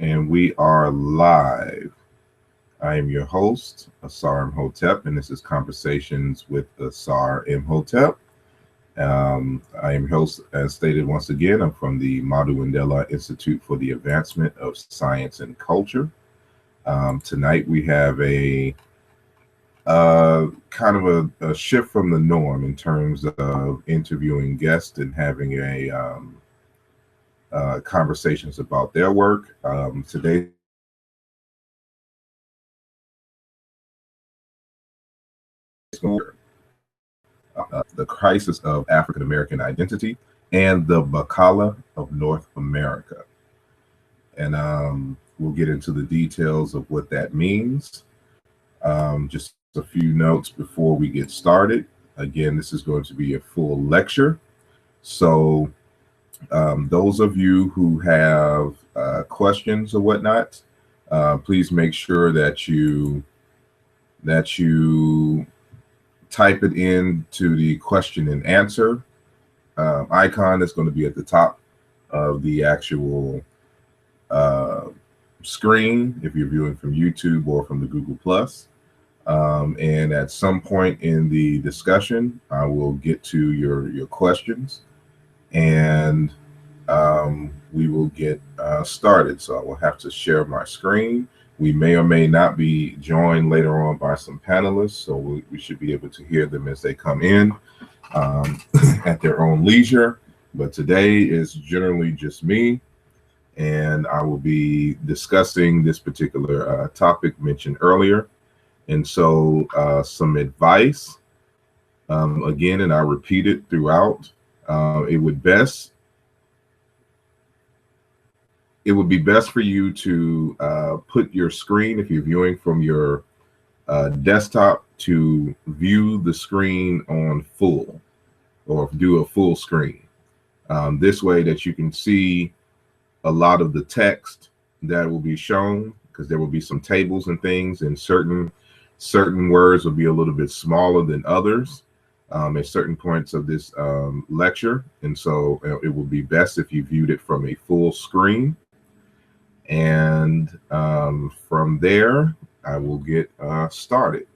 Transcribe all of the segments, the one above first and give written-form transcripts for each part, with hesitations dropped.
And we are live. I am your host, Asar Imhotep, and this is Conversations with Asar Imhotep. I am host, as stated once again. I'm from the Bantu and Institute for the Advancement of Science and Culture. Tonight we have a kind of a shift from the norm in terms of interviewing guests and having conversations about their work. Today's the crisis of African American identity and the Bakala of North America. And we'll get into the details of what that means. Just a few notes before we get started. Again, this is going to be a full lecture. So those of you who have questions or whatnot, please make sure that you type it into the question and answer icon that's going to be at the top of the actual screen if you're viewing from YouTube or from the Google Plus. And at some point in the discussion, I will get to your questions, and we will get started. So I will have to share my screen. We may or may not be joined later on by some panelists, so we should be able to hear them as they come in at their own leisure. But today is generally just me, and I will be discussing this particular topic mentioned earlier. And so some advice, again, and I repeat it throughout, it would be best for you to put your screen, if you're viewing from your desktop, to view the screen on full, or do a full screen. This way that you can see a lot of the text that will be shown, because there will be some tables and things, and certain words will be a little bit smaller than others at certain points of this lecture. And so it will be best if you viewed it from a full screen. And from there, I will get started.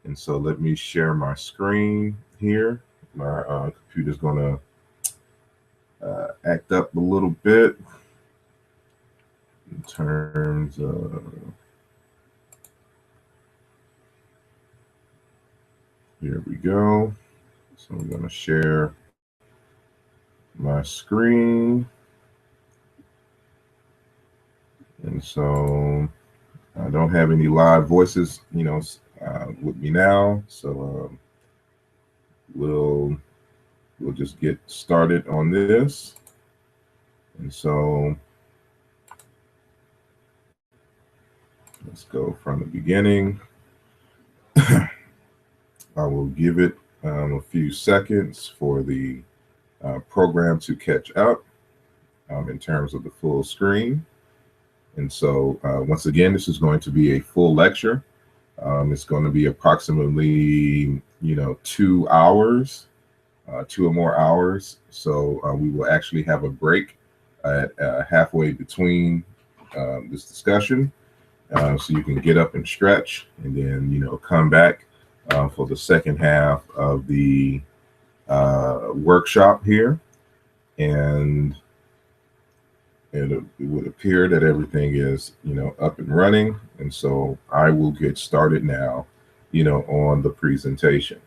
And so let me share my screen here. My computer's going to act up a little bit in terms of... Here we go. So I'm going to share my screen. And so I don't have any live voices, with me now. So we'll just get started on this. And so let's go from the beginning. I will give it a few seconds for the program to catch up in terms of the full screen. And so once again, this is going to be a full lecture. It's going to be approximately, 2 hours, 2 or more hours. So we will actually have a break at halfway between this discussion. So you can get up and stretch, and then, come back for the second half of the workshop here. And it would appear that everything is, up and running. And so I will get started now, on the presentation.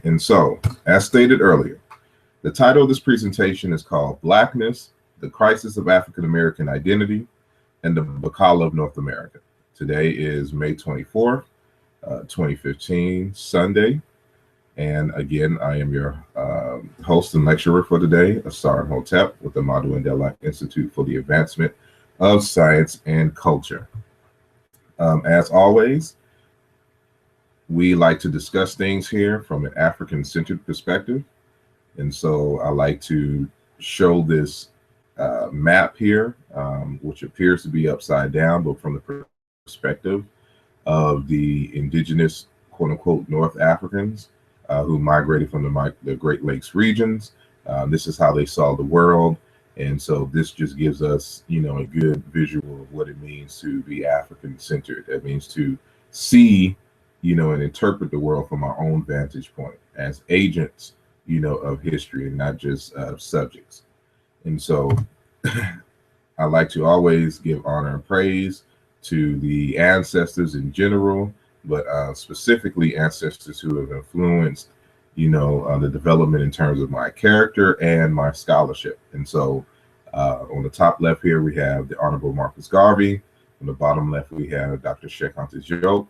And so, as stated earlier, the title of this presentation is called Blackness, the Crisis of African American Identity and the Bakala of North America. Today is May 24th, 2015, Sunday. And again, I am your host and lecturer for today, Asar Imhotep, with the Bantu and Institute for the Advancement of Science and Culture. As always, we like to discuss things here from an African-centered perspective. And so I like to show this map here, which appears to be upside down, but from the perspective of the indigenous, quote unquote, North Africans who migrated from the Great Lakes regions. This is how they saw the world. And so this just gives us, a good visual of what it means to be African centered. That means to see, and interpret the world from our own vantage point as agents, of history and not just subjects. And so I like to always give honor and praise to the ancestors in general, but specifically ancestors who have influenced, the development in terms of my character and my scholarship. And so on the top left here, we have the Honorable Marcus Garvey. On the bottom left, we have Dr. Sheikh Anta Diop.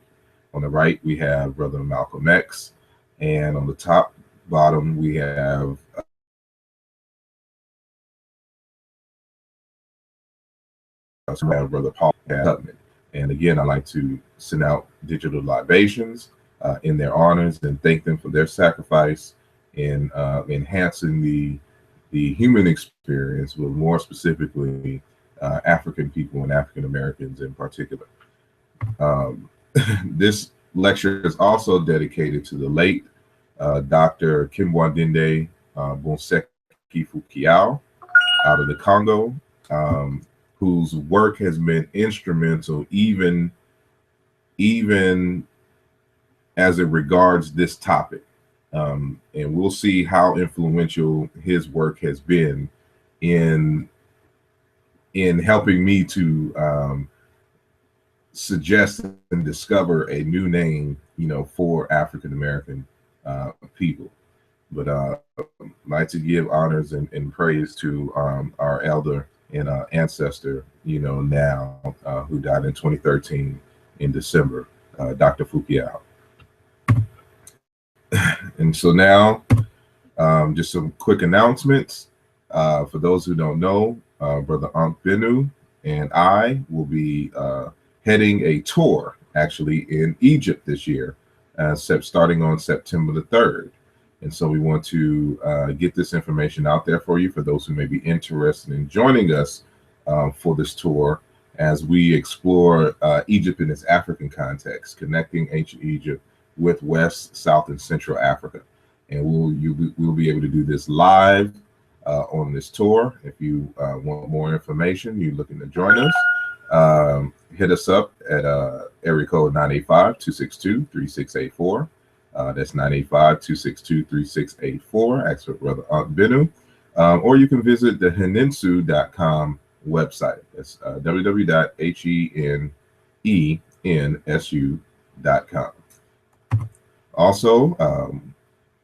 On the right, we have Brother Malcolm X. And on the top bottom, we have Brother Paul Tubman. And again, I like to send out digital libations in their honors and thank them for their sacrifice in enhancing the human experience, but more specifically, African people and African Americans in particular. This lecture is also dedicated to the late Dr. Kimbwandinde Bonseki Fukiao out of the Congo, whose work has been instrumental even as it regards this topic. And we'll see how influential his work has been in helping me to suggest and discover a new name, for African American people. But I'd like to give honors and praise to our elder and ancestor, now who died in 2013 in December, Dr. Fukiao. And so now, just some quick announcements. For those who don't know, Brother Aunt Benu and I will be heading a tour actually in Egypt this year, starting on September the 3rd. And so we want to get this information out there for you, for those who may be interested in joining us for this tour as we explore Egypt in its African context, connecting ancient Egypt with West, South, and Central Africa. And we'll be able to do this live on this tour. If you want more information, you're looking to join us, hit us up at area code 985-262-3684. That's 985-262-3684. Ask for Brother Aunt Benu. Or you can visit the henensu.com website. That's www.henensu.com. Also,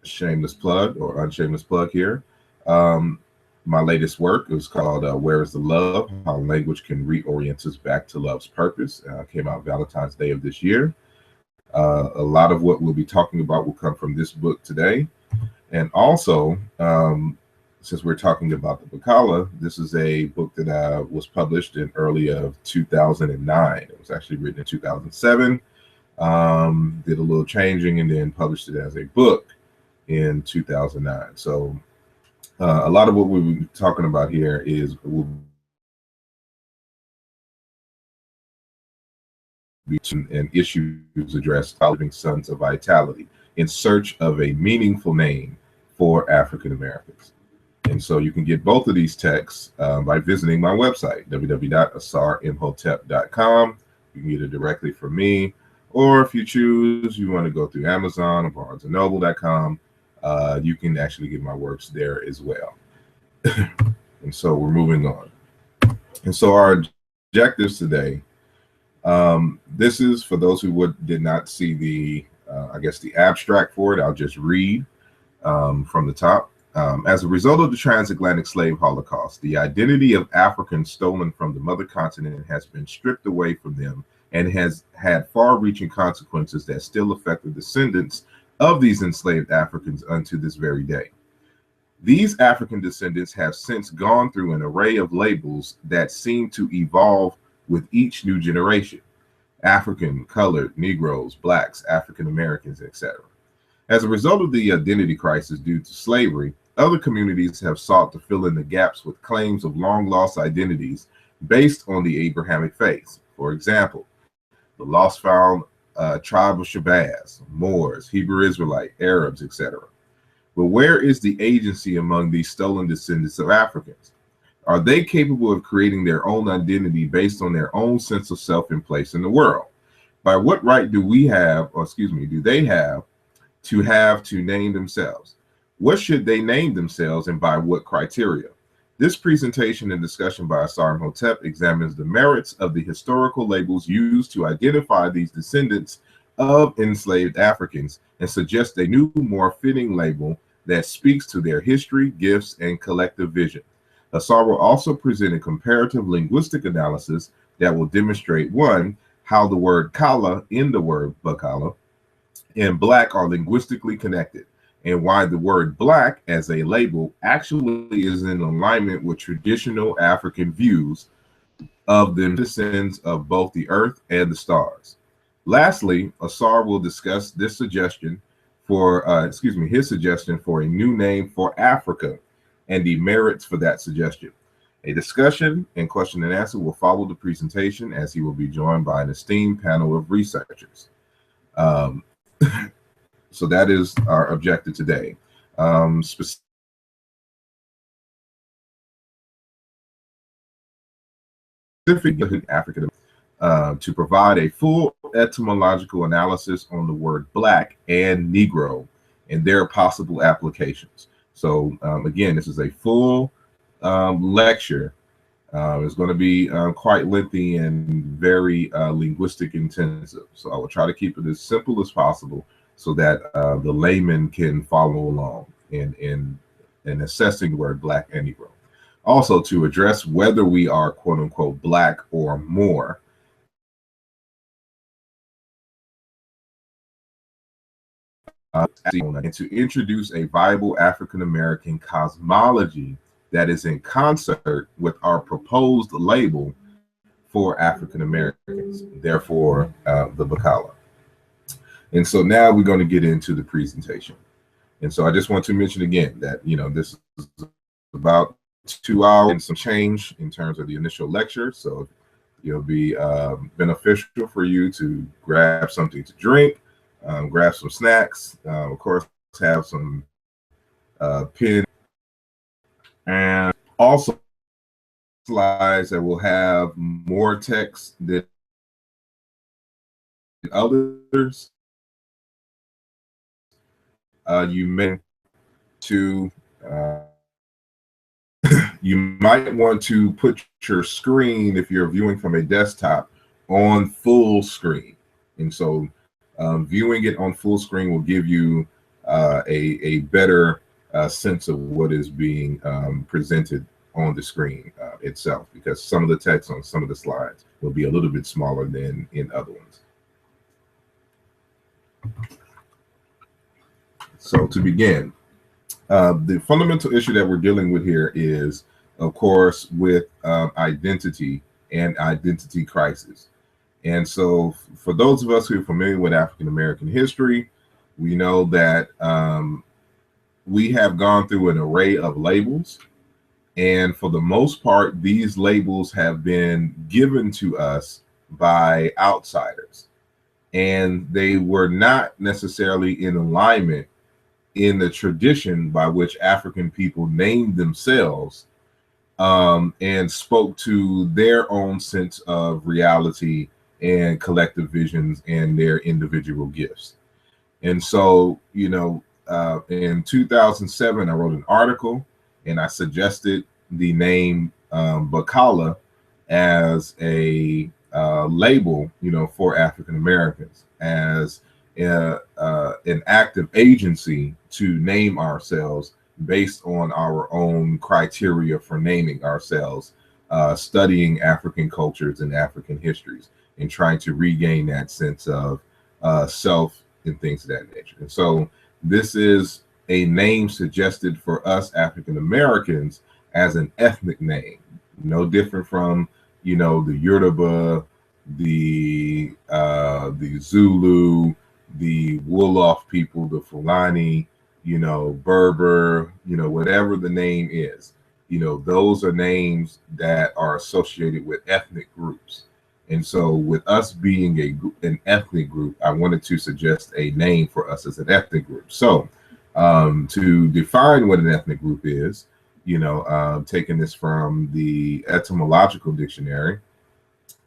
shameless plug or unshameless plug here. My latest work is called Where is the Love? How Language Can Reorient Us Back to Love's Purpose. Came out Valentine's Day of this year. A lot of what we'll be talking about will come from this book today. And also, since we're talking about the Bakala, this is a book that was published in early of 2009. It was actually written in 2007. Did a little changing and then published it as a book in 2009. So a lot of what we'll be talking about here is and issues addressed by Living Sons of Vitality in search of a meaningful name for African Americans. And so you can get both of these texts by visiting my website, www.asarimhotep.com. You can get it directly from me, or if you choose, you want to go through Amazon or BarnesandNoble.com, you can actually get my works there as well. And so we're moving on. And so our objectives today, this is for those who did not see the abstract for it. I'll just read from the top. As a result of the transatlantic slave Holocaust, the identity of Africans stolen from the mother continent has been stripped away from them and has had far-reaching consequences that still affect the descendants of these enslaved Africans unto this very day. These African descendants have since gone through an array of labels that seem to evolve with each new generation: African, colored, Negroes, Blacks, African Americans, etc. As a result of the identity crisis due to slavery, other communities have sought to fill in the gaps with claims of long-lost identities based on the Abrahamic faith. For example, the lost-found Tribe of Shabbaz, Moors, Hebrew Israelite, Arabs, etc. But where is the agency among these stolen descendants of Africans? Are they capable of creating their own identity based on their own sense of self and place in the world? By what right do we have, or excuse me, do they have to name themselves? What should they name themselves and by what criteria? This presentation and discussion by Asar Imhotep examines the merits of the historical labels used to identify these descendants of enslaved Africans and suggests a new, more fitting label that speaks to their history, gifts, and collective vision. Asar will also present a comparative linguistic analysis that will demonstrate, one, how the word kala in the word Bakala and black are linguistically connected, and why the word black as a label actually is in alignment with traditional African views of the citizens of both the earth and the stars. Lastly, Asar will discuss this suggestion for, his suggestion for a new name for Africa and the merits for that suggestion. A discussion and question and answer will follow the presentation, as he will be joined by an esteemed panel of researchers. So that is our objective today. Specifically, African, to provide a full etymological analysis on the word black and Negro and their possible applications. So again, this is a full lecture. It's going to be quite lengthy and very linguistic intensive. So I will try to keep it as simple as possible so that the layman can follow along in assessing the word black and Negro. Also, to address whether we are quote unquote black or Moor, and to introduce a viable African American cosmology that is in concert with our proposed label for African Americans, therefore the Bakala. And so now we're going to get into the presentation. And so I just want to mention again that, this is about 2 hours and some change in terms of the initial lecture. So it'll be beneficial for you to grab something to drink, grab some snacks, of course, have some pen, and also slides that will have more text than others. You may you might want to put your screen, if you're viewing from a desktop, on full screen. And so viewing it on full screen will give you a better sense of what is being presented on the screen itself, because some of the text on some of the slides will be a little bit smaller than in other ones. So to begin, the fundamental issue that we're dealing with here is, of course, with identity and identity crisis. And so for those of us who are familiar with African American history, we know that we have gone through an array of labels. And for the most part, these labels have been given to us by outsiders. And they were not necessarily in alignment in the tradition by which African people named themselves and spoke to their own sense of reality and collective visions and their individual gifts. And so, in 2007, I wrote an article and I suggested the name Bakala as a label, for African Americans, as an active agency to name ourselves based on our own criteria for naming ourselves, studying African cultures and African histories, and trying to regain that sense of self and things of that nature. And so this is a name suggested for us African Americans as an ethnic name, no different from, the Yoruba, the Zulu, the Wolof people, the Fulani, Berber, whatever the name is, those are names that are associated with ethnic groups. And so with us being an ethnic group, I wanted to suggest a name for us as an ethnic group. So to define what an ethnic group is, taking this from the Etymological Dictionary.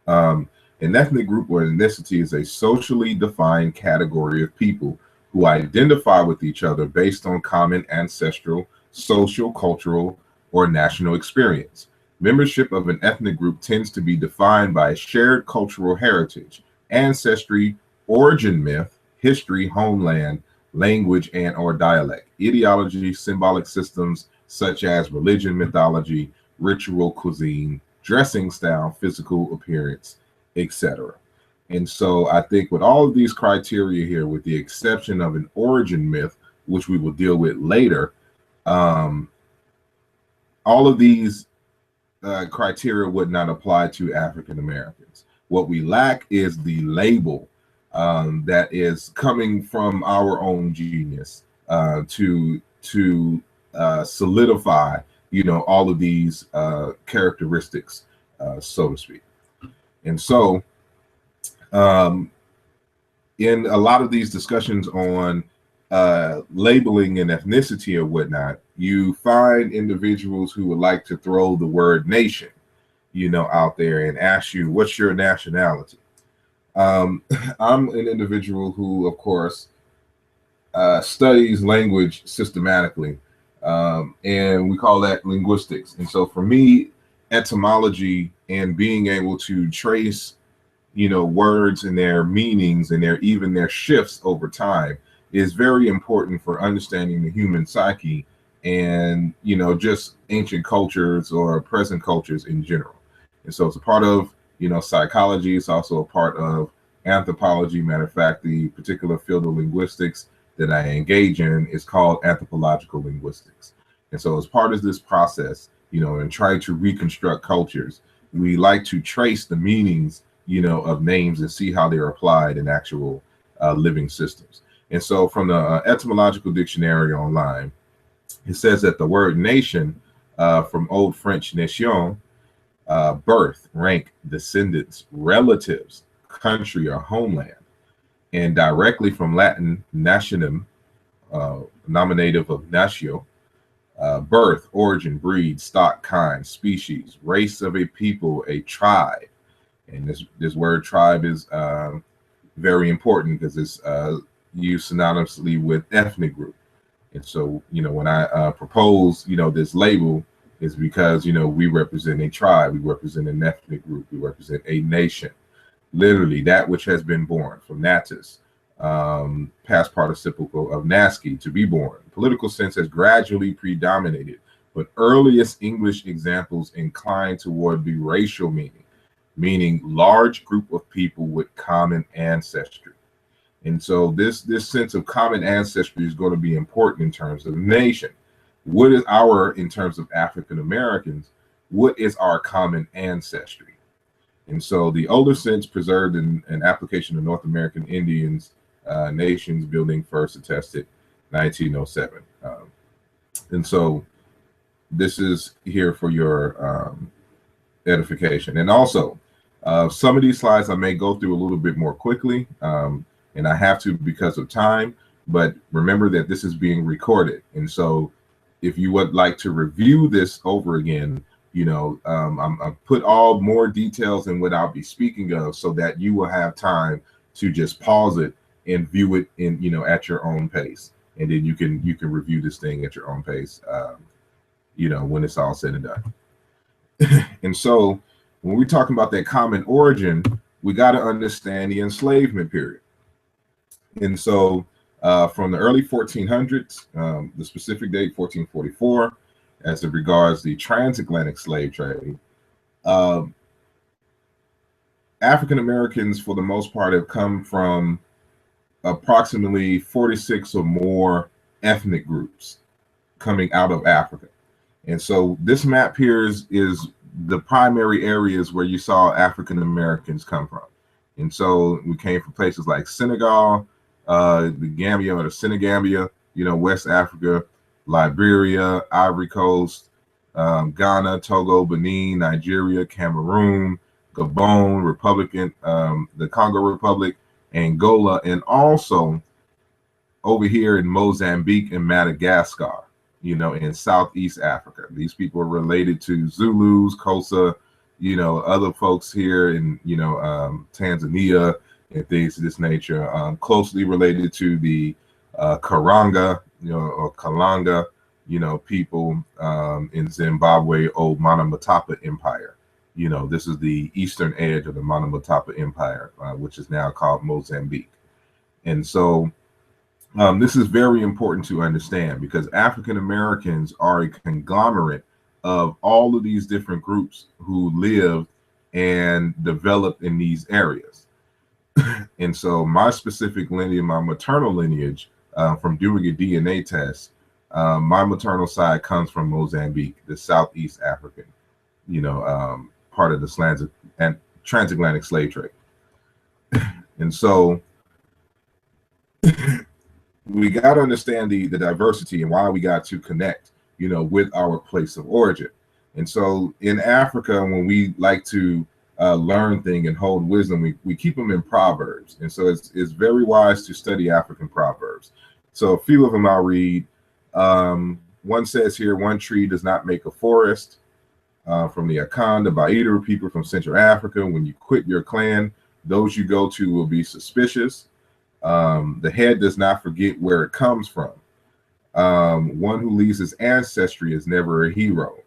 An ethnic group or ethnicity is a socially defined category of people who identify with each other based on common ancestral, social, cultural, or national experience. Membership of an ethnic group tends to be defined by a shared cultural heritage, ancestry, origin myth, history, homeland, language, and or dialect, ideology, symbolic systems such as religion, mythology, ritual, cuisine, dressing style, physical appearance, etc. And so I think with all of these criteria here, with the exception of an origin myth, which we will deal with later, all of these criteria would not apply to African Americans. What we lack is the label that is coming from our own genius to solidify, all of these characteristics, so to speak. And so, in a lot of these discussions on labeling and ethnicity or whatnot, you find individuals who would like to throw the word nation, out there and ask you, what's your nationality? I'm an individual who, of course, studies language systematically, and we call that linguistics. And so for me, etymology and being able to trace, words and their meanings and their shifts over time is very important for understanding the human psyche and, just ancient cultures or present cultures in general. And so it's a part of, psychology. It's also a part of anthropology. Matter of fact, the particular field of linguistics that I engage in is called anthropological linguistics. And so as part of this process, and try to reconstruct cultures, we like to trace the meanings, of names and see how they're applied in actual living systems. And so from the Etymological Dictionary online, it says that the word nation, from Old French nation, birth, rank, descendants, relatives, country or homeland, and directly from Latin nationum, nominative of natio, birth, origin, breed, stock, kind, species, race of a people, a tribe. And this word tribe is very important because it's used synonymously with ethnic group. And so, when I propose, this label is because, we represent a tribe, we represent an ethnic group, we represent a nation, literally that which has been born, from natus, past participle of nasci, to be born. Political sense has gradually predominated, but earliest English examples incline toward the racial meaning large group of people with common ancestry. And so this sense of common ancestry is going to be important in terms of nation. What is in terms of African Americans, what is our common ancestry? And so the older sense preserved in an application of North American Indians nations building first attested 1907. And so this is here for your edification. And also, some of these slides I may go through a little bit more quickly, and I have to because of time, but remember that this is being recorded. And so if you would like to review this over again, I'm put all more details in what I'll be speaking of so that you will have time to just pause it and view it in, at your own pace. And then you can review this thing at your own pace, when it's all said and done. And so when we're talking about that common origin, we got to understand the enslavement period. And so from the early 1400s, the specific date 1444, as it regards the transatlantic slave trade, African Americans for the most part have come from approximately 46 or more ethnic groups coming out of Africa. And so this map here is the primary areas where you saw African Americans come from. And so we came from places like Senegal, the Gambia or the Senegambia, West Africa, Liberia, Ivory Coast, Ghana, Togo, Benin, Nigeria, Cameroon, Gabon, the Congo Republic, Angola, and also over here in Mozambique and Madagascar. in Southeast Africa. These people are related to Zulus, Xhosa, other folks here in, Tanzania and things of this nature, closely related to the Karanga, or Kalanga, people in Zimbabwe, old Monomotapa Empire. This is the eastern edge of the Monomotapa Empire, which is now called Mozambique. And so this is very important to understand, because African Americans are a conglomerate of all of these different groups who lived and developed in these areas. And so my specific lineage, my maternal lineage, from doing a DNA test, my maternal side comes from Mozambique, the Southeast African, part of the transatlantic slave trade. And so we got to understand the diversity and why we got to connect, with our place of origin. And so in Africa, when we like to learn things and hold wisdom, we keep them in proverbs. And so it's very wise to study African proverbs. So a few of them I'll read. One says here, one tree does not make a forest. From the Akan, the Baidu people from Central Africa, when you quit your clan, those you go to will be suspicious. The head does not forget where it comes from. One who leaves his ancestry is never a hero.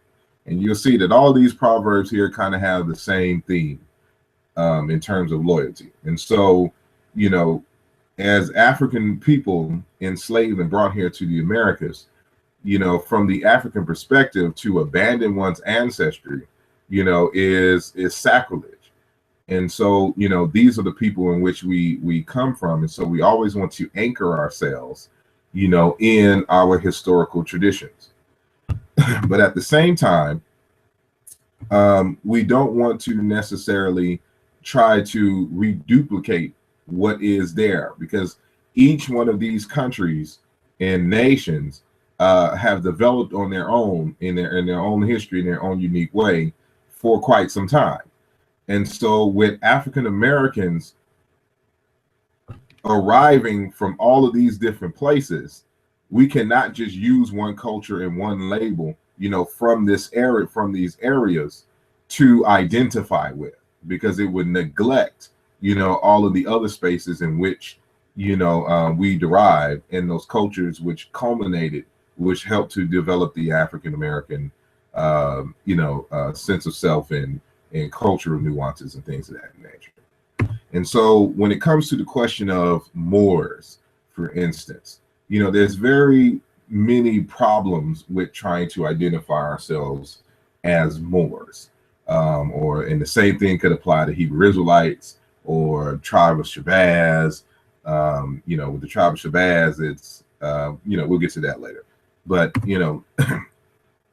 And you'll see that all these proverbs here kind of have the same theme in terms of loyalty. And so, as African people enslaved and brought here to the Americas, from the African perspective, to abandon one's ancestry, is sacrilege. And so, these are the people in which we come from. And so we always want to anchor ourselves, in our historical traditions. But at the same time, we don't want to necessarily try to reduplicate what is there, because each one of these countries and nations have developed on their own, in their own history, in their own unique way, for quite some time. And so with African Americans arriving from all of these different places, we cannot just use one culture and one label, from this area, from these areas, to identify with, because it would neglect, all of the other spaces in which, we derive, and those cultures which culminated, which helped to develop the African American, sense of self and cultural nuances and things of that nature. And so when it comes to the question of Moors, for instance, there's very many problems with trying to identify ourselves as Moors. And the same thing could apply to Hebrew Israelites or Tribe of Shabbaz. With the Tribe of Shabbaz, it's, we'll get to that later. But,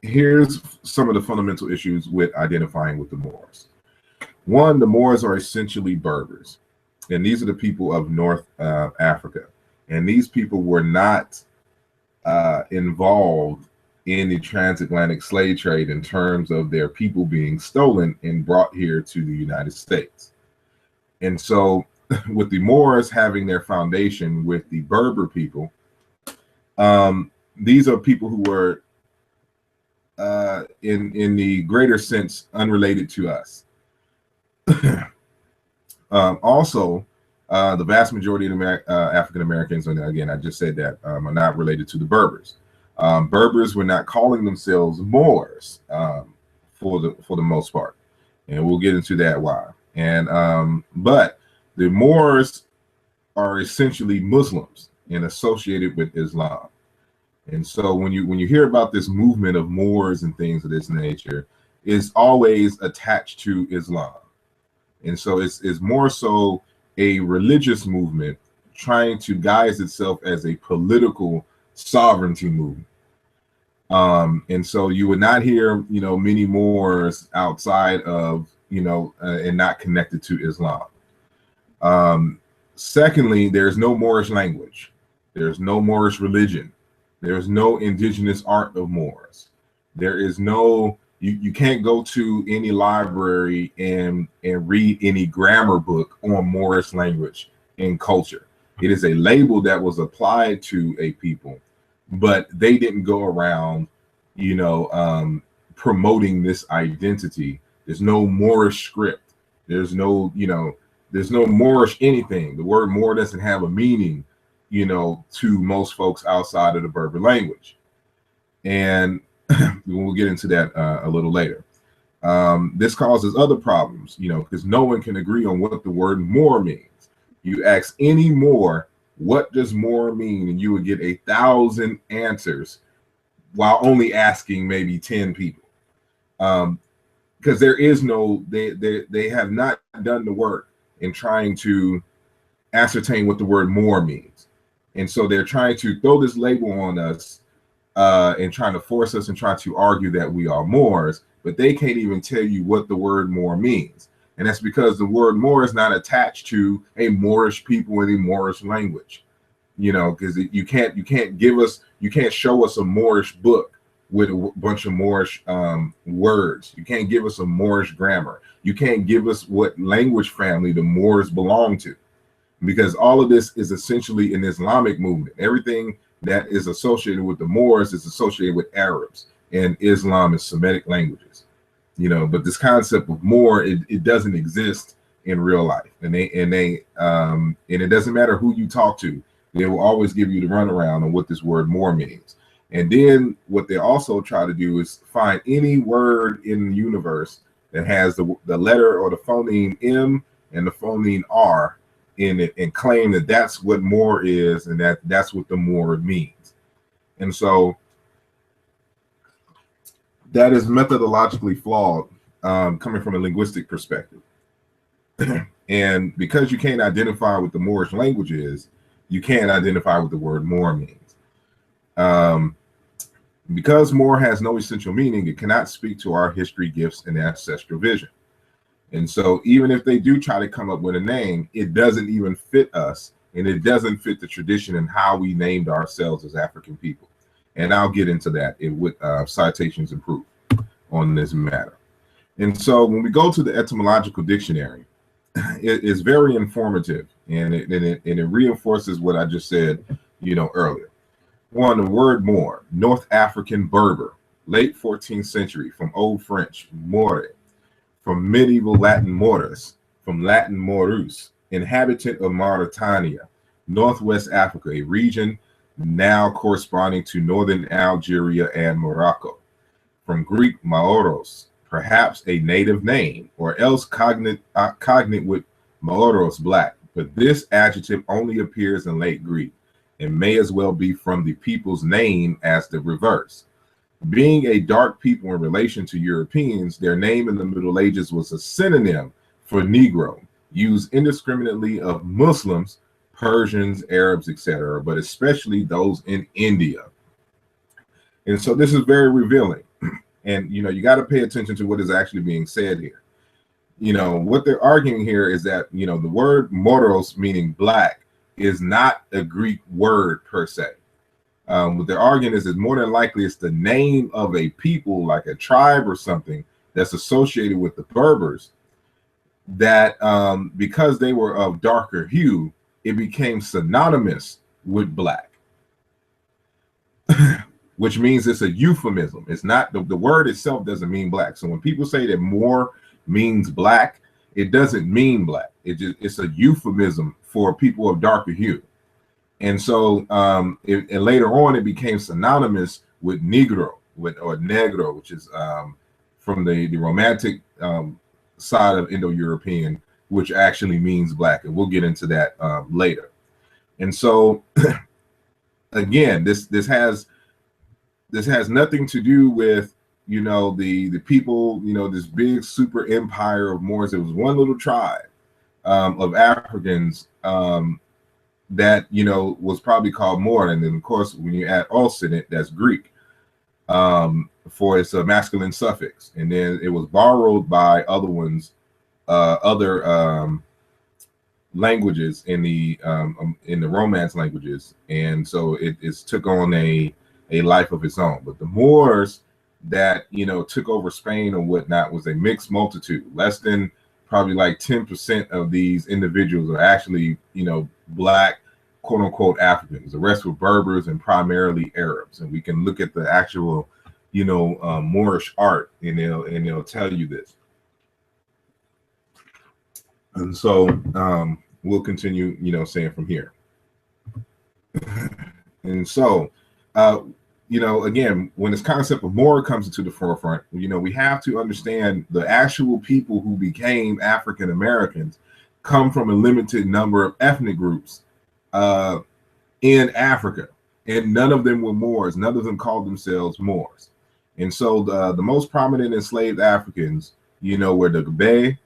here's some of the fundamental issues with identifying with the Moors. One, the Moors are essentially Berbers, and these are the people of North Africa. And these people were not involved in the transatlantic slave trade in terms of their people being stolen and brought here to the United States. And so with the Moors having their foundation with the Berber people, these are people who were in the greater sense unrelated to us. Also, the vast majority of African Americans, and again, I just said that, are not related to the Berbers. Berbers were not calling themselves Moors for the most part, and we'll get into that why. And but the Moors are essentially Muslims and associated with Islam. And so when you hear about this movement of Moors and things of this nature, it's always attached to Islam. And so it's more so a religious movement trying to guise itself as a political sovereignty movement. And so you would not hear, many Moors outside of, and not connected to Islam. Secondly, there's no Moorish language. There's no Moorish religion. There's no indigenous art of Moors. There is no, you can't go to any library and read any grammar book on Moorish language and culture. It is a label that was applied to a people but they didn't go around, promoting this identity. There's no Moorish script. There's no, there's no Moorish anything. The word Moor doesn't have a meaning, to most folks outside of the Berber language. And we'll get into that a little later. This causes other problems, because no one can agree on what the word Moor means. You ask any Moor, what does Moor mean? And you would get 1,000 answers while only asking maybe 10 people. Because there is no, they have not done the work in trying to ascertain what the word Moor means. And so they're trying to throw this label on us and trying to force us and try to argue that we are Moors, but they can't even tell you what the word Moor means. And that's because the word Moor is not attached to a Moorish people in a Moorish language, because you can't show us a Moorish book with a bunch of Moorish words. You can't give us a Moorish grammar. You can't give us what language family the Moors belong to, because all of this is essentially an Islamic movement. Everything that is associated with the Moors is associated with Arabs, and Islam is Semitic languages. But this concept of Moor, it doesn't exist in real life, and it doesn't matter who you talk to, they will always give you the runaround on what this word Moor means. And then what they also try to do is find any word in the universe that has the letter or the phoneme M and the phoneme R in it, and claim that that's what Moor is, and that's what the Moor means. And so that is methodologically flawed, coming from a linguistic perspective. And because you can't identify what the Moorish language is, you can't identify what the word Moor means. Because Moor has no essential meaning, it cannot speak to our history, gifts, and ancestral vision. And so even if they do try to come up with a name, it doesn't even fit us, and it doesn't fit the tradition and how we named ourselves as African people. And I'll get into that with citations and proof on this matter. And so when we go to the etymological dictionary, it is very informative, and it reinforces what I just said, earlier. One, the word Moor, North African Berber, late 14th century, from Old French, more, from medieval Latin mortus, from Latin morus, inhabitant of Mauritania, Northwest Africa, a region now corresponding to northern Algeria and Morocco. From Greek Maoros, perhaps a native name, or else cognate with Maoros, black, but this adjective only appears in late Greek and may as well be from the people's name as the reverse. Being a dark people in relation to Europeans, their name in the Middle Ages was a synonym for Negro, used indiscriminately of Muslims, Persians, Arabs, etc., but especially those in India. And so this is very revealing. And, you got to pay attention to what is actually being said here. What they're arguing here is that, the word moros, meaning black, is not a Greek word per se. What they're arguing is that more than likely it's the name of a people, like a tribe or something, that's associated with the Berbers, that because they were of darker hue, it became synonymous with black. Which means it's a euphemism. It's not, the word itself doesn't mean black. So when people say that Moor means black, it doesn't mean black. It's a euphemism for people of darker hue. And so and later on, it became synonymous with Negro, or Negro, which is from the Romantic side of Indo-European, which actually means black. And we'll get into that later. And so, again, this has nothing to do with, the people, this big super empire of Moors. It was one little tribe of Africans that, was probably called Moor. And then, of course, when you add "os" in it, that's Greek for its masculine suffix. And then it was borrowed by other ones, other languages in the Romance languages. And so it took on a life of its own. But the Moors that took over Spain or whatnot was a mixed multitude. Less than probably like 10% of these individuals are actually black quote unquote Africans. The rest were Berbers and primarily Arabs. And we can look at the actual, Moorish art, and they'll tell you this. And so we'll continue, saying from here. And so, again, when this concept of Moor comes into the forefront, we have to understand the actual people who became African Americans come from a limited number of ethnic groups in Africa, and none of them were Moors. None of them called themselves Moors. And so the most prominent enslaved Africans, were the Gabe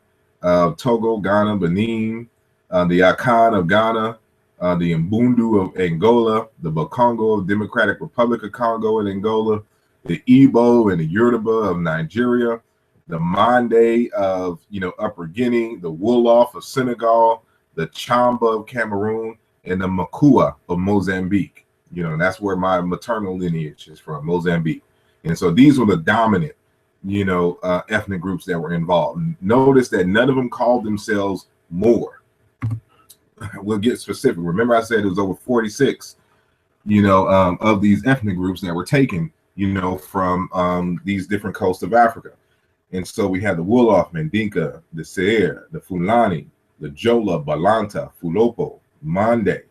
of Togo, Ghana, Benin, the Akan of Ghana, the Mbundu of Angola, the Bakongo of Democratic Republic of Congo and Angola, the Igbo and the Yoruba of Nigeria, the Mande of Upper Guinea, the Wolof of Senegal, the Chamba of Cameroon, and the Makua of Mozambique. That's where my maternal lineage is from, Mozambique. And so these were the dominant, ethnic groups that were involved. Notice that none of them called themselves Moor. We'll get specific. Remember, I said it was over 46, of these ethnic groups that were taken, from these different coasts of Africa. And so we had the Wolof, Mandinka, the Seer, the Fulani, the Jola, Balanta, Fulopo, Mande,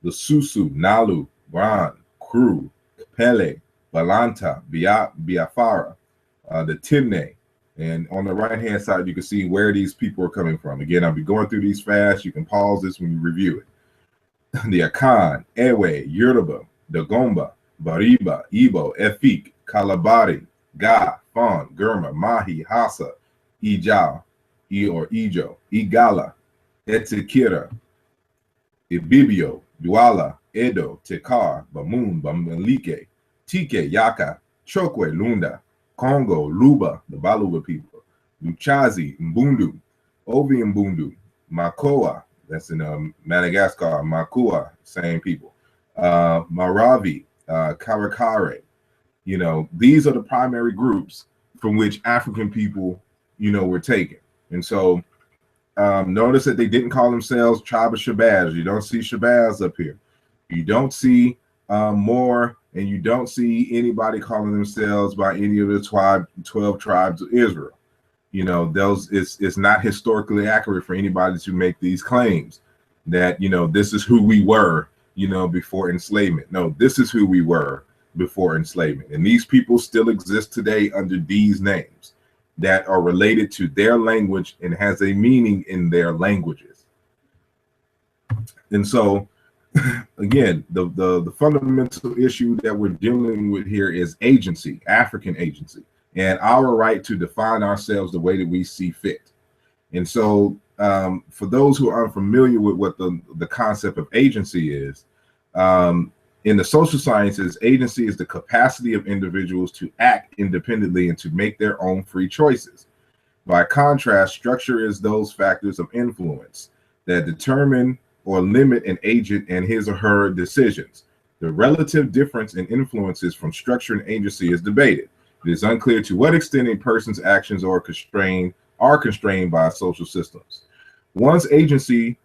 the Susu, Nalu, Bran, Kru, Kapele, Balanta, Biafara, the Timne. And on the right-hand side, you can see where these people are coming from. Again, I'll be going through these fast. You can pause this when you review it. The Akan, Ewe, Yoruba, Dagomba, Bariba, Igbo, Efik, Kalabari, Ga, Fon, Gurma, Mahi, Hassa, Ijao, Ijo, Igala, Etikira, Ibibio, Duala, Edo, Tekar, Bamun, Bambalike, Tike, Yaka, Chokwe, Lunda, Congo, Luba, the Baluba people, Luchazi, Mbundu, Obi Mbundu, Makoa, that's in Madagascar, Makua, same people, Maravi, Karakare. These are the primary groups from which African people, were taken. And so notice that they didn't call themselves Tribe of Shabbaz. You don't see Shabbaz up here. You don't see Moor, and you don't see anybody calling themselves by any of the 12 tribes of Israel. Those it's not historically accurate for anybody to make these claims that, this is who we were, before enslavement. No, this is who we were before enslavement. And these people still exist today under these names that are related to their language and has a meaning in their languages. And so, again, the fundamental issue that we're dealing with here is agency, African agency, and our right to define ourselves the way that we see fit. And so for those who are unfamiliar with what the concept of agency is, in the social sciences, agency is the capacity of individuals to act independently and to make their own free choices. By contrast, structure is those factors of influence that determine or limit an agent and his or her decisions. The relative difference in influences from structure and agency is debated. It is unclear to what extent a person's actions are constrained by social systems. One's agency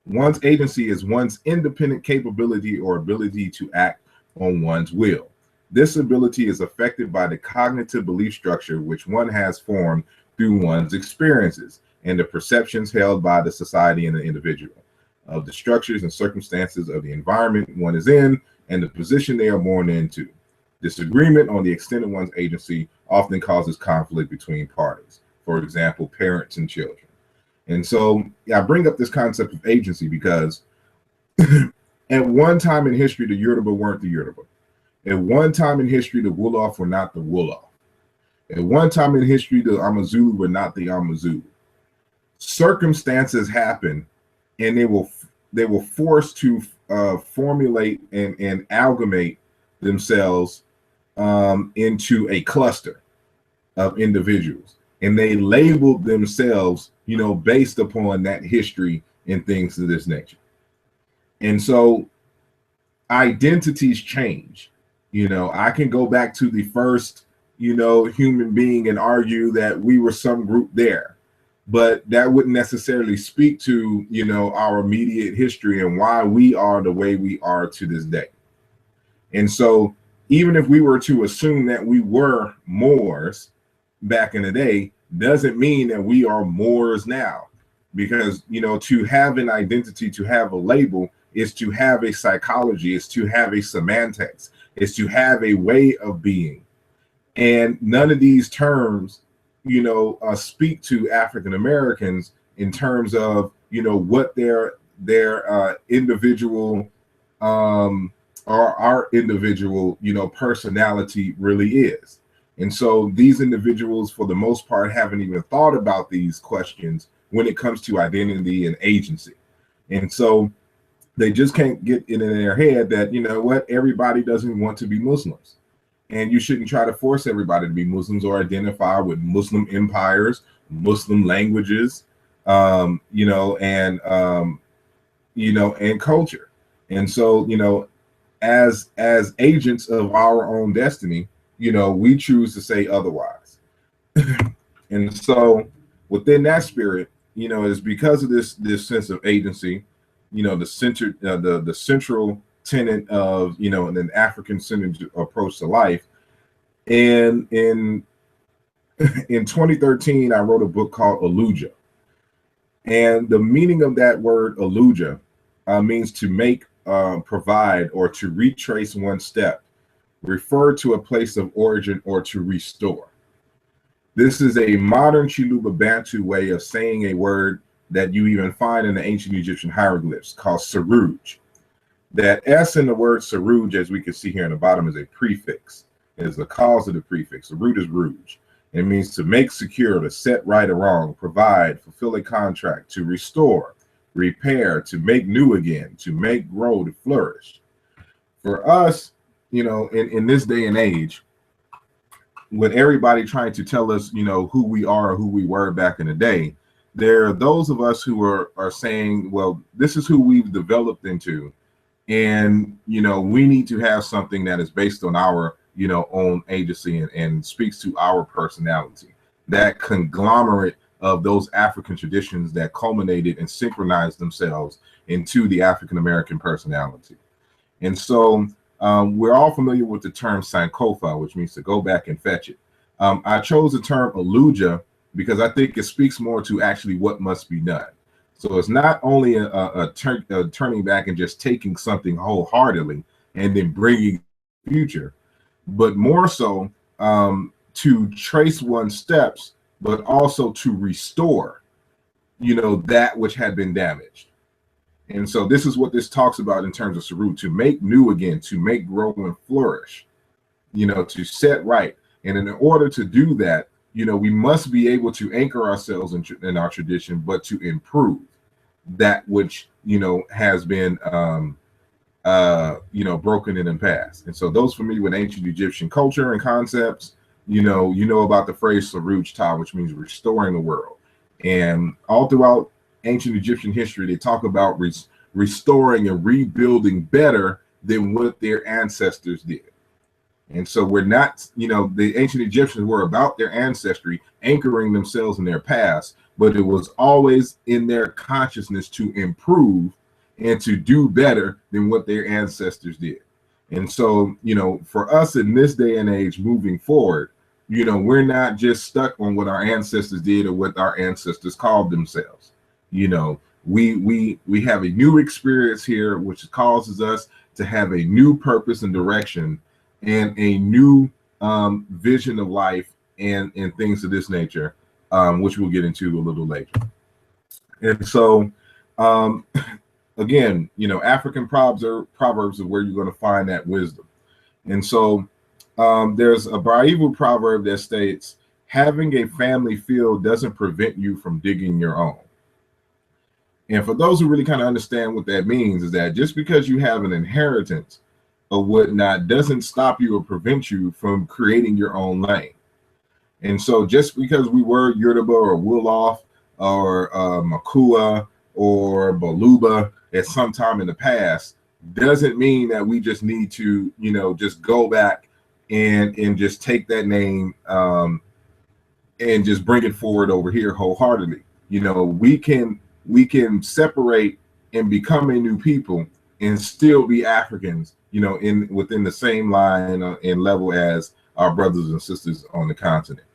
is one's independent capability or ability to act on one's will. This ability is affected by the cognitive belief structure which one has formed through one's experiences and the perceptions held by the society and the individual of the structures and circumstances of the environment one is in and the position they are born into. Disagreement on the extent of one's agency often causes conflict between parties, for example, parents and children. And so I bring up this concept of agency because at one time in history, the Yoruba weren't the Yoruba. At one time in history, the Wolof were not the Wolof. At one time in history, the Amazulu were not the Amazulu. Circumstances happened, and they were forced to formulate and amalgamate themselves into a cluster of individuals, and they labeled themselves, based upon that history and things of this nature. And so identities change. I can go back to the first, human being and argue that we were some group there. but that wouldn't necessarily speak to, our immediate history and why we are the way we are to this day. And so even if we were to assume that we were Moors back in the day, doesn't mean that we are Moors now. Because, to have an identity, to have a label, is to have a psychology, is to have a semantics, is to have a way of being. And none of these terms, speak to African Americans in terms of, what their individual or our individual, personality really is. And so these individuals, for the most part, haven't even thought about these questions when it comes to identity and agency. And so they just can't get it in their head that, everybody doesn't want to be Muslims. And you shouldn't try to force everybody to be Muslims or identify with Muslim empires, Muslim languages, and culture. And so, as agents of our own destiny, we choose to say otherwise. And so within that spirit, is because of this sense of agency, the central tenet of, an African-centered approach to life. And in 2013, I wrote a book called Aluja. And the meaning of that word Aluja means to make, provide, or to retrace one step, refer to a place of origin, or to restore. This is a modern Chiluba Bantu way of saying a word that you even find in the ancient Egyptian hieroglyphs called Saruj. That S in the word Saruj, as we can see here in the bottom, is a prefix. It is the cause of the prefix. The root is Rouge. It means to make secure, to set right or wrong, provide, fulfill a contract, to restore, repair, to make new again, to make grow, to flourish. For us, in this day and age, with everybody trying to tell us, who we are or who we were back in the day, there are those of us who are saying, well, this is who we've developed into. And, we need to have something that is based on our, own agency and speaks to our personality. That conglomerate of those African traditions that culminated and synchronized themselves into the African American personality. And so we're all familiar with the term Sankofa, which means to go back and fetch it. I chose the term Aluja because I think it speaks more to actually what must be done. So it's not only a turning back and just taking something wholeheartedly and then bringing the future, but more so to trace one's steps, but also to restore, that which had been damaged. And so this is what this talks about in terms of Saru, to make new again, to make grow and flourish, to set right. And in order to do that, we must be able to anchor ourselves in our tradition, but to improve that which, has been, broken in the past. And so those familiar with ancient Egyptian culture and concepts, you know about the phrase Saruj Ta, which means restoring the world. And all throughout ancient Egyptian history, they talk about restoring and rebuilding better than what their ancestors did. And so we're not, the ancient Egyptians were about their ancestry, anchoring themselves in their past, but it was always in their consciousness to improve and to do better than what their ancestors did. And so, for us in this day and age moving forward, we're not just stuck on what our ancestors did or what our ancestors called themselves. We have a new experience here, which causes us to have a new purpose and direction and a new vision of life and things of this nature, which we'll get into a little later. And so, again, African proverbs are where you're going to find that wisdom. And so there's a Braivu proverb that states, having a family field doesn't prevent you from digging your own. And for those who really kind of understand what that means, is that just because you have an inheritance or whatnot doesn't stop you or prevent you from creating your own lane. And so just because we were Yoruba or Wolof or Makua or Baluba at some time in the past doesn't mean that we just need to, just go back and just take that name and just bring it forward over here wholeheartedly. You know, we can separate and become a new people and still be Africans, you know, in within the same line and level as our brothers and sisters on the continent.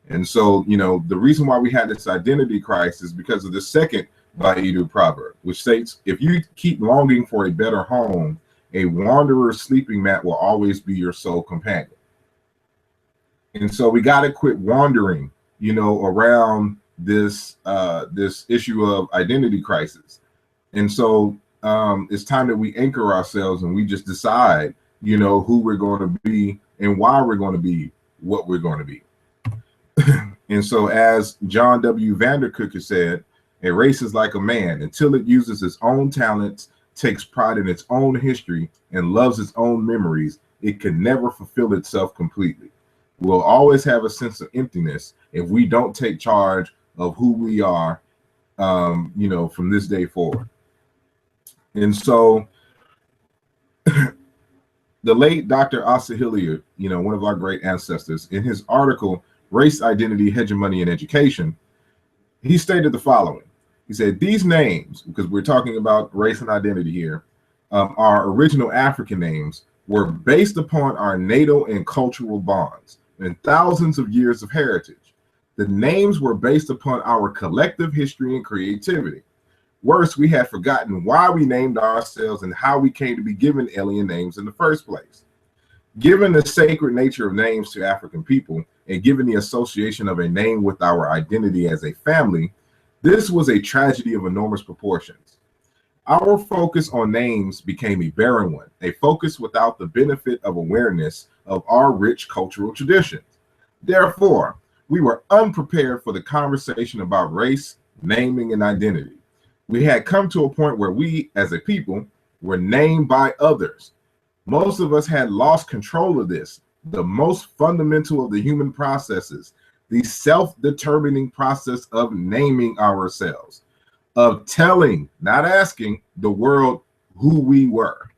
And so, you know, the reason why we had this identity crisis is because of the second Baidu proverb, which states, if you keep longing for a better home, a wanderer's sleeping mat will always be your sole companion. And so we got to quit wandering, you know, around this this issue of identity crisis. And so it's time that we anchor ourselves and we just decide, you know, who we're going to be and why we're going to be what we're going to be. And so, as John W. Vandercook has said, a race is like a man. Until it uses its own talents, takes pride in its own history, and loves its own memories, it can never fulfill itself completely. We'll always have a sense of emptiness if we don't take charge of who we are, you know, from this day forward. And so, the late Dr. Asa Hilliard, you know, one of our great ancestors, in his article, Race, Identity, Hegemony, and Education, he stated the following. He said, these names, because we're talking about race and identity here, our original African names were based upon our natal and cultural bonds and thousands of years of heritage. The names were based upon our collective history and creativity. Worse, we had forgotten why we named ourselves and how we came to be given alien names in the first place. Given the sacred nature of names to African people, and given the association of a name with our identity as a family, this was a tragedy of enormous proportions. Our focus on names became a barren one, a focus without the benefit of awareness of our rich cultural traditions. Therefore, we were unprepared for the conversation about race, naming, and identity. We had come to a point where we, as a people, were named by others. Most of us had lost control of this, the most fundamental of the human processes, the self-determining process of naming ourselves, of telling, not asking, the world who we were.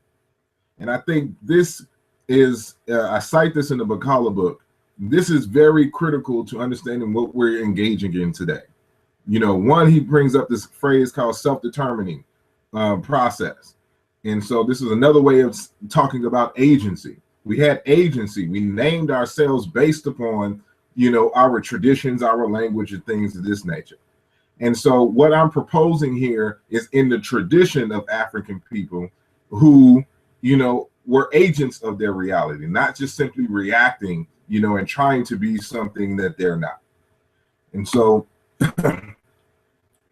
And I think this is, I cite this in the Bakala book, this is very critical to understanding what we're engaging in today. You know, one, he brings up this phrase called self-determining process. And so this is another way of talking about agency. We had agency. We named ourselves based upon, you know, our traditions, our language, and things of this nature. And so what I'm proposing here is in the tradition of African people who, you know, were agents of their reality, not just simply reacting, you know, and trying to be something that they're not. And so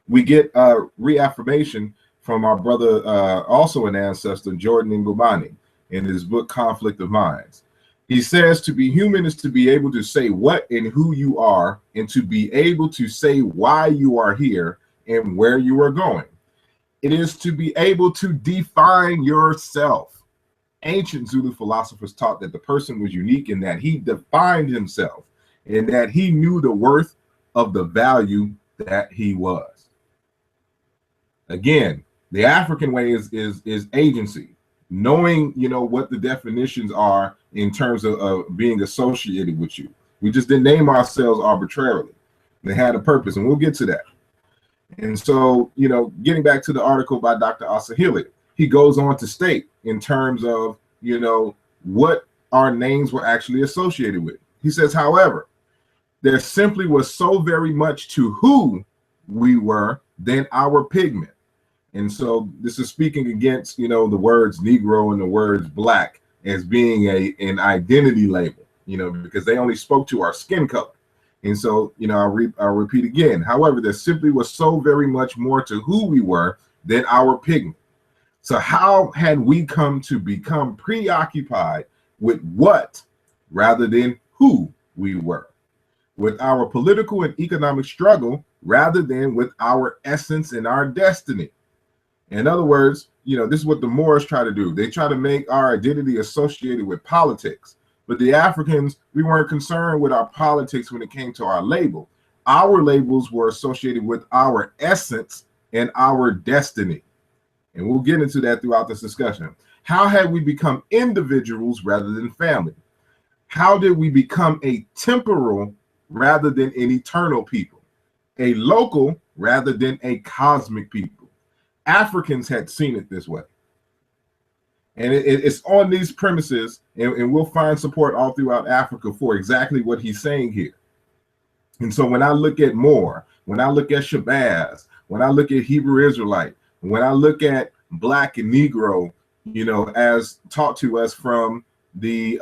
we get reaffirmation from our brother, also an ancestor, Jordan Ngobani, in his book, Conflict of Minds. He says to be human is to be able to say what and who you are, and to be able to say why you are here and where you are going. It is to be able to define yourself. Ancient Zulu philosophers taught that the person was unique in that he defined himself and that he knew the worth of the value that he was. Again, the African way is agency, knowing, you know, what the definitions are in terms of being associated with you. We just didn't name ourselves arbitrarily. They had a purpose, and we'll get to that. And so, you know, getting back to the article by Dr. Asa Hilliard, he goes on to state in terms of, you know, what our names were actually associated with. He says, however, there simply was so very much to who we were than our pigment. And so this is speaking against, you know, the words Negro and the words Black as being an identity label, you know, because they only spoke to our skin color. And so, you know, I'll repeat again. However, there simply was so very much more to who we were than our pigment. So how had we come to become preoccupied with what rather than who we were? With our political and economic struggle rather than with our essence and our destiny. In other words, you know, this is what the Moors try to do. They try to make our identity associated with politics. But the Africans, we weren't concerned with our politics when it came to our label. Our labels were associated with our essence and our destiny. And we'll get into that throughout this discussion. How had we become individuals rather than family? How did we become a temporal rather than an eternal people? A local rather than a cosmic people. Africans had seen it this way. And it's on these premises, and we'll find support all throughout Africa for exactly what he's saying here. And so when I look at Moor, when I look at Shabbaz, when I look at Hebrew Israelite, when I look at Black and Negro, you know, as taught to us from the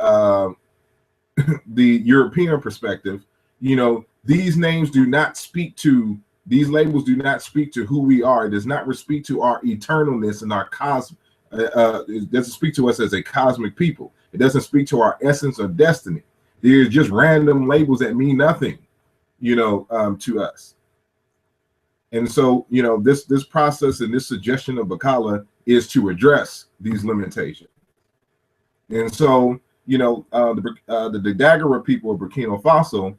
the European perspective, you know, these names do not speak to, these labels do not speak to who we are. It does not speak to our eternalness and our it doesn't speak to us as a cosmic people. It doesn't speak to our essence or destiny. They're just random labels that mean nothing, you know, to us. And so, you know, this process and this suggestion of Bakala is to address these limitations. And so, you know, the Dagara people of Burkina Faso,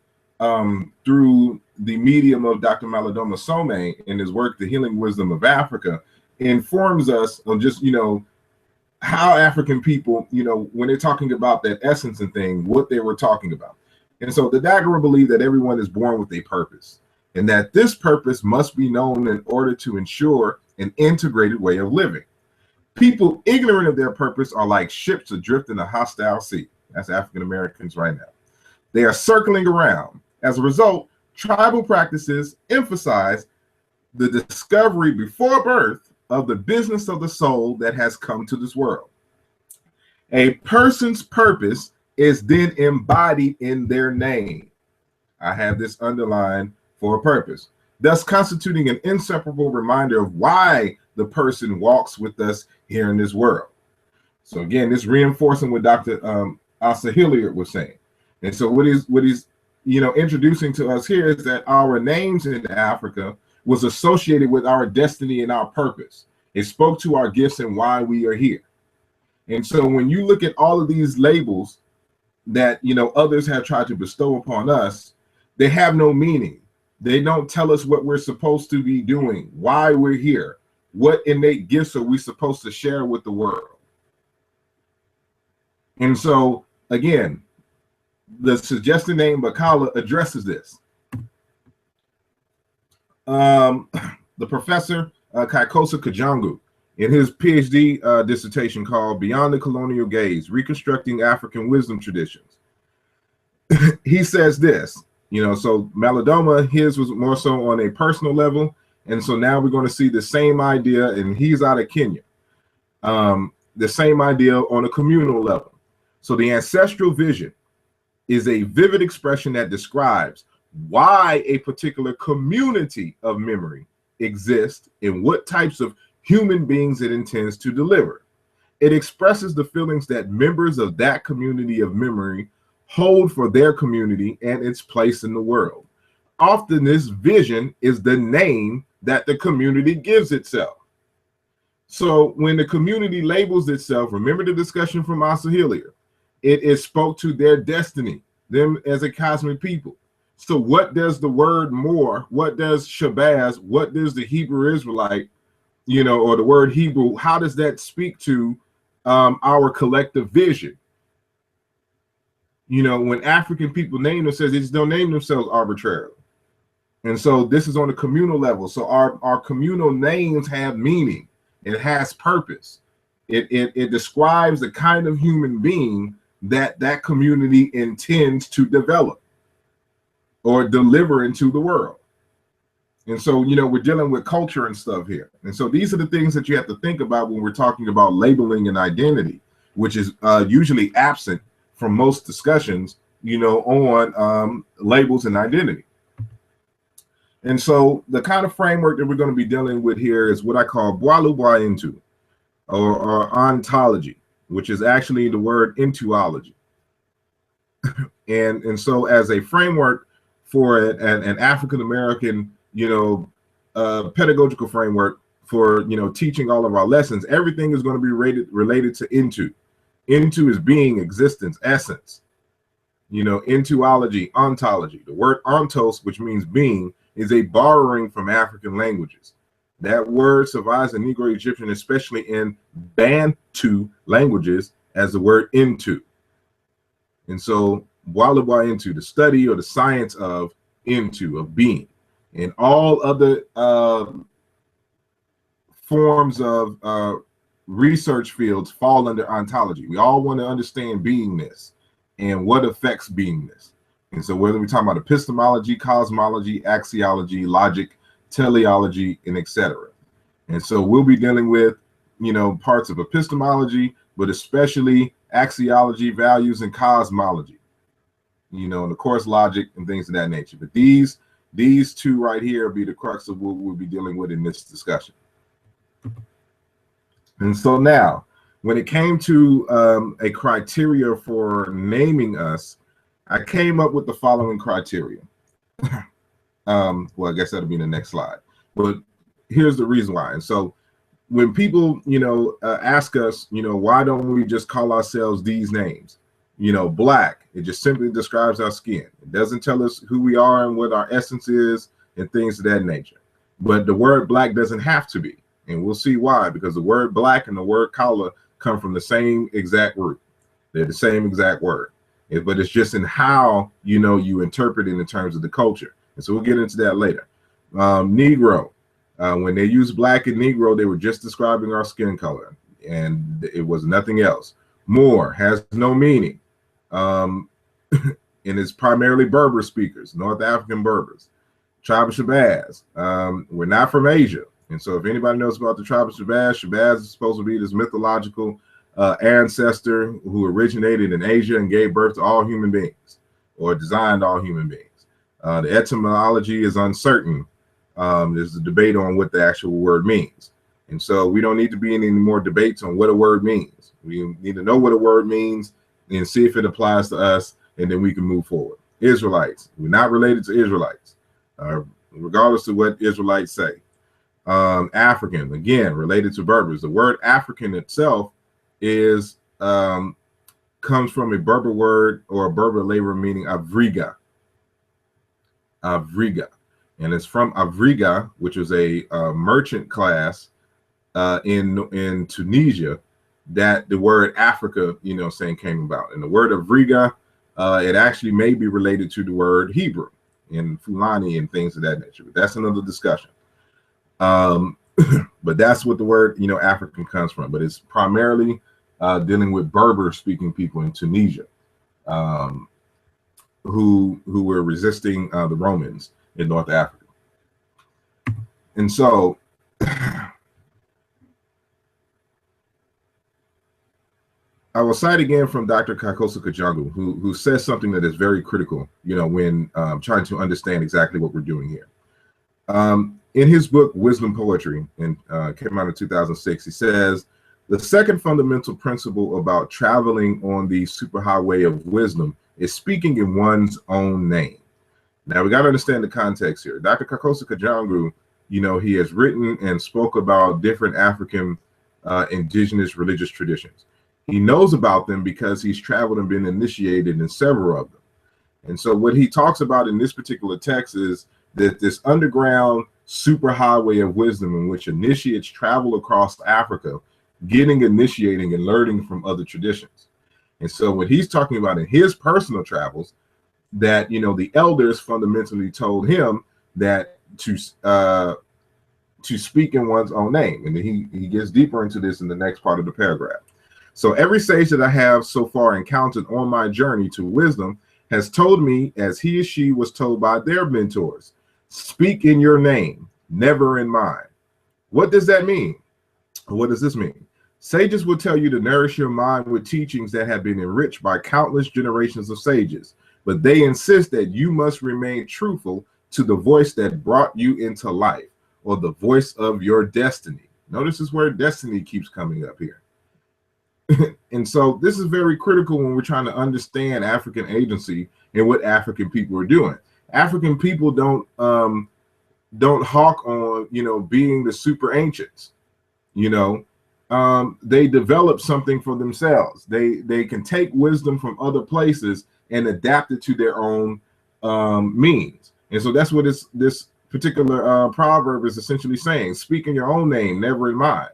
through the medium of Dr. Malidoma Some in his work, The Healing Wisdom of Africa, informs us of just, you know, how African people, you know, when they're talking about that essence and thing, what they were talking about. And so the Dagara believe that everyone is born with a purpose, and that this purpose must be known in order to ensure an integrated way of living. People ignorant of their purpose are like ships adrift in a hostile sea. That's African Americans right now. They are circling around. As a result, tribal practices emphasize the discovery before birth of the business of the soul that has come to this world. A person's purpose is then embodied in their name. I have this underlined for a purpose, thus constituting an inseparable reminder of why the person walks with us here in this world. So again, this reinforcing what Dr. Asa Hilliard was saying. And so what he's you know, introducing to us here is that our names in Africa was associated with our destiny and our purpose. It spoke to our gifts and why we are here. And so when you look at all of these labels that, you know, others have tried to bestow upon us, they have no meaning. They don't tell us what we're supposed to be doing, why we're here, what innate gifts are we supposed to share with the world. And so again, the suggested name Bakala addresses this. The professor Kaikosa Kajangu, in his PhD dissertation called Beyond the Colonial Gaze, Reconstructing African Wisdom Traditions, he says this, you know, so Malidoma, his was more so on a personal level. And so now we're going to see the same idea, and he's out of Kenya, the same idea on a communal level. So the ancestral vision is a vivid expression that describes why a particular community of memory exists and what types of human beings it intends to deliver. It expresses the feelings that members of that community of memory hold for their community and its place in the world. Often this vision is the name that the community gives itself. So when the community labels itself, remember the discussion from Asa Hilliard, it spoke to their destiny, them as a cosmic people. So what does the word Moor, what does Shabbaz, what does the Hebrew Israelite, you know, or the word Hebrew, how does that speak to our collective vision? You know, when African people name themselves, they just don't name themselves arbitrarily. And so this is on a communal level. So our communal names have meaning. It has purpose. It describes the kind of human being that community intends to develop or deliver into the world. And so, you know, we're dealing with culture and stuff here. And so these are the things that you have to think about when we're talking about labeling and identity, which is usually absent from most discussions, you know, on labels and identity. And so the kind of framework that we're going to be dealing with here is what I call Boalu into, or ontology, which is actually the word intuology. And so as a framework for an African-American, you know, pedagogical framework for, you know, teaching all of our lessons, everything is going to be related to into. Into is being, existence, essence. You know, intuology, ontology. The word ontos, which means being, is a borrowing from African languages. That word survives in Negro Egyptian, especially in Bantu languages, as the word into. And so, Walaba into, the study or the science of into, of being. And all other forms of research fields fall under ontology. We all want to understand beingness and what affects beingness. And so whether we're talking about epistemology, cosmology, axiology, logic, teleology, and etc. And so we'll be dealing with, parts of epistemology, but especially axiology, values, and cosmology, and of course logic and things of that nature. But these two right here will be the crux of what we'll be dealing with in this discussion. And so now, when it came to a criteria for naming us, I came up with the following criteria. Well, I guess that'll be the next slide. But here's the reason why. And so when people, ask us, why don't we just call ourselves these names? Black, it just simply describes our skin. It doesn't tell us who we are and what our essence is and things of that nature. But the word black doesn't have to be. And we'll see why, because the word black and the word kala come from the same exact root. They're the same exact word. But it's just in how, you interpret it in terms of the culture. And so we'll get into that later. Negro, when they used black and Negro, they were just describing our skin color, and it was nothing else. Moor has no meaning. And it's primarily Berber speakers, North African Berbers. Tribe of Shabbaz, we're not from Asia. And so if anybody knows about the Tribe of Shabbaz, Shabbaz is supposed to be this mythological ancestor who originated in Asia and gave birth to all human beings, or designed all human beings. The etymology is uncertain. There's a debate on what the actual word means. And so we don't need to be in any more debates on what a word means. We need to know what a word means and see if it applies to us, and then we can move forward. Israelites, we're not related to Israelites, regardless of what Israelites say. African, again, related to Berbers. The word African itself is comes from a Berber word or a Berber labor meaning avriga. Avriga. And it's from Avriga, which was a merchant class in Tunisia, that the word Africa, came about. And the word Avriga, it actually may be related to the word Hebrew in Fulani and things of that nature. But that's another discussion. But that's what the word, African comes from. But it's primarily dealing with Berber-speaking people in Tunisia, who were resisting the Romans in North Africa. And so I will cite again from Dr. Kakosa Kajangu, who says something that is very critical, when trying to understand exactly what we're doing here. In his book, Wisdom Poetry, and came out in 2006, he says, the second fundamental principle about traveling on the superhighway of wisdom is speaking in one's own name. Now, we got to understand the context here. Dr. Kakosa Kajangu, he has written and spoke about different African indigenous religious traditions. He knows about them because he's traveled and been initiated in several of them. And so what he talks about in this particular text is that this underground superhighway of wisdom in which initiates travel across Africa, initiating and learning from other traditions. And so what he's talking about in his personal travels, that, the elders fundamentally told him that to speak in one's own name. And he gets deeper into this in the next part of the paragraph. So every sage that I have so far encountered on my journey to wisdom has told me, as he or she was told by their mentors, speak in your name, never in mine. What does that mean? What does this mean? Sages will tell you to nourish your mind with teachings that have been enriched by countless generations of sages, but they insist that you must remain truthful to the voice that brought you into life, or the voice of your destiny. Notice this word destiny keeps coming up here. And so this is very critical when we're trying to understand African agency and what African people are doing. African people don't hawk on, being the super ancients. They develop something for themselves. They can take wisdom from other places and adapt it to their own means. And so that's what this particular proverb is essentially saying: speak in your own name, never in mine.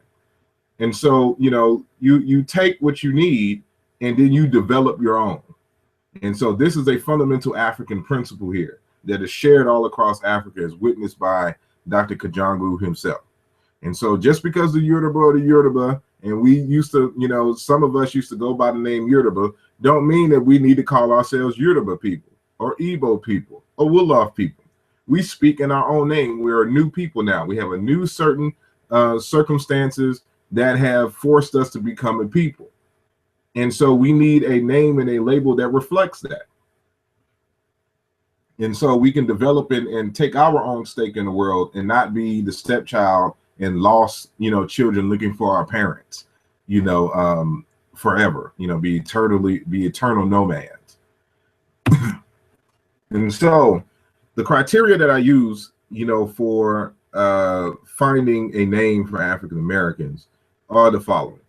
And so, you take what you need and then you develop your own. And so this is a fundamental African principle here, that is shared all across Africa, as witnessed by Dr. Kajangu himself. And so just because the Yoruba, and we used to, some of us used to go by the name Yoruba, don't mean that we need to call ourselves Yoruba people or Igbo people or Wolof people. We speak in our own name. We're a new people now. We have a new certain circumstances that have forced us to become a people. And so we need a name and a label that reflects that. And so we can develop and take our own stake in the world and not be the stepchild and lost, children looking for our parents, forever, be eternal nomads. And so the criteria that I use, for finding a name for African Americans are the following.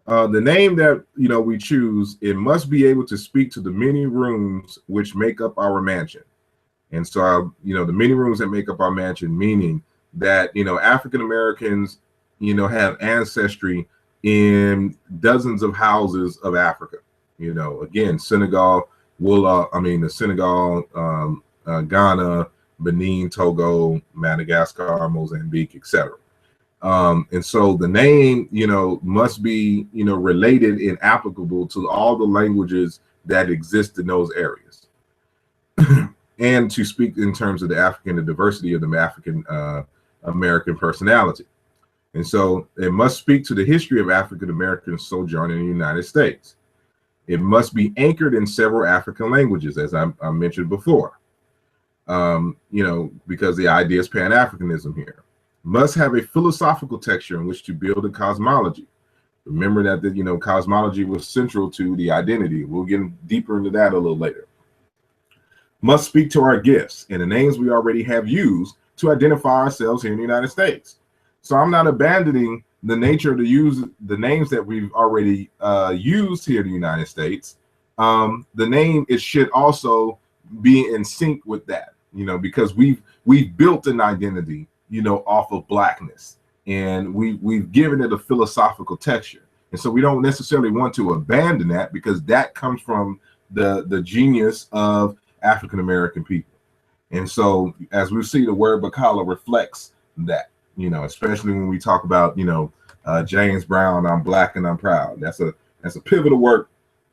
The name that, we choose, it must be able to speak to the many rooms which make up our mansion. And so, the many rooms that make up our mansion, meaning that, African Americans, have ancestry in dozens of houses of Africa. Again, Senegal, Ghana, Benin, Togo, Madagascar, Mozambique, etc. And so the name, must be, related and applicable to all the languages that exist in those areas. And to speak in terms of the diversity of the African American personality. And so it must speak to the history of African Americans sojourning in the United States. It must be anchored in several African languages, as I mentioned before, because the idea is Pan-Africanism here. Must have a philosophical texture in which to build a cosmology. Remember that, cosmology was central to the identity. We'll get deeper into that a little later. Must speak to our gifts and the names we already have used to identify ourselves here in the United States. So I'm not abandoning the nature to use the names that we've already used here in the United States. The name, it should also be in sync with that, because we've built an identity, off of Blackness, and we've given it a philosophical texture. And so we don't necessarily want to abandon that, because that comes from the genius of African American people. And so as we see, the word Bakala reflects that, especially when we talk about, James Brown, I'm Black and I'm Proud. That's a pivotal work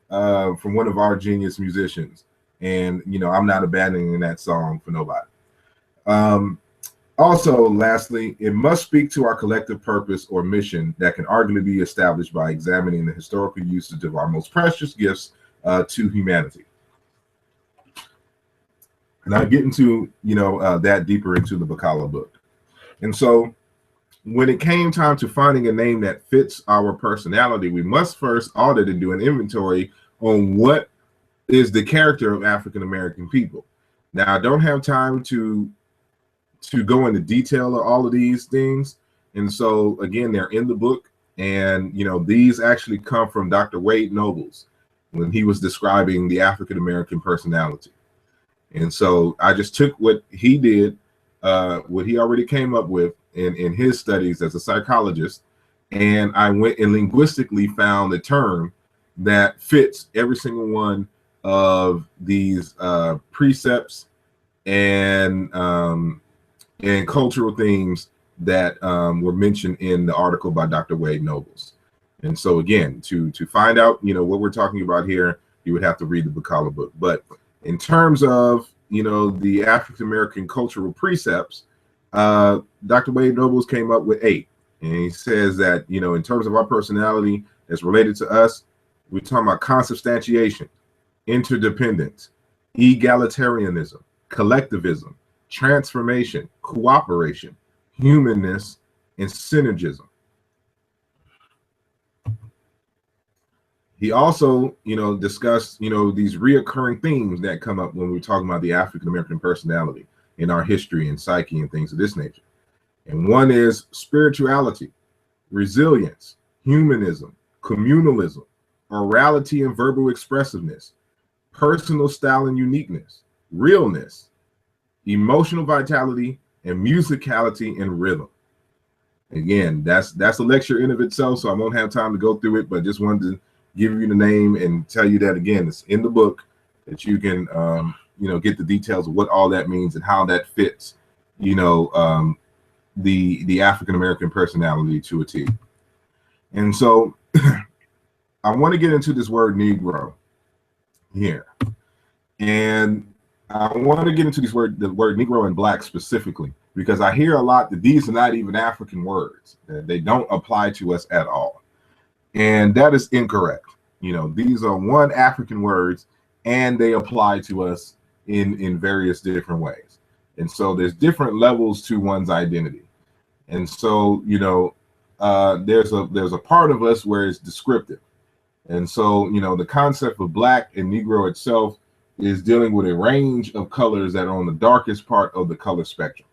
from one of our genius musicians. And, I'm not abandoning that song for nobody. Also, lastly, it must speak to our collective purpose or mission that can arguably be established by examining the historical usage of our most precious gifts to humanity. And I get into, that deeper into the Bakala book. And so when it came time to finding a name that fits our personality, we must first audit and do an inventory on what is the character of African American people. Now, I don't have time to go into detail of all of these things. And so, again, they're in the book. And, these actually come from Dr. Wade Nobles when he was describing the African American personality. And so I just took what he did, what he already came up with in his studies as a psychologist, and I went and linguistically found the term that fits every single one of these precepts and cultural themes that were mentioned in the article by Dr. Wade Nobles. And so again, to find out, what we're talking about here, you would have to read the Bakala book. But in terms of, the African American cultural precepts, Dr. Wade Nobles came up with 8. And he says that, in terms of our personality that's related to us, we're talking about consubstantiation, interdependence, egalitarianism, collectivism, transformation, cooperation, humanness, and synergism. He also, discussed, these reoccurring themes that come up when we're talking about the African American personality in our history and psyche and things of this nature. And one is spirituality, resilience, humanism, communalism, orality and verbal expressiveness, personal style and uniqueness, realness, emotional vitality, and musicality and rhythm. Again, that's a lecture in of itself, so I won't have time to go through it, but just wanted to give you the name and tell you that, again, it's in the book, that you can get the details of what all that means and how that fits, the African American personality to a T. And so I want to get into this word Negro here. And I want to get into the word Negro and Black specifically, because I hear a lot that these are not even African words. They don't apply to us at all. And that is incorrect. These are one African words, and they apply to us in various different ways. And so there's different levels to one's identity. And so, there's a part of us where it's descriptive. And so, the concept of Black and Negro itself is dealing with a range of colors that are on the darkest part of the color spectrum.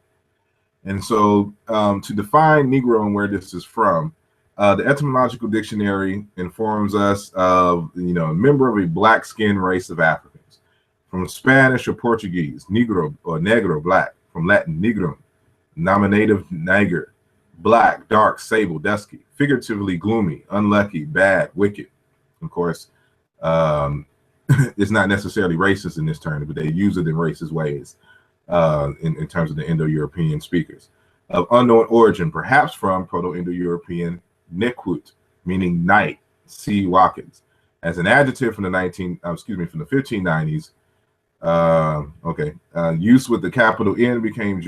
And so to define Negro and where this is from, the etymological dictionary informs us of, a member of a black-skinned race of Africans. From Spanish or Portuguese, Negro or Negro, black. From Latin, Negrum, nominative niger, black, dark, sable, dusky, figuratively gloomy, unlucky, bad, wicked. Of course, it's not necessarily racist in this term, but they use it in racist ways in terms of the Indo-European speakers. Of unknown origin, perhaps from Proto-Indo-European nekwut, meaning night, see Watkins. As an adjective from the 1590s, use with the capital N became in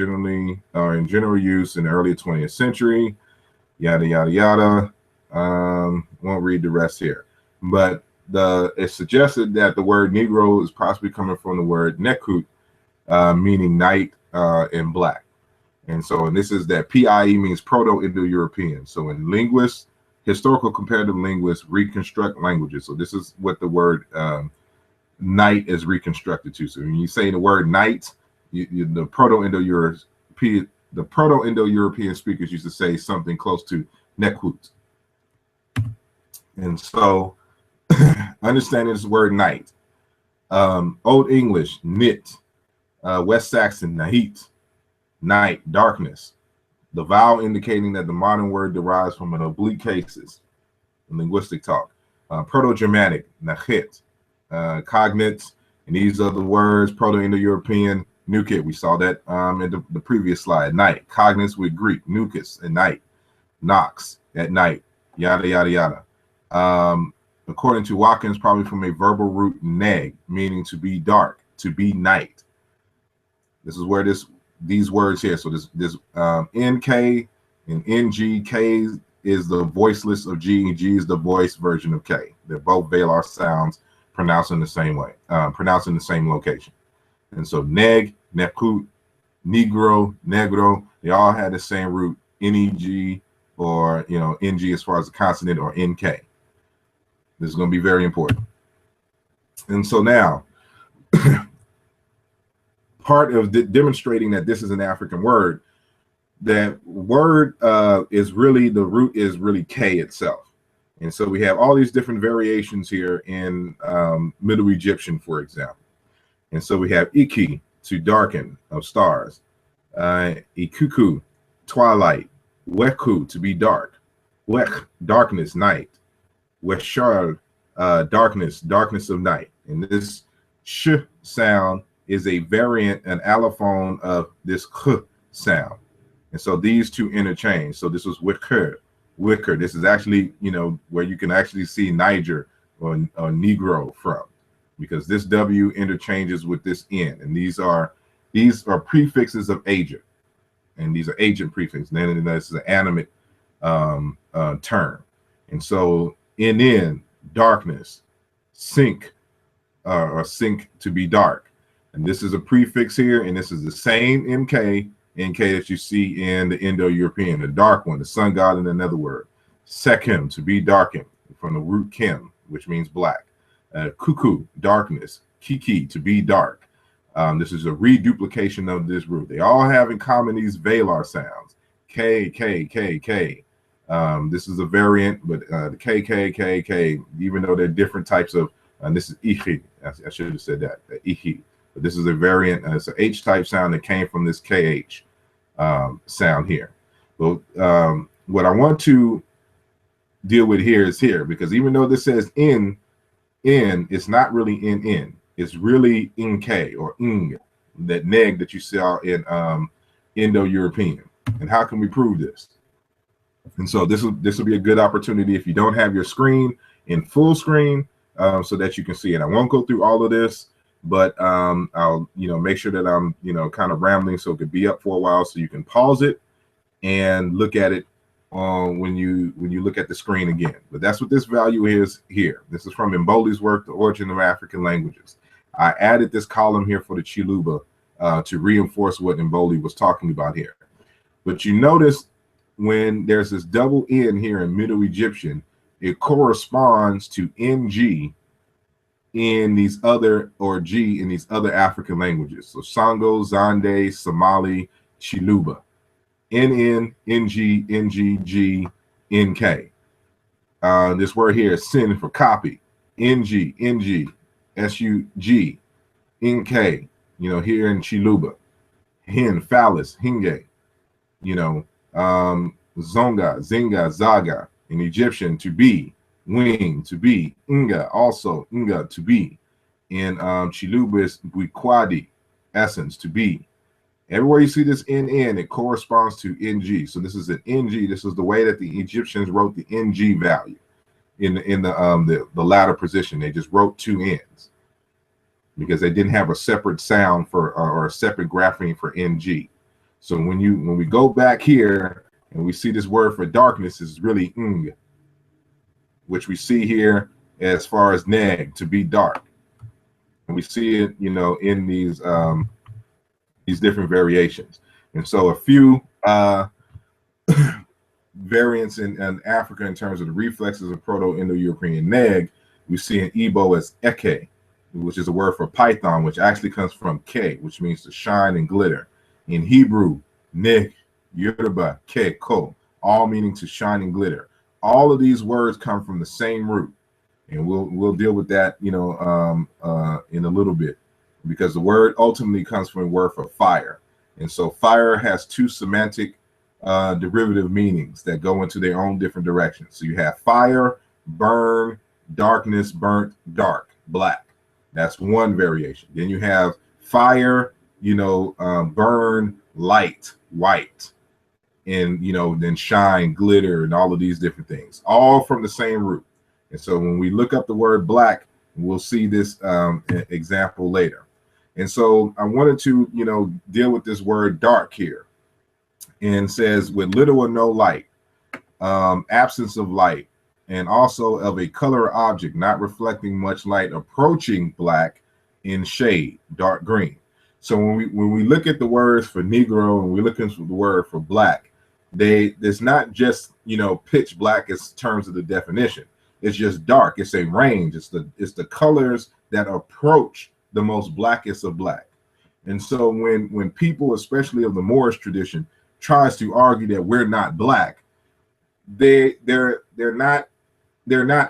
general use in the early 20th century, yada, yada, yada. Won't read the rest here. But it's suggested that the word Negro is possibly coming from the word nekwut, meaning night and black. And so, and this is that PIE means Proto-Indo-European. So in linguists, historical comparative linguists reconstruct languages. So this is what the word night is reconstructed to. So when you say the word night, the Proto-Indo-European speakers used to say something close to nekwut. And so understanding this word night, Old English, nit, West Saxon, nahit, night, darkness, the vowel indicating that the modern word derives from an oblique cases in linguistic talk. Proto-Germanic, nachit, cognate, and these are the words, Proto-Indo-European, nukit. We saw that in the previous slide. Night, cognates with Greek, nukis, at night, nox, at night, yada, yada, yada. According to Watkins, probably from a verbal root neg, meaning to be dark, to be night. This is where these words here. So this NK and NG, K is the voiceless of G, and G is the voice version of K. They're both velar sounds pronounced in the same way, pronounced in the same location. And so neg, nekut, negro, negro, they all had the same root, NEG or NG as far as the consonant, or NK. This is going to be very important. And so now, part of demonstrating that this is an African word, that word is really, the root is really K itself. And so we have all these different variations here in Middle Egyptian, for example. And so we have iki, to darken, of stars, ikuku, twilight, weku, to be dark, wek, darkness, night, weshar, darkness of night. And this sh sound is a variant, an allophone of this k sound. And so these two interchange. So this was wicker. This is actually, where you can actually see Niger or Negro from, because this W interchanges with this N. And these are prefixes of agent. And these are agent prefixes. And then this is an animate term. And so NN, darkness, sink, or sink, to be dark. And this is a prefix here, and this is the same NK that you see in the Indo-European, the dark one, the sun god in another word. Sekim, to be darkened, from the root kim, which means black. Kuku, darkness. Kiki, to be dark. This is a reduplication of this root. They all have in common these velar sounds. K, K, K, K. This is a variant, but the K, K, K, K, even though they're different types of, and this is ichi. I should have said that, ichi. But this is a variant. It's an H-type sound that came from this KH sound here. Well, what I want to deal with here is here, because even though this says N, it's not really NN. It's really Nk or Ng, that neg that you saw in Indo-European. And how can we prove this? And so this will be a good opportunity if you don't have your screen in full screen, so that you can see it. I won't go through all of this, but I'll make sure that I'm kind of rambling so it could be up for a while, so you can pause it and look at it when you look at the screen again. But that's what this value is here. This is from Mboli's work, The Origin of African Languages. I added this column here for the Chiluba to reinforce what Mboli was talking about here. But you notice when there's this double N here in Middle Egyptian, it corresponds to NG in these other, or G in these other African languages. So Sango, Zande, Somali, Chiluba. NN, NG, NG, G, NK. This word here is sin for copy. NG, NG, SUG, NK, here in Chiluba. Hin, phallus, hinge, zonga, zinga, zaga. In Egyptian, to be, wing, to be, inga, also, inga, to be. In Chiluba is buikwadi, essence, to be. Everywhere you see this NN, it corresponds to NG. So this is an NG. This is the way that the Egyptians wrote the NG value in the latter position. They just wrote two N's because they didn't have a separate sound for or a separate grapheme for NG. So when we go back here and we see this word for darkness is really ng, which we see here as far as neg, to be dark. And we see it, in these different variations. And so a few variants in Africa in terms of the reflexes of Proto-Indo-European neg, we see in Igbo as eke, which is a word for python, which actually comes from ke, which means to shine and glitter. In Hebrew, nig, Yoruba, ke, ko, all meaning to shine and glitter. All of these words come from the same root, and we'll deal with that, in a little bit, because the word ultimately comes from a word for fire, and so fire has two semantic derivative meanings that go into their own different directions. So you have fire, burn, darkness, burnt, dark, black. That's one variation. Then you have fire, burn, light, white, and then shine, glitter, and all of these different things, all from the same root. And so when we look up the word black, we'll see this example later. And so I wanted to deal with this word dark here, and says with little or no light, absence of light, and also of a color object not reflecting much light, approaching black in shade, dark green. So when we look at the words for Negro and we look into the word for black, there's not just pitch black as terms of the definition. It's just dark. It's a range. It's the colors that approach the most blackest of black. And so when people, especially of the Moorish tradition, tries to argue that we're not black, they're not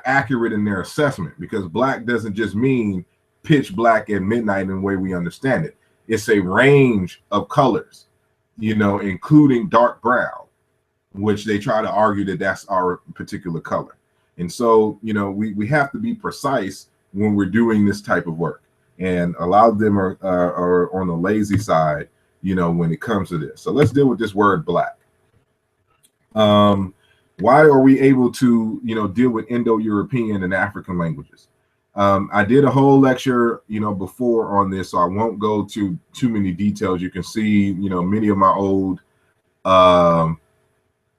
accurate in their assessment, because black doesn't just mean pitch black at midnight in the way we understand it. It's a range of colors, including dark brown, which they try to argue that that's our particular color. And so, we have to be precise when we're doing this type of work. And a lot of them are on the lazy side, when it comes to this. So let's deal with this word black. Why are we able to, deal with Indo-European and African languages? I did a whole lecture, before on this, so I won't go to too many details. You can see, many of my old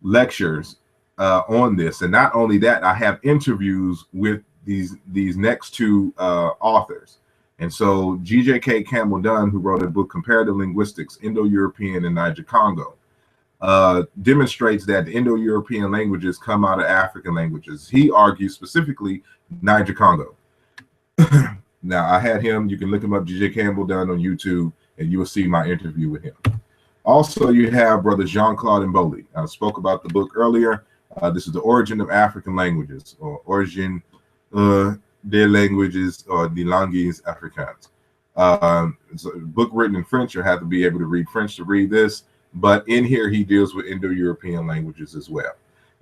lectures on this. And not only that, I have interviews with these next two authors. And so G.J.K. Campbell Dunn, who wrote a book, Comparative Linguistics, Indo-European and Niger-Congo, demonstrates that the Indo-European languages come out of African languages. He argues specifically Niger-Congo. Now, I had him, you can look him up, G.J. Campbell Dunn on YouTube, and you will see my interview with him. Also, you have Brother Jean-Claude Mboli. I spoke about the book earlier. This is The Origin of African Languages, or Origin des Languages, or des Langues Africaines. It's a book written in French. You have to be able to read French to read this. But in here, he deals with Indo-European languages as well.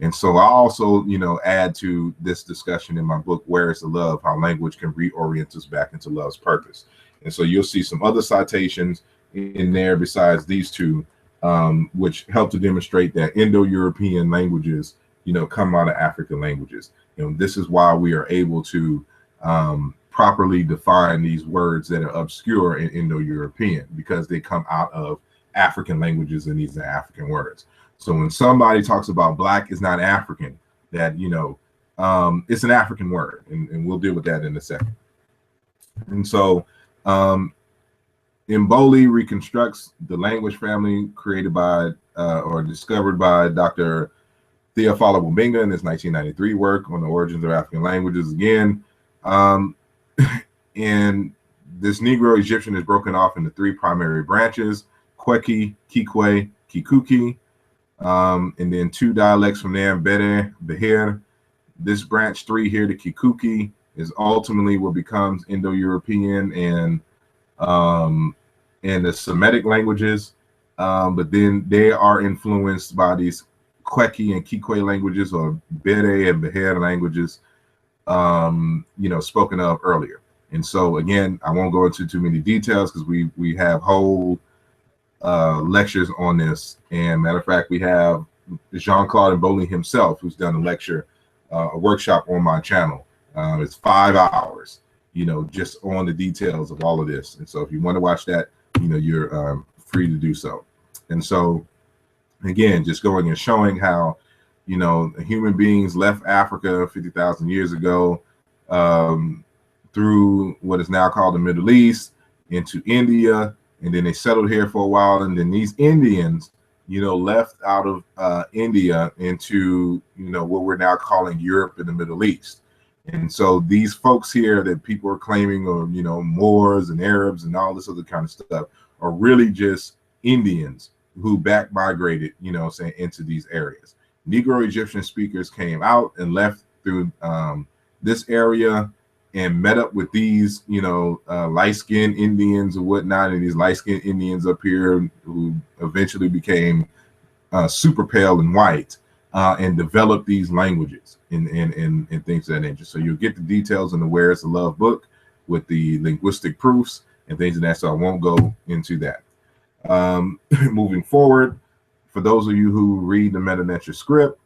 And so I also, add to this discussion in my book, Where is the Love? How Language Can Reorient Us Back into Love's Purpose. And so you'll see some other citations in there besides these two, which help to demonstrate that Indo-European languages, come out of African languages. This is why we are able to properly define these words that are obscure in Indo-European, because they come out of African languages, and these are African words. So when somebody talks about Black is not African, that, it's an African word, and we'll deal with that in a second. And so Mboli reconstructs the language family created by or discovered by Dr. Theophilo Wabinga in his 1993 work on the origins of African languages. Again, and this Negro Egyptian is broken off into three primary branches: Kweki, Kikwe, Kikuki, and then two dialects from there, Bede, Behir. This branch 3 here, the Kikuki, is ultimately what becomes Indo-European and the Semitic languages, but then they are influenced by these Kweki and Kikwe languages, or Bede and Behir languages, spoken of earlier. And so again, I won't go into too many details because we have whole lectures on this. And matter of fact, we have Jean-Claude Mboli himself, who's done a lecture, a workshop on my channel. It's 5 hours, just on the details of all of this. And so if you want to watch that, you're free to do so. And so again, just going and showing how, human beings left Africa 50,000 years ago, through what is now called the Middle East, into India, and then they settled here for a while. And then these Indians, left out of India into, what we're now calling Europe and the Middle East. And so these folks here that people are claiming are, Moors and Arabs and all this other kind of stuff, are really just Indians who back migrated, into these areas. Negro Egyptian speakers came out and left through this area and met up with these, light-skinned Indians and whatnot, and these light-skinned Indians up here who eventually became super pale and white, and developed these languages and things of that nature. So you'll get the details in the Where is the Love book with the linguistic proofs and things of that, so I won't go into that. Moving forward, for those of you who read the Metathesis script,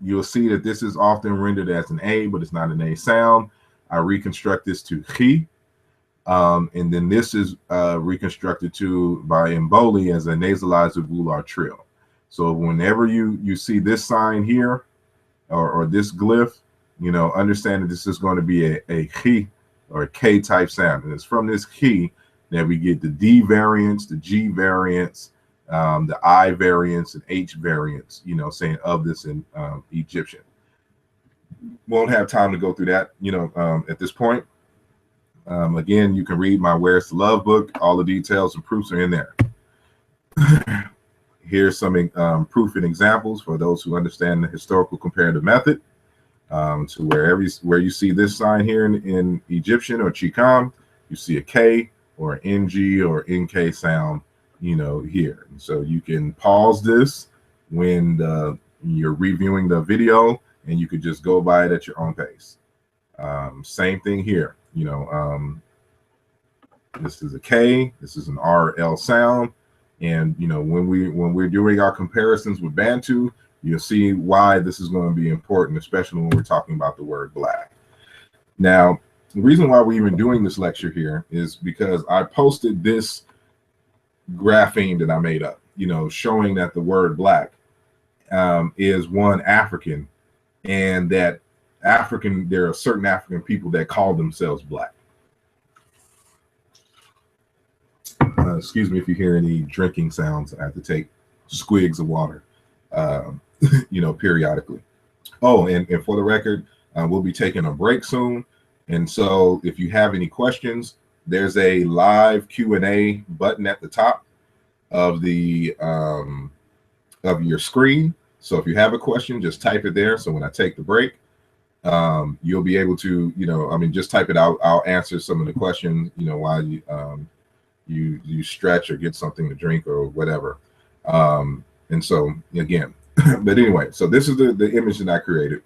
you'll see that this is often rendered as an A, but it's not an A sound. I reconstruct this to chi, and then this is reconstructed by Mboli as a nasalized volar trill. So whenever you see this sign here, or this glyph, understand that this is going to be a chi or a K type sound, and it's from this chi that we get the D variants, the G variants, the I variants, and H variants, saying of this in Egyptian. Won't have time to go through that, at this point. Again, you can read my Where's the Love book. All the details and proofs are in there. Here's some proof and examples for those who understand the historical comparative method. So where you see this sign here in Egyptian or Chicam, you see a K or an NG or NK sound, here. And so you can pause this when you're reviewing the video, and you could just go by it at your own pace. Same thing here. This is a K, this is an RL sound. And when we're doing our comparisons with Bantu, you'll see why this is going to be important, especially when we're talking about the word Black. Now, the reason why we're even doing this lecture here is because I posted this grapheme that I made up, showing that the word Black is one African, and that there are certain African people that call themselves Black. Excuse me if you hear any drinking sounds. I have to take squigs of water, periodically. Oh, and for the record, we'll be taking a break soon. And so if you have any questions, there's a live Q&A button at the top of the of your screen. So if you have a question, just type it there. So when I take the break, you'll be able to, just type it out. I'll answer some of the questions, while you stretch or get something to drink or whatever. And so again, But anyway, so this is the image that I created.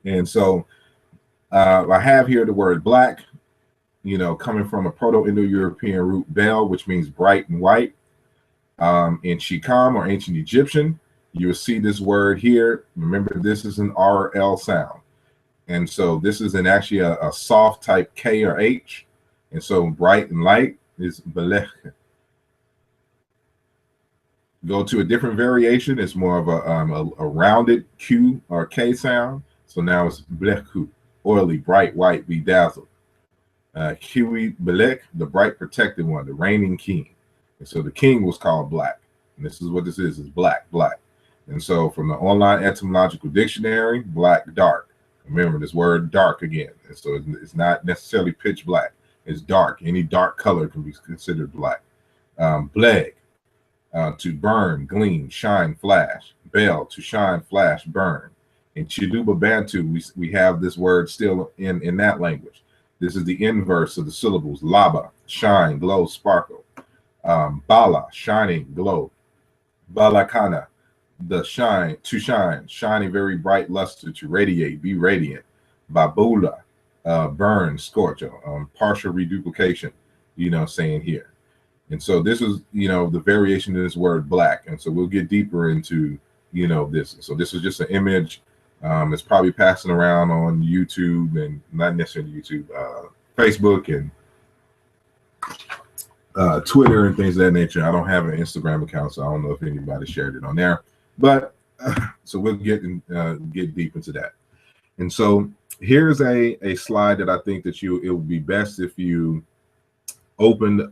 And so I have here the word black, coming from a Proto-Indo-European root bel, which means bright and white. In Shikam or ancient Egyptian, you will see this word here. Remember, this is an R or L sound. And so this is actually a soft type K or H. And so bright and light is belech. Go to a different variation. It's more of a rounded Q or K sound. So now it's blechu, oily, bright, white, bedazzled. Kiwi belek, the bright protected one, the reigning king. And so the king was called black. And this is what this is black, black. And so from the online etymological dictionary, black, dark. Remember this word dark again. And so it's not necessarily pitch black. It's dark. Any dark color can be considered black. Bleg, to burn, gleam, shine, flash. Bel, to shine, flash, burn. In Chiluba Bantu, we have this word still in that language. This is the inverse of the syllables. Laba, shine, glow, sparkle. Bala, shining, glow. Balakana, the shine, to shine, shining very bright luster, to radiate, be radiant. Babula, burn, scorch, partial reduplication, saying here. And so this is, the variation of this word black. And so we'll get deeper into, this. So this is just an image. It's probably passing around on YouTube, and not necessarily YouTube, Facebook and Twitter and things of that nature. I don't have an Instagram account, so I don't know if anybody shared it on there. But so we'll get deep into that. And so here's a slide that I think that it would be best if you opened,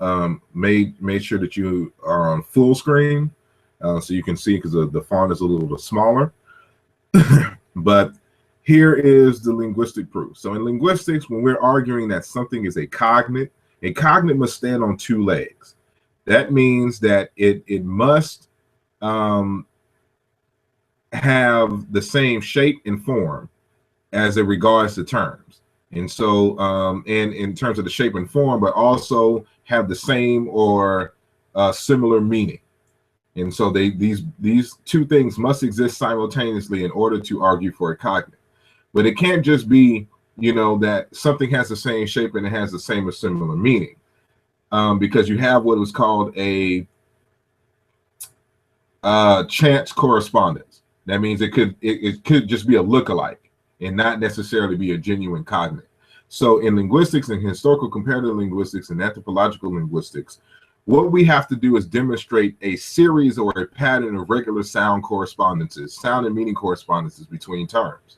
made sure that you are on full screen, so you can see, because the font is a little bit smaller. But here is the linguistic proof. So in linguistics, when we're arguing that something is a cognate must stand on two legs. That means that it must have the same shape and form as it regards to terms. And so, and in terms of the shape and form, but also have the same or similar meaning. And so these two things must exist simultaneously in order to argue for a cognate. But it can't just be, that something has the same shape and it has the same or similar meaning, because you have what was called a chance correspondence. That means it could just be a lookalike and not necessarily be a genuine cognate. So in linguistics and historical comparative linguistics and anthropological linguistics, what we have to do is demonstrate a series or a pattern of regular sound correspondences, sound and meaning correspondences between terms.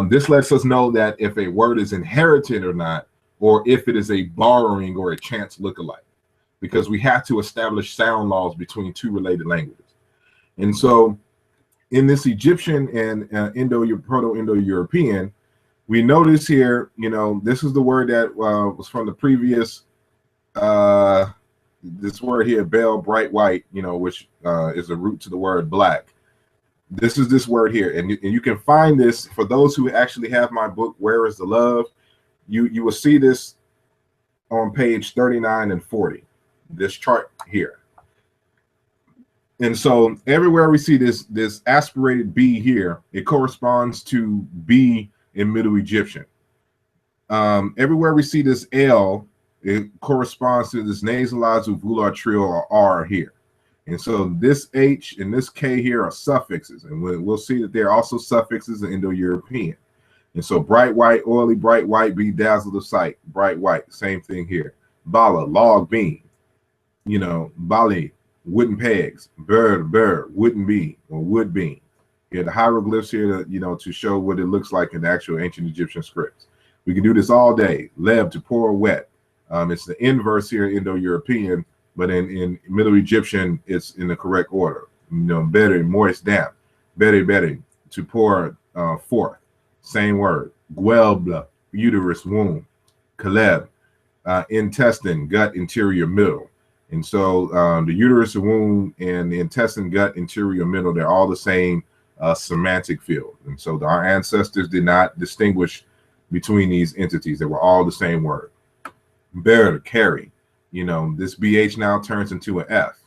This lets us know that if a word is inherited or not, or if it is a borrowing or a chance lookalike, because we have to establish sound laws between two related languages. And so in this Egyptian and Proto-Indo-European, we notice here, this is the word that was from the previous, this word here, bel, bright white, which is a root to the word black. This is this word here, and you can find this for those who actually have my book, Where is the Love? You will see this on page 39 and 40, this chart here. And so everywhere we see this aspirated B here, it corresponds to B in Middle Egyptian. Everywhere we see this L, it corresponds to this nasalized uvula trill or R here. And so this H and this K here are suffixes, and we'll see that they're also suffixes in Indo-European. And so bright white, oily, bright white, bedazzled of sight, bright white, same thing here. Bala, log beam, Bali, wooden pegs, bird, wooden beam or wood beam. Here the hieroglyphs here to show what it looks like in the actual ancient Egyptian scripts. We can do this all day. Leb, to pour wet. It's the inverse here, Indo-European, but in Middle Egyptian, it's in the correct order. Better, moist, damp. Better, to pour forth. Same word. Guelbla, uterus, womb. Kaleb, intestine, gut, interior, middle. And so the uterus, the womb, and the intestine, gut, interior, middle, they're all the same semantic field. And so our ancestors did not distinguish between these entities. They were all the same word. Bear, carry. This BH now turns into an F,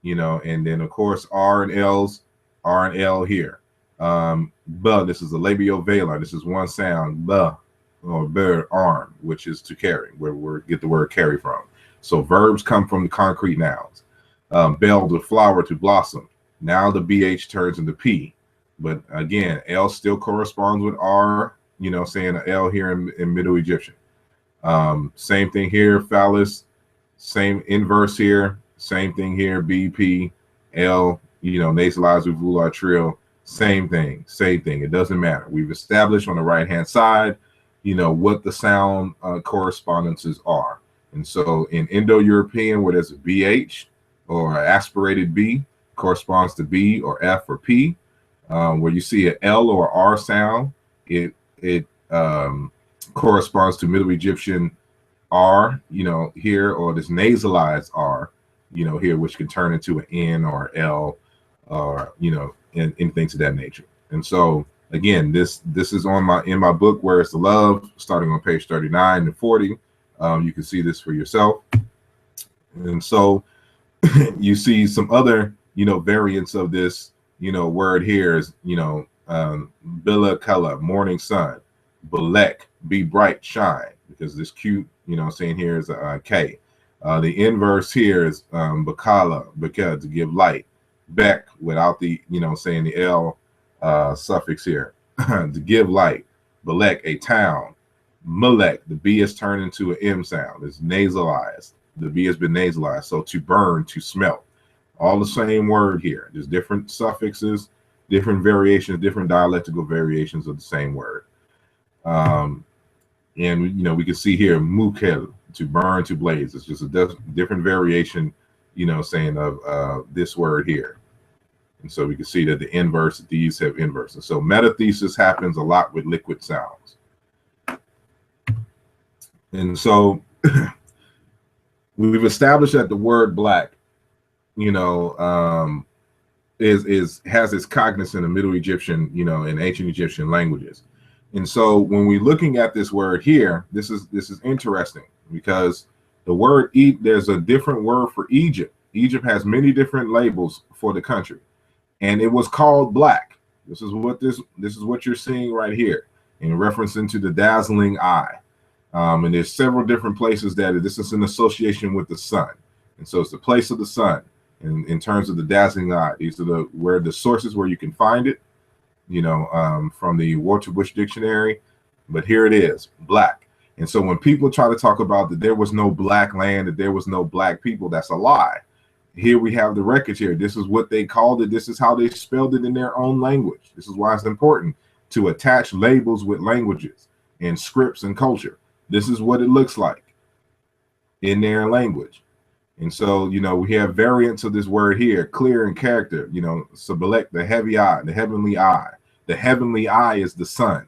and then of course R and L's R and L here. But this is a labial velar. This is one sound, the or bird arm, which is to carry, where we get the word carry from. So verbs come from the concrete nouns. Bell to flower to blossom. Now the BH turns into P. But again, L still corresponds with R, you know, saying L here in Middle Egyptian. Same thing here, phallus, same inverse here, same thing here, BP, L, you know, nasalized with volar trill, same thing. It doesn't matter. We've established on the right-hand side, you know, what the sound correspondences are. And so in Indo-European, where there's a BH or aspirated B, corresponds to B or F or P. Where you see an L or R sound, it corresponds to Middle Egyptian R, you know, here, or this nasalized R, you know, here, which can turn into an N or L, or, you know, and things of that nature. And so again, this is in my book, Where Is the Love, starting on page 39 and 40. You can see this for yourself. And so you see some other, you know, variants of this, you know, word here is, you know, Bakala, morning sun, Balek, be bright, shine, because this cute, you know, saying here is a K. The inverse here is Bakala, Bakala, to give light, Bek, without the, you know, saying the L suffix here, to give light, Balek, a town, Malek, the B is turned into an M sound, it's nasalized, the B has been nasalized, so to burn, to smelt. All the same word here. There's different suffixes, different variations, different dialectical variations of the same word. And you know, we can see here mukel, to burn, to blaze. It's just a different variation, you know, saying of this word here. And so we can see that the inverse, these have inverses. So metathesis happens a lot with liquid sounds. And so we've established that the word black, you know, has its cognizance in the Middle Egyptian, you know, in ancient Egyptian languages. And so when we're looking at this word here, this is interesting, because the word there's a different word for Egypt. Egypt has many different labels for the country, and it was called black. This is what you're seeing right here in reference into the dazzling eye. And there's several different places that this is in association with the sun. And so it's the place of the sun. And in terms of the dazzling eye, these are the sources where you can find it, you know, from the Walter Bush Dictionary. But here it is, black. And so when people try to talk about that there was no black land, that there was no black people, that's a lie. Here we have the records here. This is what they called it. This is how they spelled it in their own language. This is why it's important to attach labels with languages and scripts and culture. This is what it looks like in their language. And so, you know, we have variants of this word here, clear in character, you know, Sabalek, the heavy eye, the heavenly eye. The heavenly eye is the sun.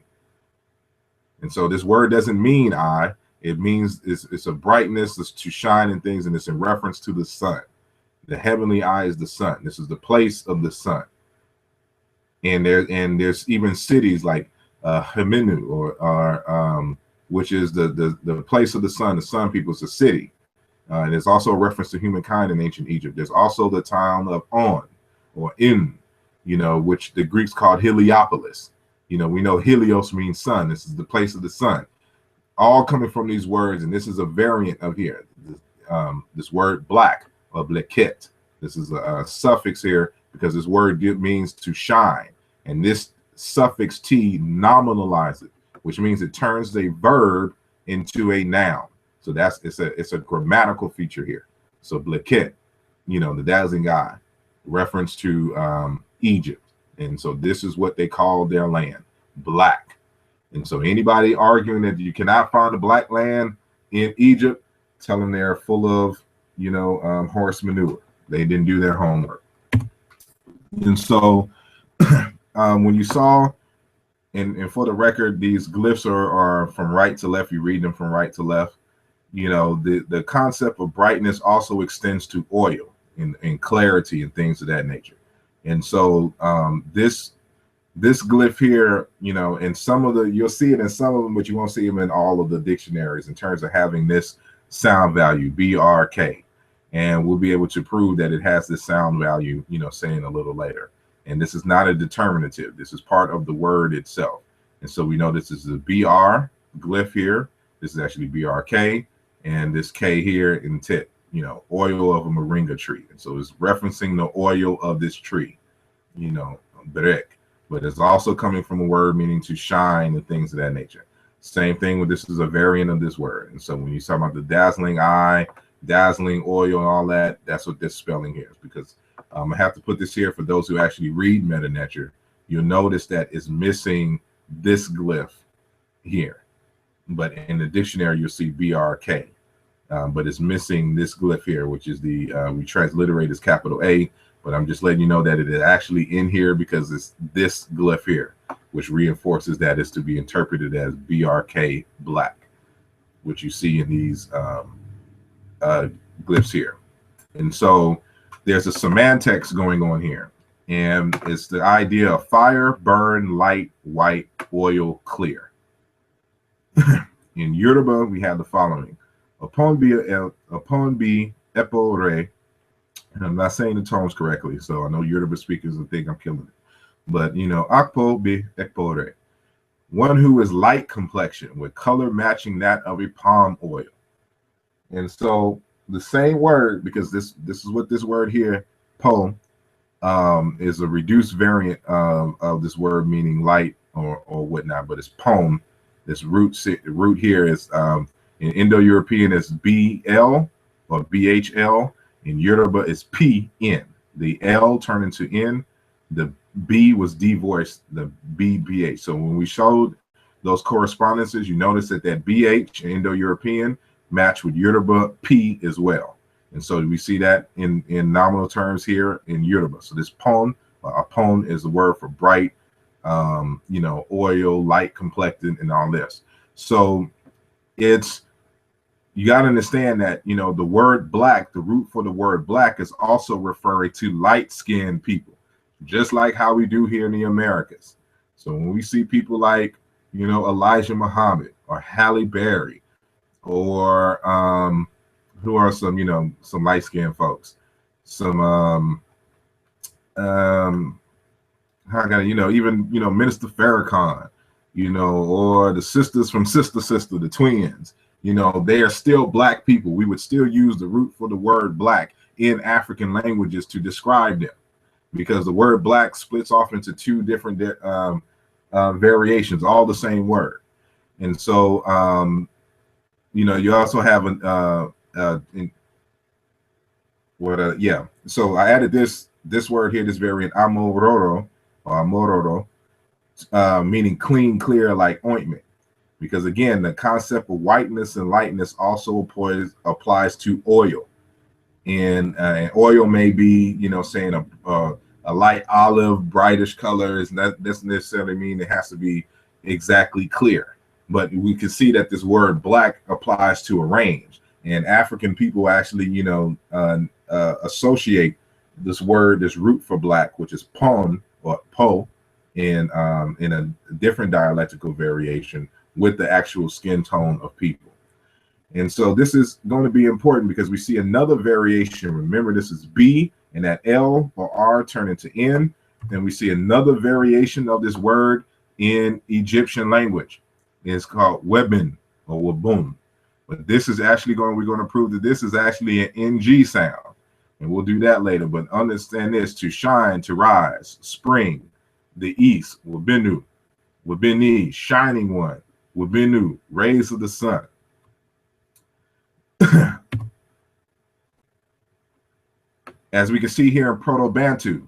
And so this word doesn't mean eye. It means it's a brightness, it's to shine in things, and it's in reference to the sun. The heavenly eye is the sun. This is the place of the sun. And there's even cities like Hemenu, or which is the place of the sun people, is a city. And there's also a reference to humankind in ancient Egypt. There's also the town of On, or In, you know, which the Greeks called Heliopolis. You know, we know Helios means sun. This is the place of the sun. All coming from these words, and this is a variant of here. This word black, or bleket. This is a suffix here because this word means to shine. And this suffix T nominalizes it, which means it turns a verb into a noun. So it's a grammatical feature here. So bleket, you know, the dazzling eye, reference to Egypt. And so this is what they call their land, black. And so anybody arguing that you cannot find a black land in Egypt, tell them they're full of, you know, horse manure. They didn't do their homework. And so when you saw, and for the record, these glyphs are from right to left. You read them from right to left. You know, the concept of brightness also extends to oil and clarity and things of that nature. And so this glyph here, you know, and you'll see it in some of them, but you won't see them in all of the dictionaries in terms of having this sound value, BRK. And we'll be able to prove that it has this sound value, you know, saying a little later. And this is not a determinative. This is part of the word itself. And so we know this is a BR glyph here. This is actually BRK, and this K here in tit, you know, oil of a moringa tree. And so it's referencing the oil of this tree, you know, brek. But it's also coming from a word meaning to shine and things of that nature. Same thing with this is a variant of this word. And so when you talk about the dazzling eye, dazzling oil, and all that, that's what this spelling here is. Because I have to put this here for those who actually read Metaneture. You'll notice that it's missing this glyph here. But in the dictionary, you'll see BRK. But it's missing this glyph here, which is the, we transliterate as capital A. But I'm just letting you know that it is actually in here because it's this glyph here, which reinforces that it's to be interpreted as BRK black, which you see in these glyphs here. And so there's a semantics going on here. And it's the idea of fire, burn, light, white, oil, clear. In Yoruba, we have the following. Upon be epore, and I'm not saying the tones correctly, so I know Yoruba speakers will think I'm killing it. But, you know, akpo be epore, one who is light complexion with color matching that of a palm oil. And so the same word, because this is what this word here, po, is a reduced variant of this word meaning light or whatnot, but it's pom. This root here is in Indo-European is BL or BHL. In Yoruba is PN. The L turned into N. The B was devoiced, the BBH. So when we showed those correspondences, you notice that BH in Indo-European match with Yoruba P as well. And so we see that in nominal terms here in Yoruba. So this pon, pon is the word for bright, you know, oil, light complected, and all this. So it's, you got to understand that, you know, the word black, the root for the word black is also referring to light-skinned people, just like how we do here in the Americas. So when we see people like, you know, Elijah Muhammad or Halle Berry or who are some, you know, some light-skinned folks, some I got, you know, even, you know, Minister Farrakhan, you know, or the sisters from Sister, the twins, you know, they are still black people. We would still use the root for the word black in African languages to describe them, because the word black splits off into two different variations, all the same word. And so, you know, you also have yeah. So I added this word here, this variant, amororo, or amororo, meaning clean, clear, like ointment. Because again, the concept of whiteness and lightness also applies to oil. And oil may be, you know, saying a light olive, brightish color. Is not doesn't necessarily mean it has to be exactly clear. But we can see that this word black applies to a range. And African people actually, you know, associate this word, this root for black, which is pon or po, in a different dialectical variation with the actual skin tone of people. And so this is going to be important because we see another variation. Remember, this is B, and that L or R turn into N. Then we see another variation of this word in Egyptian language. It's called webin or wabun. But this is actually we're going to prove that this is actually an NG sound. And we'll do that later. But understand this: to shine, to rise, spring, the east, wabinu, wabini, shining one, wabinu, rays of the sun. As we can see here in Proto-Bantu,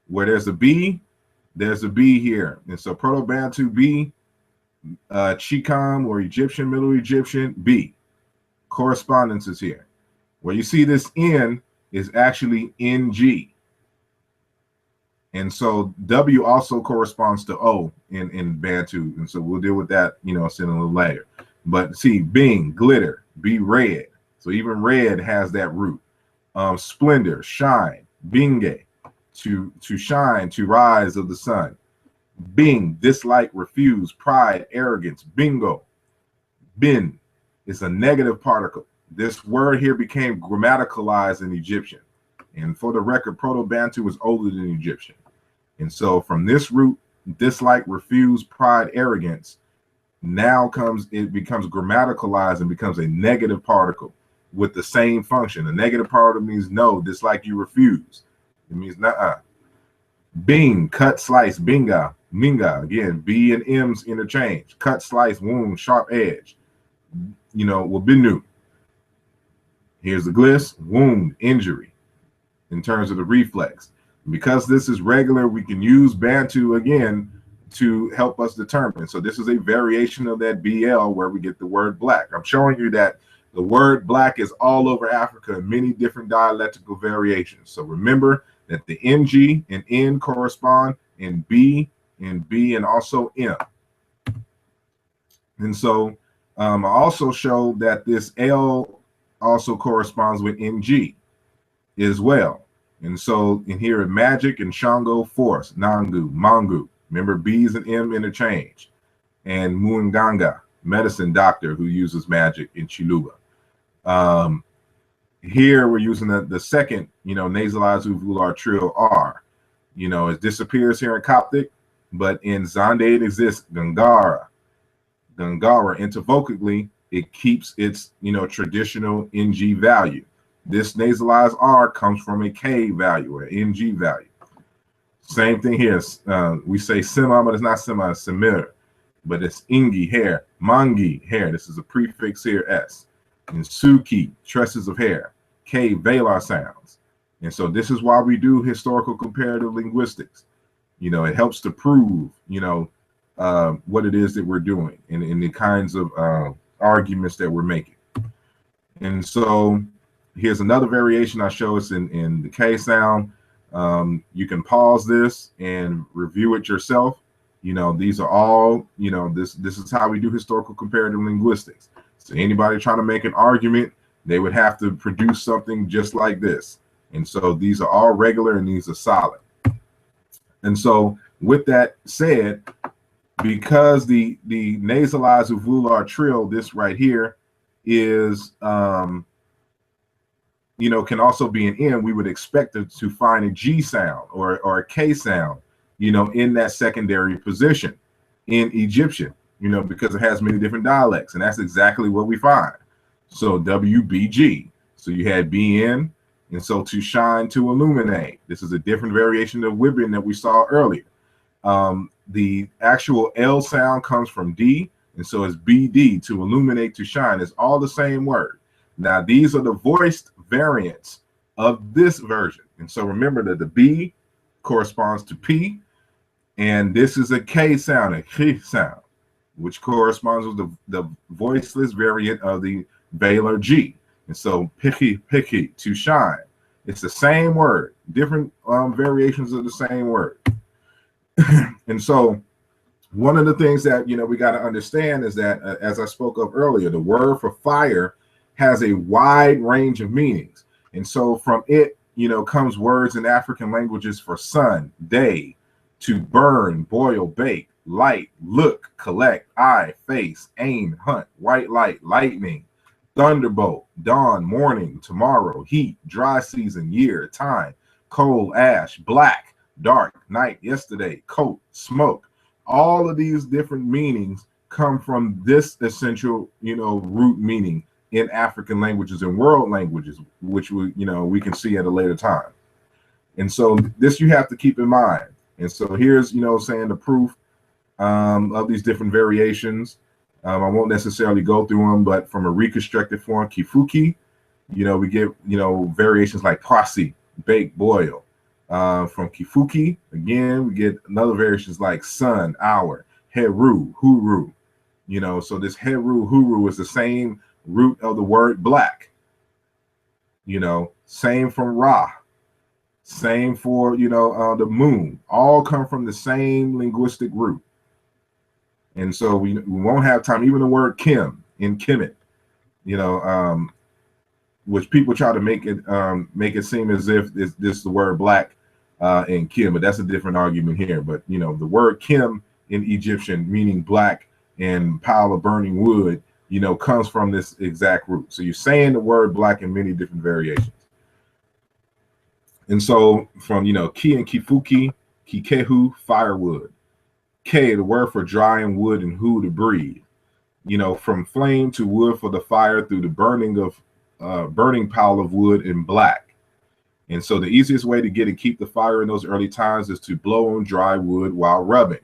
where there's a B here. And so Proto-Bantu B, Chicam or Egyptian, Middle Egyptian B. Correspondences here. Where you see this N is actually NG. And so W also corresponds to O in Bantu. And so we'll deal with that, you know, in a little later. But see, Bing, glitter, be red. So even red has that root. Splendor, shine, binge, to shine, to rise of the sun. Bing, dislike, refuse, pride, arrogance, bingo. Bin is a negative particle. This word here became grammaticalized in Egyptian. And for the record, Proto-Bantu was older than Egyptian. And so from this root, dislike, refuse, pride, arrogance, now it becomes grammaticalized and becomes a negative particle with the same function. The negative particle means no, dislike, you refuse. It means nah. Bing, cut, slice, binga, minga. Again, B and M's interchange. Cut, slice, wound, sharp edge. Wabinu. Here's the gliss, wound, injury, in terms of the reflex. Because this is regular, we can use Bantu again to help us determine. So this is a variation of that BL where we get the word black. I'm showing you that the word black is all over Africa in many different dialectical variations. So remember that the NG and N correspond in B and B and also M. And so I also showed that this L also corresponds with NG as well. And so in here in magic and Shango, force, Nangu, Mangu. Remember, B's and M interchange. And Muinganga, medicine doctor who uses magic in Chiluba. Here we're using the second, nasalized uvular trill R. It disappears here in Coptic, but in Zande it exists Gangara. Gangara, intervocally, it keeps its, traditional NG value. This nasalized R comes from a K value or NG value. Same thing here. We say sema, but it's not sema, it's semir. But it's ingi, hair. Mangi, hair. This is a prefix here, S. And suki, tresses of hair. K, velar sounds. And so this is why we do historical comparative linguistics. It helps to prove, what it is that we're doing and the kinds of arguments that we're making. And so here's another variation I show us in the K sound. You can pause this and review it yourself. These are all, this is how we do historical comparative linguistics. So anybody trying to make an argument, they would have to produce something just like this. And so these are all regular and these are solid. And so with that said, because the nasalized uvular trill, this right here is, can also be an N, we would expect it to find a G sound or a K sound, in that secondary position in Egyptian, because it has many different dialects. And that's exactly what we find. So WBG. So you had BN, and so to shine, to illuminate. This is a different variation of Wibben that we saw earlier. The actual L sound comes from D, and so it's BD, to illuminate, to shine. It's all the same word. Now, these are the voiced variants of this version. And so remember that the B corresponds to P, and this is a K sound, a K sound, which corresponds with the voiceless variant of the velar G. And so piki, to shine. It's the same word, different variations of the same word. And so one of the things that, we got to understand is that, as I spoke of earlier, the word for fire has a wide range of meanings. And so from it, comes words in African languages for sun, day, to burn, boil, bake, light, look, collect, eye, face, aim, hunt, white light, lightning, thunderbolt, dawn, morning, tomorrow, heat, dry season, year, time, cold, ash, black, dark, night, yesterday, coat, smoke. All of these different meanings come from this essential, root meaning in African languages and world languages, which we can see at a later time. And so this you have to keep in mind. And so here's, saying the proof of these different variations. I won't necessarily go through them, but from a reconstructed form, kifuki, we get, variations like pasi, bake, boil. From kifuki, again, we get another variations like sun, hour, heru, huru. So this heru, huru is the same root of the word black. Same from Ra. Same for, the moon. All come from the same linguistic root. And so we won't have time. Even the word Kim in Kemet, which people try to make it seem as if this is the word black in Kim, but that's a different argument here. But the word Kim in Egyptian, meaning black and pile of burning wood, comes from this exact root. So you're saying the word black in many different variations. And so from, ki and kifuki, kikehu, firewood. K, the word for dry and wood, and hu, to breathe. You know, from flame to wood for the fire through the burning pile of wood in black. And so the easiest way to get and keep the fire in those early times is to blow on dry wood while rubbing.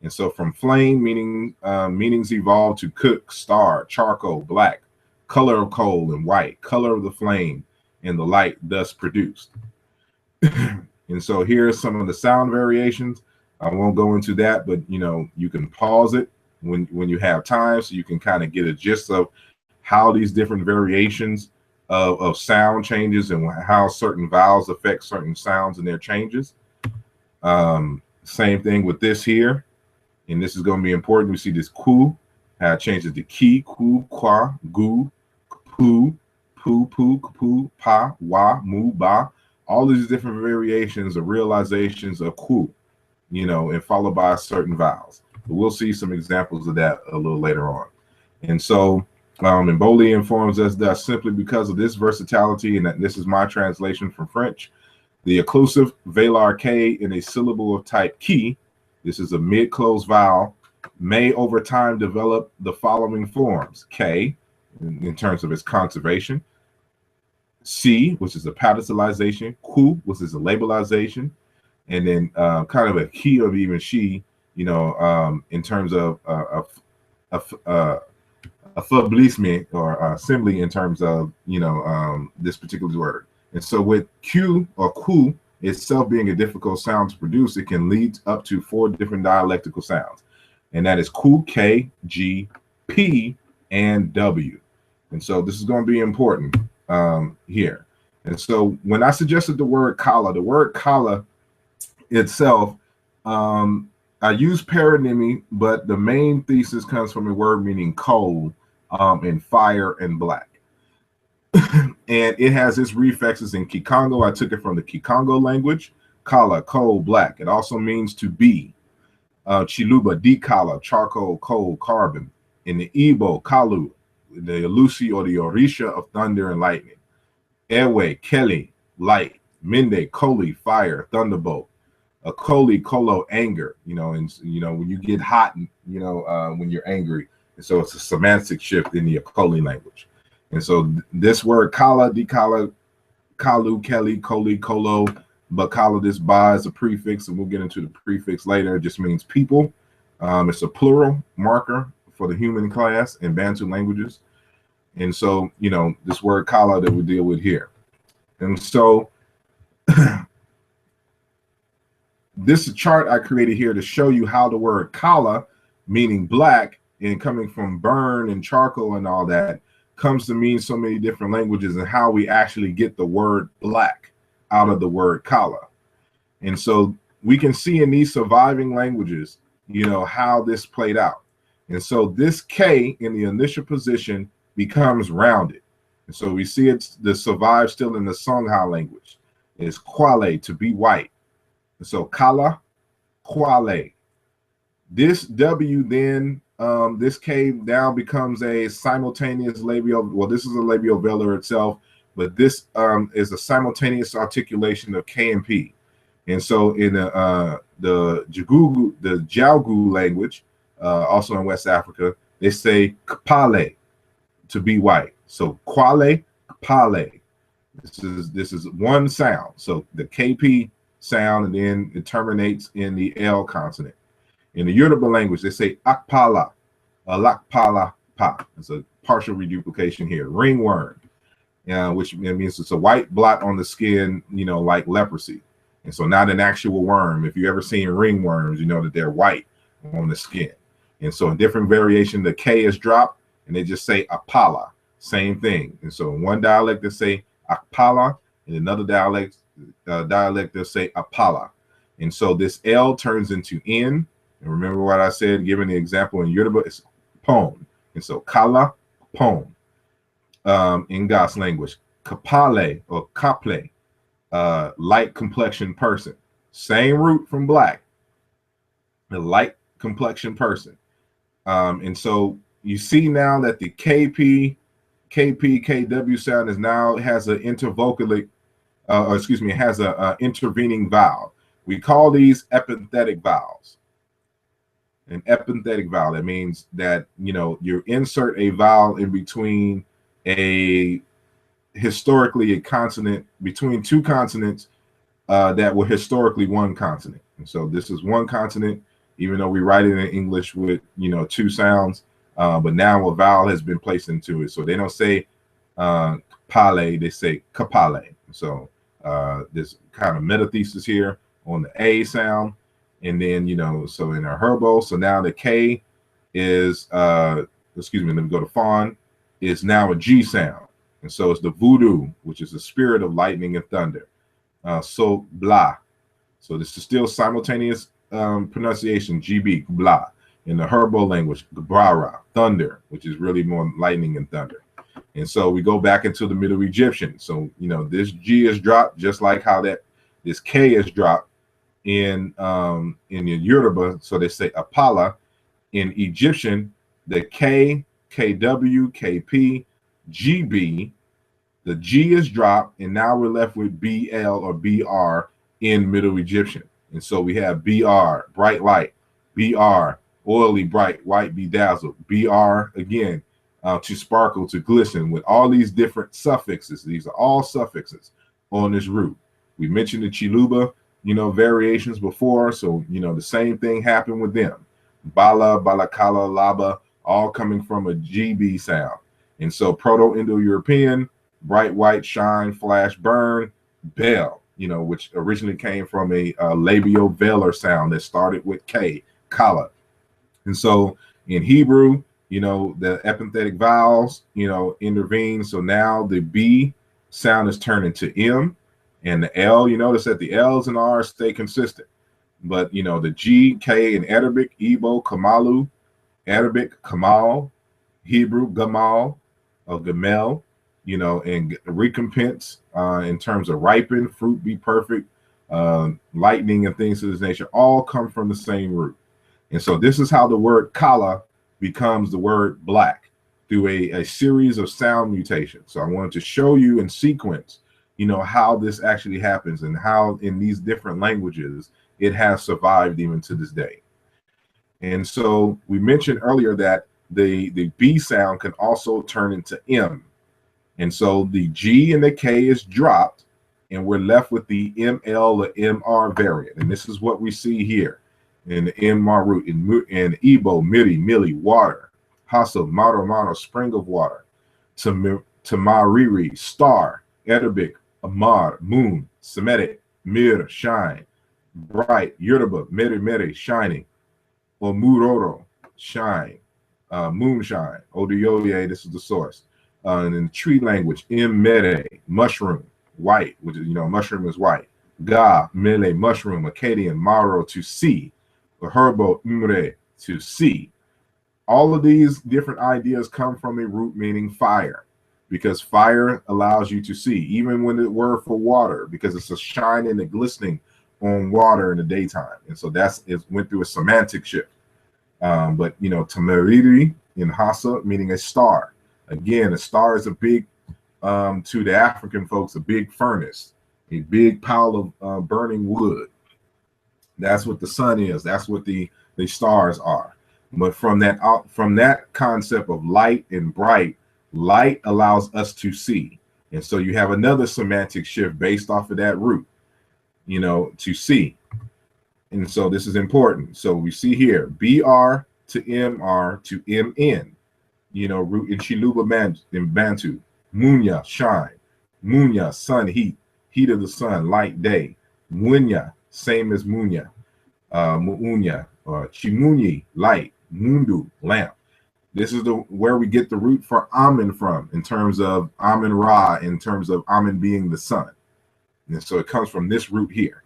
And so from flame, meanings evolved to cook, star, charcoal, black, color of coal, and white, color of the flame, and the light thus produced. And so here's some of the sound variations. I won't go into that, but you know, you can pause it when you have time, so you can kind of get a gist of how these different variations of sound changes and how certain vowels affect certain sounds and their changes. Same thing with this here, and this is going to be important. We see this ku, how it changes to ki, ku, kwa, gu, pu, pu, pu, pu, pa, wa, mu, ba. All these different variations of realizations of ku, you know, and followed by certain vowels. But we'll see some examples of that a little later on. And so, and Bowley informs us that simply because of this versatility, and that this is my translation from French, the occlusive velar K in a syllable of type ki, this is a mid-closed vowel, may over time develop the following forms: K, in terms of its conservation, C, which is a palatalization, Ku, which is a labelization, and then kind of a he of even she, you know, in terms of affaiblissement or assembly in terms of, you know, this particular word. And so with Q or Ku itself being a difficult sound to produce, it can lead up to 4 different dialectical sounds. And that is Ku, K, G, P, and W. And so this is going to be important here. And so when I suggested the word kala itself, I use paronymy, but the main thesis comes from a word meaning coal, and fire and black. And it has its reflexes in Kikongo. I took it from the Kikongo language. Kala, coal, black. It also means to be. Chiluba, dikala, charcoal, coal, carbon. In the Igbo, kalu, the Alusi or the Orisha of thunder and lightning. Ewe, Keli, light. Mende, Koli, fire, thunderbolt. A Koli, Kolo, anger. You know, and you know when you get hot, you know, when you're angry. And so it's a semantic shift in the Akoli language. And so this word kala, dikala, kalu, Keli, Koli, Kolo, Bakala, this ba is a prefix, and we'll get into the prefix later. It just means people. It's a plural marker for the human class in Bantu languages. And so, you know, this word kala that we deal with here. And so this chart I created here to show you how the word kala, meaning black, and coming from burn and charcoal and all that, comes to mean so many different languages, and how we actually get the word black out of the word kala. And so we can see in these surviving languages, you know, how this played out. And so this K in the initial position becomes rounded. And so we see it's the survive still in the Songha language. It's kwale, to be white. And so kala, kwale. This W then, this K now becomes a simultaneous labial. Well, this is a labial velar itself, but this is a simultaneous articulation of K and P. And so in the Jalgu language, also in West Africa, they say kpale, to be white. So kwale, kpale. This is one sound. So the KP sound, and then it terminates in the L consonant. In the Yoruba language, they say akpala, lakpala pa. It's a partial reduplication here. Ringworm, which means it's a white blot on the skin, you know, like leprosy. And so not an actual worm. If you ever seen ringworms, you know that they're white on the skin. And so in different variation, the K is dropped, and they just say apala, same thing. And so in one dialect, they say akpala, in another dialect they'll say apala. And so this L turns into N. And remember what I said, given the example in Yoruba, it's pon. And so kala, pon. In Gas language, kapale or kaple, light complexion person. Same root from black, the light complexion person. And so you see now that the KP, KW sound is now has an intervocalic, it has a intervening vowel. We call these epenthetic vowels. An epenthetic vowel, that means that, you insert a vowel in between historically a consonant, between two consonants that were historically one consonant. And so this is one consonant, even though we write it in English with, two sounds, but now a vowel has been placed into it. So they don't say pale, they say kapale. So there's kind of metathesis here on the A sound. And then, so in a herbo, so now the K is, excuse me, let me go to fawn, is now a G sound. And so it's the voodoo, which is the spirit of lightning and thunder. So blah. So this is still simultaneous pronunciation, GB, blah. In the herbo language, Gabrara, thunder, which is really more lightning and thunder. And so we go back into the Middle Egyptian. So, this G is dropped just like how this K is dropped in the Yoruba. So they say Apala. In Egyptian, the K, KW, KP, GB, the G is dropped, and now we're left with BL or BR in Middle Egyptian. And so we have BR, bright light, BR, oily, bright, white, bedazzled, BR again, to sparkle, to glisten, with all these different suffixes. These are all suffixes on this root. We mentioned the Chiluba, variations before. So, the same thing happened with them. Bala, Balakala, Laba, all coming from a GB sound. And so Proto-Indo-European, bright, white, shine, flash, burn, bell, which originally came from a labio-velar sound that started with K, kala. And so in Hebrew, the epenthetic vowels, intervene. So now the B sound is turned into M, and the L, you notice that the L's and R's stay consistent. But, the G, K in Arabic, Igbo, Kamalu, Arabic, Kamal, Hebrew, Gamal, or Gamel, and recompense in terms of ripen, fruit, be perfect, lightning, and things of this nature, all come from the same root. And so this is how the word kala becomes the word black, through a series of sound mutations. So I wanted to show you in sequence, how this actually happens, and how in these different languages it has survived even to this day. And so we mentioned earlier that the B sound can also turn into M. And so the G and the K is dropped, and we're left with the ML or MR variant. And this is what we see here in the MR root. In Igbo, Miri, Mili, water. Hasa, Maro, Maro, spring of water. Tamariri, star. Arabic, Amar, moon. Cymatics, Mir, shine. Bright. Yoruba, Meri, Meri, shining. Or Muroro, shine. Moonshine. Oduyoye, this is the source. And in tree language, Mere, mushroom, white, which is, mushroom is white. Ga, Mele, mushroom, Akkadian, Maro, to see. Or Herbo, Mre, to see. All of these different ideas come from a root meaning fire, because fire allows you to see, even when the word for water, because it's a shining and a glistening on water in the daytime. And so it went through a semantic shift. But, Tamariri in Hassa, meaning a star. Again, a star is a big, to the African folks, a big furnace, a big pile of burning wood. That's what the sun is. That's what the stars are. But from that concept of light and bright, light allows us to see. And so you have another semantic shift based off of that root, to see. And so this is important. So we see here, BR to MR to MN, root in Chiluba in Bantu. Munya, shine. Munya, sun, heat. Heat of the sun, light, day. Munya, same as Munya. Muunya, or Chimunyi, light. Mundu, lamp. This is where we get the root for Amen from, in terms of Amen Ra, in terms of Amen being the sun. And so it comes from this root here.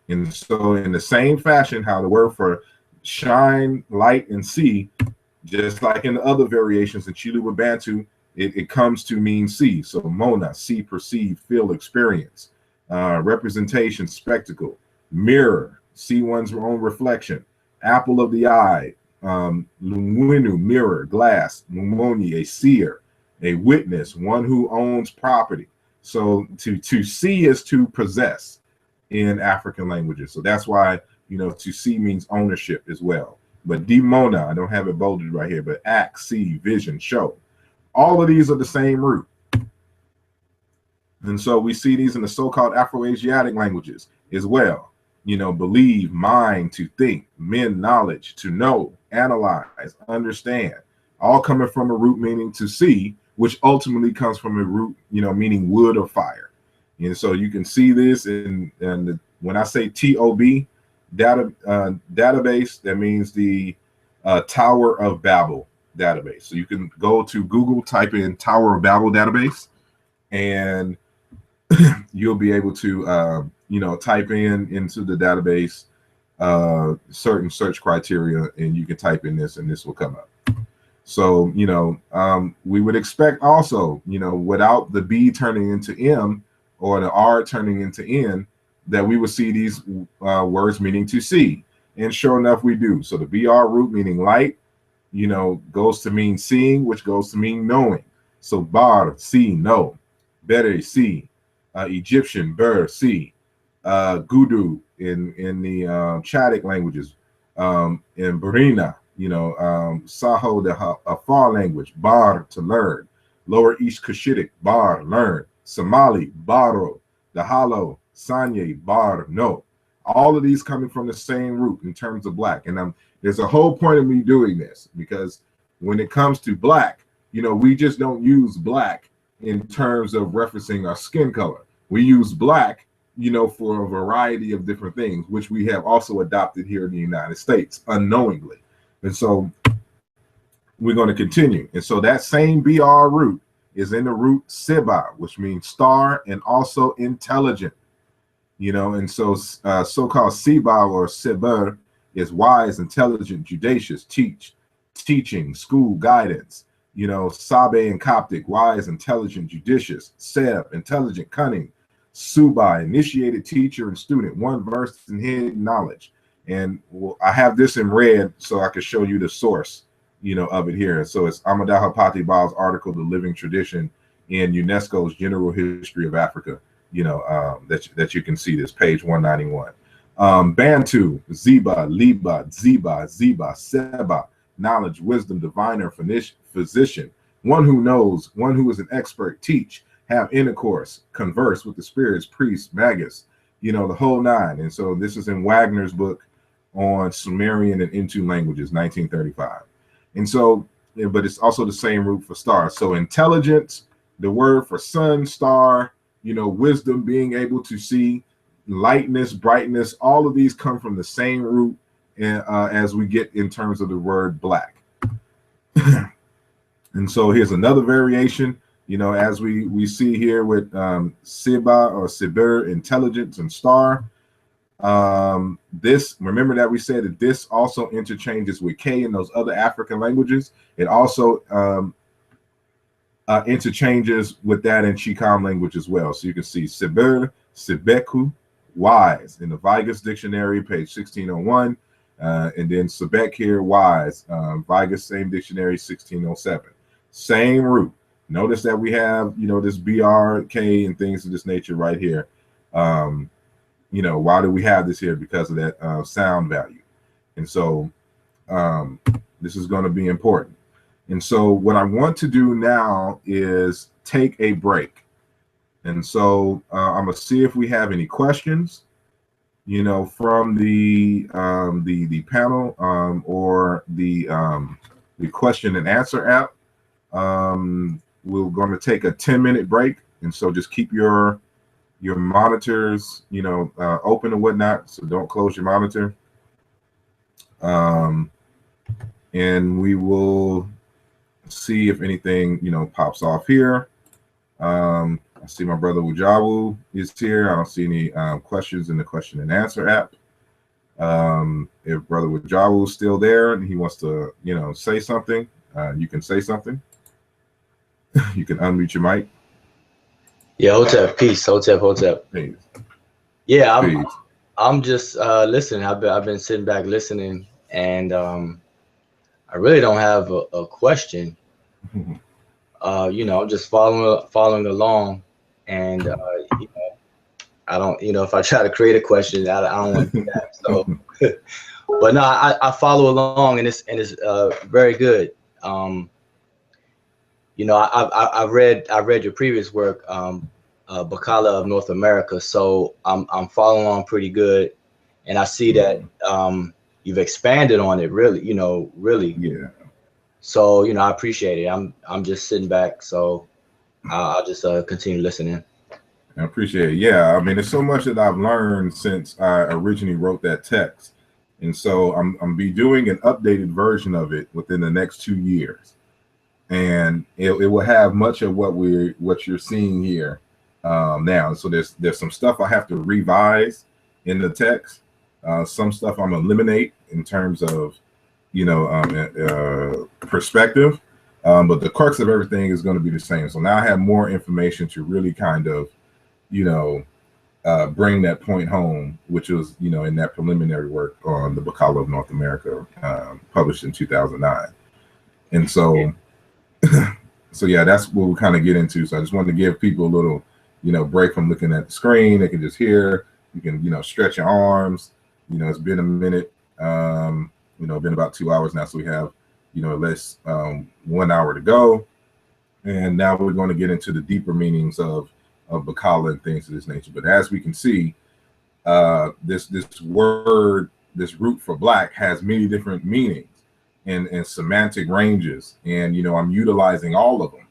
And so in the same fashion, how the word for shine, light, and see, just like in the other variations in Chiluba Bantu, it comes to mean see. So Mona, see, perceive, feel, experience. Representation, spectacle. Mirror, see one's own reflection. Apple of the eye. Lumwinu, mirror, glass. Mumoni, a seer. A witness, one who owns property. So to see is to possess. in African languages. So that's why, to see means ownership as well. But demona, I don't have it bolded right here, but act, see, vision, show. All of these are the same root. And so we see these in the so-called Afro-Asiatic languages as well. Believe, mind, to think, men, knowledge, to know, analyze, understand, all coming from a root meaning to see, which ultimately comes from a root, meaning wood or fire. And so you can see this when I say TOB, database, that means the Tower of Babel database. So you can go to Google, type in Tower of Babel database, and you'll be able to type into the database certain search criteria, and you can type in this and this will come up. So we would expect also, without the B turning into M or the R turning into N, that we would see these words meaning to see. And sure enough, we do. So the BR root, meaning light, goes to mean seeing, which goes to mean knowing. So bar, see, know. Bere, see. Egyptian, ber, see. Gudu in the Cymatics languages. In Burina, Saho, the Afar language, bar, to learn. Lower East Cushitic, bar, learn. Somali, baro. The Hollow, Sanye, bar, no. All of these coming from the same root in terms of black. And there's a whole point of me doing this, because when it comes to black, we just don't use black in terms of referencing our skin color. We use black, for a variety of different things, which we have also adopted here in the United States unknowingly. And so we're going to continue. And so that same BR root is in the root Siba, which means star and also intelligent. And so so-called Siba or Seber is wise, intelligent, judicious, teaching, school, guidance. Sabe in Coptic, wise, intelligent, judicious. Seb, intelligent, cunning. Subai, initiated teacher and student, one versed in hidden knowledge. And I have this in red so I can show you the source, of it here. So it's Amadaha Pati Baal's article, The Living Tradition in UNESCO's General History of Africa, that you can see this, page 191. Bantu, Ziba, Liba, Ziba, Seba, knowledge, wisdom, diviner, physician, one who knows, one who is an expert, teach, have intercourse, converse with the spirits, priests, magus, the whole nine. And so this is in Wagner's book on Sumerian and Intu languages, 1935. And so, but it's also the same root for star. So intelligence, the word for sun, star, wisdom, being able to see, lightness, brightness, all of these come from the same root as we get in terms of the word black. And so here's another variation, as we see here with Siba or Sibir, intelligence, and star. This, remember that we said that this also interchanges with K in those other African languages. It also interchanges with that in Chicam language as well. So you can see Sibir, Sibeku, wise, in the Vigus dictionary, page 1601. And then Sebek here, wise, Vigus, same dictionary, 1607. Same root. Notice that we have, this BRK and things of this nature right here. Why do we have this here? Because of that sound value. And so this is going to be important. And so what I want to do now is take a break. And so I'm going to see if we have any questions, from the panel or the question and answer app. We're going to take a 10-minute break. And so just keep your monitors, open and whatnot. So don't close your monitor. And we will see if anything, pops off here. I see my brother Wujawu is here. I don't see any questions in the question and answer app. If brother Wujawu is still there and he wants to, say something, you can say something. You can unmute your mic. Yeah, Hotep, peace. Hotep. Peace. Yeah, Peace. I'm just listening. I've been sitting back listening, and I really don't have a question. I'm just following along, and I don't, if I try to create a question, I don't want to do that. So, but no, I follow along, and it's very good. I read your previous work, Bakala of North America. So I'm following along pretty good, and I see that you've expanded on it really, really. Yeah. So I appreciate it. I'm just sitting back, so I'll just continue listening. I appreciate it. Yeah, I mean, there's so much that I've learned since I originally wrote that text, and so I'm be doing an updated version of it within the next 2 years, and it will have much of what you're seeing here now. So there's some stuff I have to revise in the text. Some stuff I'm gonna eliminate in terms of perspective, but the crux of everything is going to be the same. So now I have more information to really kind of bring that point home, which was, in that preliminary work on the Bakala of North America, published in 2009. And so, so yeah, that's what we'll kind of get into. So I just wanted to give people a little, break from looking at the screen. They can just hear, you can, stretch your arms. It's been a minute, been about 2 hours now. So we have, less 1 hour to go. And now we're going to get into the deeper meanings of Bakala and things of this nature. But as we can see, this word, this root for black, has many different meanings and semantic ranges. And I'm utilizing all of them,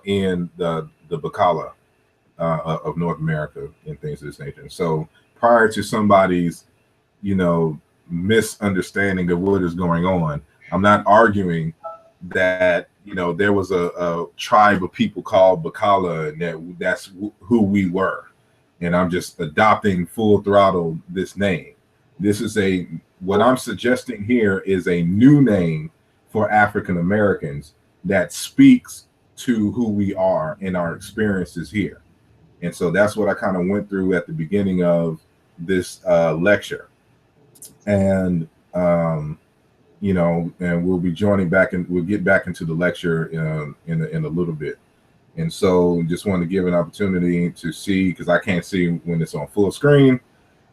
in the Bakala of North America and things of this nature. And so prior to somebody's, misunderstanding of what is going on, I'm not arguing that there was a tribe of people called Bakala, and that's who we were, and I'm just adopting full throttle this name. This is what I'm suggesting here is a new name for African Americans that speaks to who we are and our experiences here. And so that's what I kind of went through at the beginning of this lecture, and and we'll be joining back, and we'll get back into the lecture in a little bit. And so just wanted to give an opportunity to see, because I can't see when it's on full screen.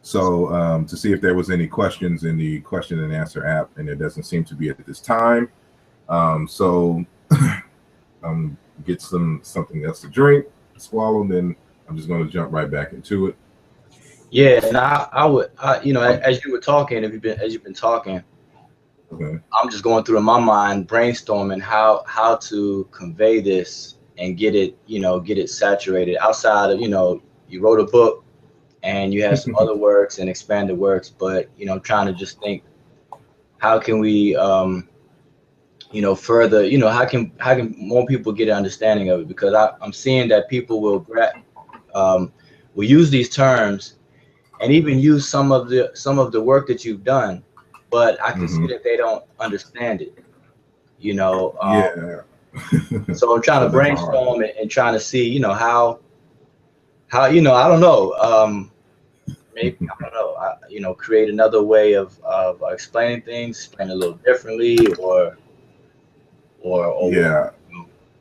So to see if there was any questions in the question and answer app, and there doesn't seem to be at this time. So get something else to drink, swallow, then I'm just going to jump right back into it. Yeah, and I would, as you were talking, as you've been talking, okay. I'm just going through in my mind, brainstorming how to convey this and get it saturated outside of, you wrote a book and you have some other works and expanded works, but, trying to just think, how can we, further, how can more people get an understanding of it? Because I'm seeing that people will use these terms and even use some of the work that you've done, but I can see that they don't understand it, Yeah. So I'm trying to brainstorm and trying to see, how I don't know, maybe I don't know, create another way of explaining things, explain a little differently, or yeah.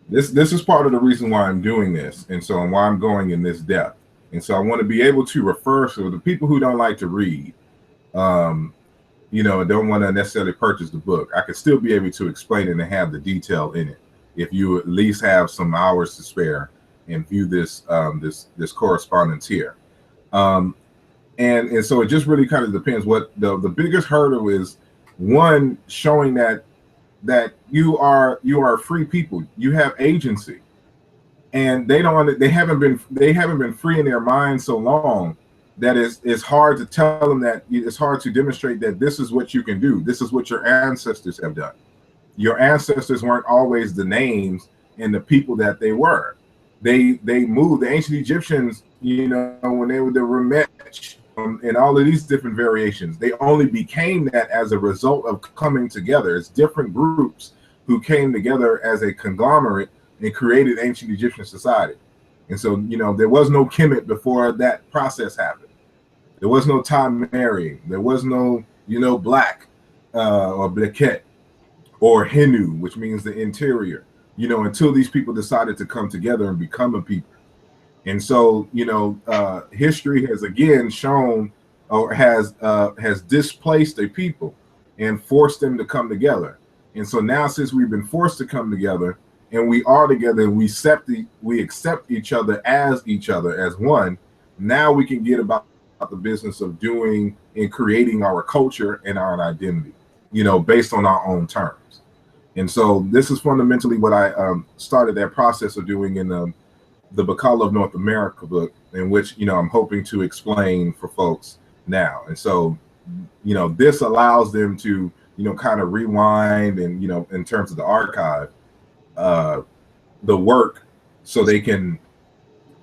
This is part of the reason why I'm doing this, and so why I'm going in this depth. And so I want to be able to refer to the people who don't like to read, don't want to necessarily purchase the book. I could still be able to explain it and have the detail in it, if you at least have some hours to spare and view this this correspondence here. And so it just really kind of depends. What the biggest hurdle is, one, showing that you are free people. You have agency. And they haven't been free in their minds so long that it's hard to tell them, that it's hard to demonstrate that this is what you can do. This is what your ancestors have done. Your ancestors weren't always the names and the people that they were. They moved. The ancient Egyptians, when they were the Remetch, and all of these different variations, they only became that as a result of coming together. It's different groups who came together as a conglomerate and created ancient Egyptian society. And so, there was no Kemet before that process happened. There was no time marrying. There was no, black or Bleket or Hinu, which means the interior, until these people decided to come together and become a people. And so, history has again shown or has displaced a people and forced them to come together. And so now, since we've been forced to come together and we are together and we accept each other as one, now we can get about the business of doing and creating our culture and our identity, based on our own terms. And so this is fundamentally what I started that process of doing in the Bakala of North America book, in which I'm hoping to explain for folks now. And so this allows them to kind of rewind and in terms of the archive, the work, so they can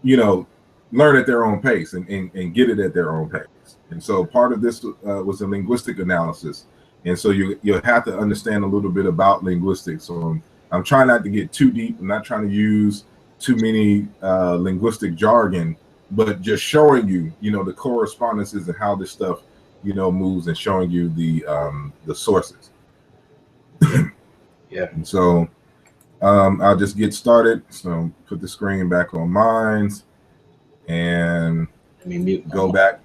learn at their own pace and get it at their own pace. And so part of this was a linguistic analysis. And so you'll have to understand a little bit about linguistics. So I'm trying not to get too deep. I'm not trying to use too many linguistic jargon, but just showing you, the correspondences and how this stuff, moves, and showing you the sources. Yeah. And so I'll just get started. So put the screen back on mine and go back.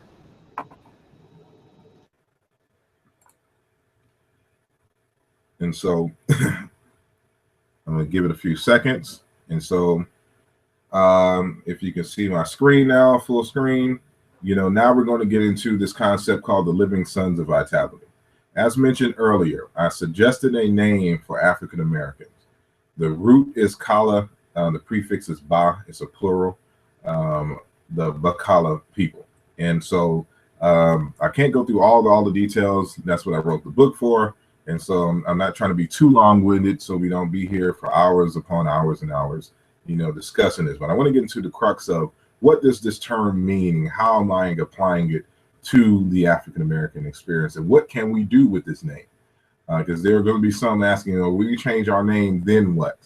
And so I'm going to give it a few seconds. And so if you can see my screen now, full screen, now we're going to get into this concept called the living sons of vitality. As mentioned earlier, I suggested a name for African Americans. The root is Kala, the prefix is Ba, it's a plural, the Bakala people. And so I can't go through all the details. That's what I wrote the book for. And so I'm not trying to be too long-winded, so we don't be here for hours upon hours and hours, discussing this. But I want to get into the crux of what does this term mean? How am I applying it to the African American experience, and what can we do with this name? Because there are going to be some asking, will we change our name, then what?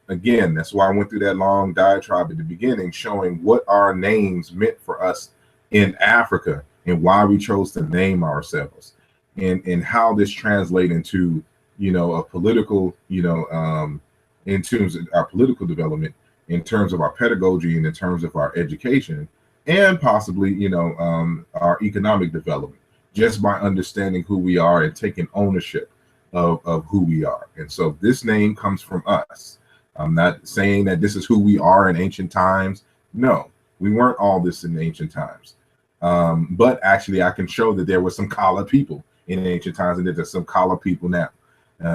Again, that's why I went through that long diatribe at the beginning, showing what our names meant for us in Africa and why we chose to name ourselves, and how this translates into, a political, in terms of our political development, in terms of our pedagogy, and in terms of our education, and possibly, our economic development, just by understanding who we are and taking ownership of who we are. And so this name comes from us. I'm not saying that this is who we are in ancient times. No, we weren't all this in ancient times. But actually, I can show that there were some Kala people in ancient times, and that there's some Kala people now,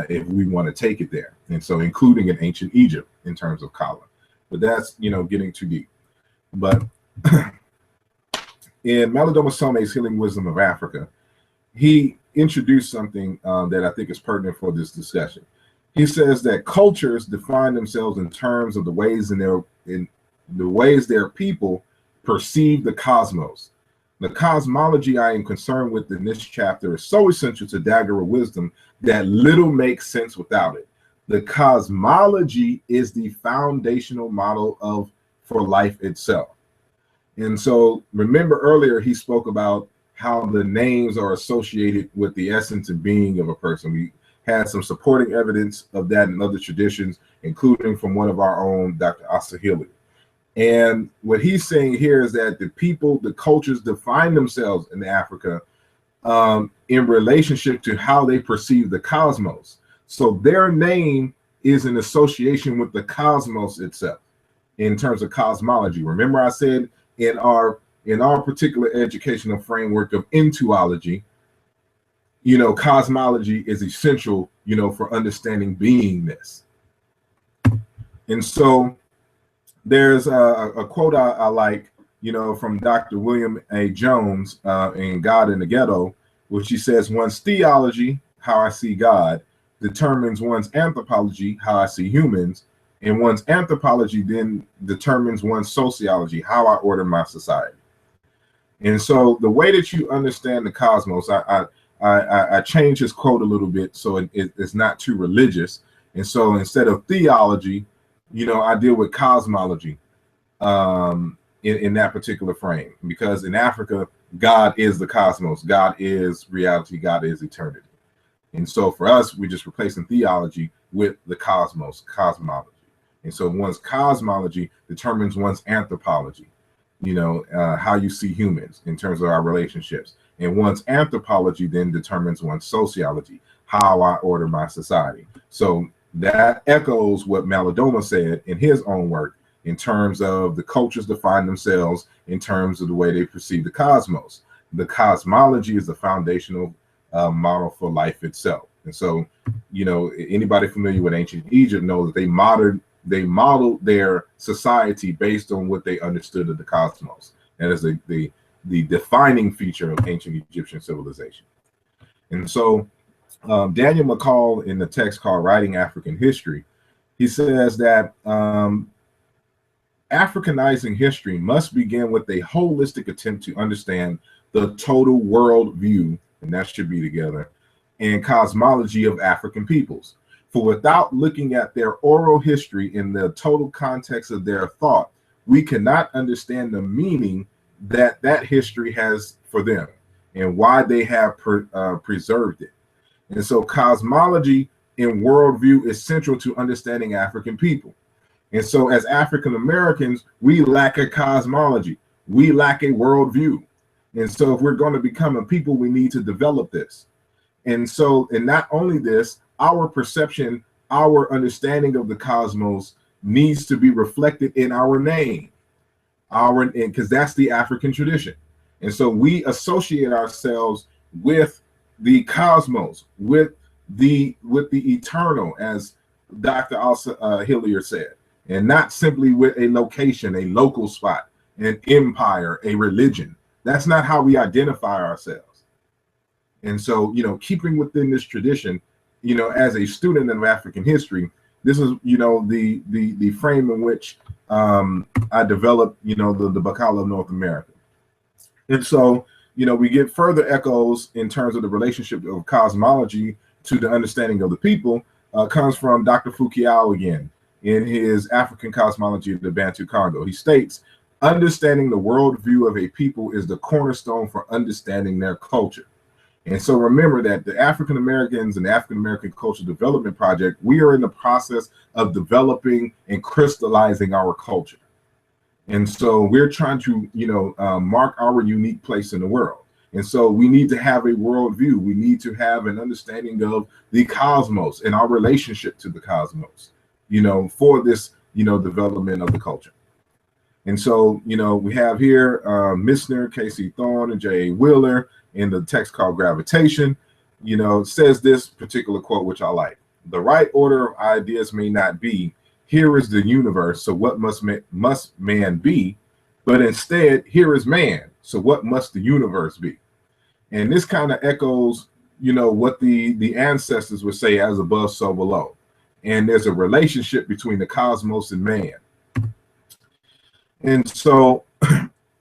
if we want to take it there. And so including in ancient Egypt in terms of Kala. But that's, getting too deep. But in Malidoma Some's Healing Wisdom of Africa, he introduced something that I think is pertinent for this discussion. He says that cultures define themselves in terms of the ways their people perceive the cosmos. The cosmology I am concerned with in this chapter is so essential to Dagara wisdom that little makes sense without it. The cosmology is the foundational model for life itself. And so remember earlier he spoke about how the names are associated with the essence and being of a person. We had some supporting evidence of that in other traditions, including from one of our own, Dr. Asahili. And what he's saying here is that the cultures define themselves in Africa in relationship to how they perceive the cosmos. So their name is in association with the cosmos itself in terms of cosmology. Remember I said in our particular educational framework of entology, cosmology is essential, for understanding beingness. And so there's a quote I like, from Dr. William A. Jones in God in the Ghetto, which he says, one's theology, how I see God, determines one's anthropology, how I see humans, and one's anthropology then determines one's sociology, how I order my society. And so the way that you understand the cosmos, I changed his quote a little bit so it's not too religious. And so instead of theology, I deal with cosmology in that particular frame, because in Africa, God is the cosmos, God is reality, God is eternity. And so for us, we're just replacing theology with the cosmos, cosmology. And so one's cosmology determines one's anthropology, how you see humans in terms of our relationships. And one's anthropology then determines one's sociology, how I order my society. So that echoes what Malidoma said in his own work in terms of the cultures define themselves in terms of the way they perceive the cosmos. The cosmology is the foundational model for life itself. And so, anybody familiar with ancient Egypt knows that they modeled their society based on what they understood of the cosmos. That is the defining feature of ancient Egyptian civilization. And so Daniel McCall, in the text called Writing African History, he says that Africanizing history must begin with a holistic attempt to understand the total world view, and that should be together, and cosmology of African peoples. For without looking at their oral history in the total context of their thought, we cannot understand the meaning that history has for them and why they have preserved it. And so cosmology in worldview is central to understanding African people. And so as African Americans, we lack a cosmology. We lack a worldview. And so if we're going to become a people, we need to develop this. And so, and not only this, our perception, our understanding of the cosmos needs to be reflected in our name, because that's the African tradition. And so we associate ourselves with the cosmos, with the eternal, as Dr. Hilliard said, and not simply with a location, a local spot, an empire, a religion. That's not how we identify ourselves. And so, keeping within this tradition, as a student of African history, this is, the frame in which I developed, the Bakala of North America. And so, we get further echoes in terms of the relationship of cosmology to the understanding of the people, comes from Dr. Foucault again in his African Cosmology of the Bantu Congo. He states, understanding the worldview of a people is the cornerstone for understanding their culture. And so remember that the African Americans and the African American Cultural Development Project, we are in the process of developing and crystallizing our culture. And so we're trying to, mark our unique place in the world. And so we need to have a worldview. We need to have an understanding of the cosmos and our relationship to the cosmos, for this, development of the culture. And so, we have here Missner, Casey Thorne, and J.A. Wheeler in the text called Gravitation, says this particular quote, which I like. The right order of ideas may not be, here is the universe, so what must man be? But instead, here is man, so what must the universe be? And this kind of echoes, what the ancestors would say, as above, so below. And there's a relationship between the cosmos and man. And so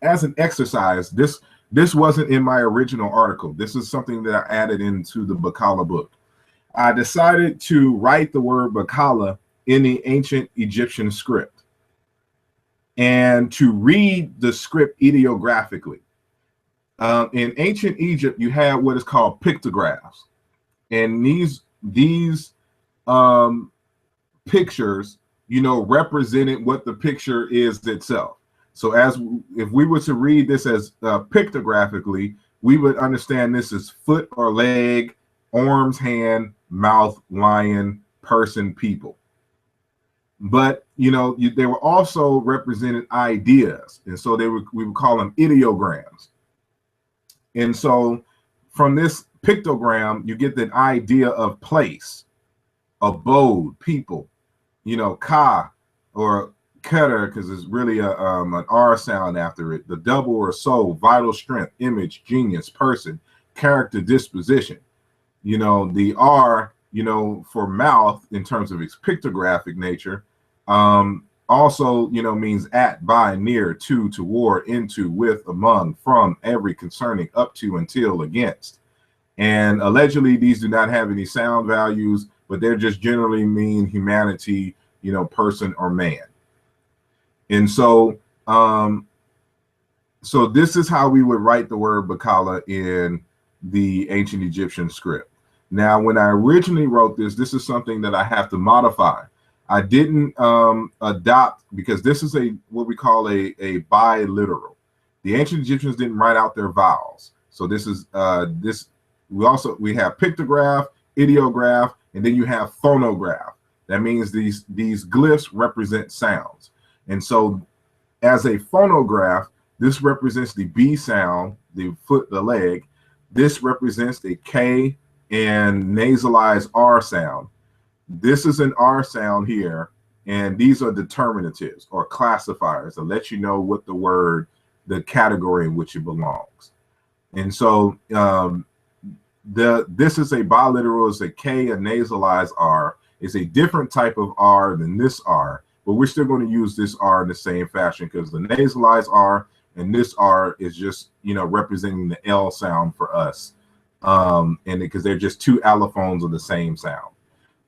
as an exercise, this wasn't in my original article. This is something that I added into the Bakala book. I decided to write the word Bakala in the ancient Egyptian script and to read the script ideographically. In ancient Egypt, you had what is called pictographs. And these pictures, represented what the picture is itself. So if we were to read this as pictographically, we would understand this as foot or leg, arms, hand, mouth, lion, person, people. But, they were also represented ideas. And so we would call them ideograms. And so from this pictogram, you get the idea of place, abode, people, ka or keter, because it's really an R sound after it, the double or soul, vital strength, image, genius, person, character, disposition. The R, for mouth in terms of its pictographic nature, also, means at, by, near, to, toward, into, with, among, from, every, concerning, up to, until, against. And allegedly, these do not have any sound values, but they're just generally mean humanity, person or man. And so, so this is how we would write the word Bakala in the ancient Egyptian script. Now, when I originally wrote this is something that I have to modify. I didn't adopt, because this is what we call a biliteral. The ancient Egyptians didn't write out their vowels. So this is we have pictograph, ideograph, and then you have phonograph. That means these glyphs represent sounds. And so as a phonograph, this represents the B sound, the foot, the leg. This represents the K and nasalized R sound. This is an R sound here, and these are determinatives or classifiers that let you know what the word, the category in which it belongs. And so this is a biliteral, is a K, a nasalized R. It's a different type of R than this R, but we're still going to use this R in the same fashion, because the nasalized R and this R is just, representing the L sound for us. And because they're just two allophones of the same sound.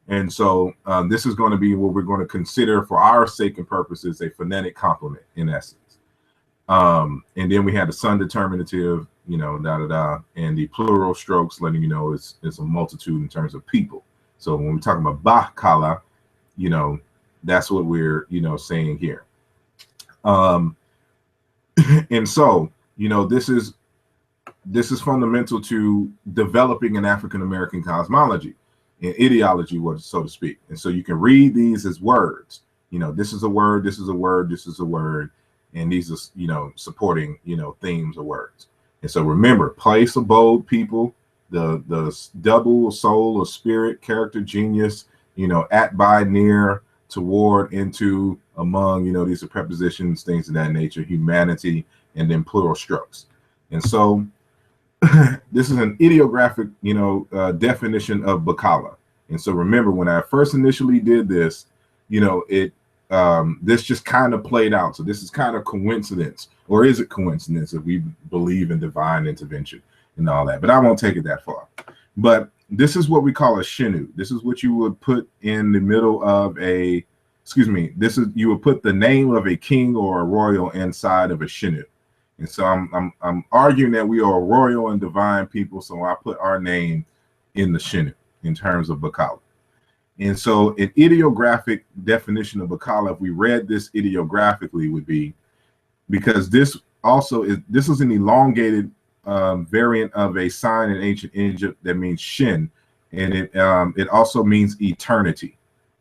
And so this is going to be what we're going to consider, for our sake and purposes, a phonetic complement in essence. And then we have the son determinative, and the plural strokes letting you know it's a multitude in terms of people. So when we're talking about Bakala, that's what we're, saying here. And so, this is fundamental to developing an African American cosmology and ideology, so to speak. And so you can read these as words. This is a word, this is a word, this is a word, and these are, supporting, themes or words. And so remember, place, abode, people, the double, soul or spirit, character, genius, at, by, near, toward, into, among, these are prepositions, things of that nature, humanity, and then plural strokes. And so this is an ideographic, definition of Bakala. And so remember, when I first initially did this, this just kind of played out. So this is kind of coincidence, or is it coincidence if we believe in divine intervention and all that? But I won't take it that far. But this is what we call a shinu. This is what you would put in the middle of you would put the name of a king or a royal inside of a shinu. And so I'm arguing that we are a royal and divine people, so I put our name in the shinu in terms of Bakala. And so an ideographic definition of Bakala, if we read this ideographically, would be, because this is an elongated variant of a sign in ancient Egypt that means shin, and it also means eternity.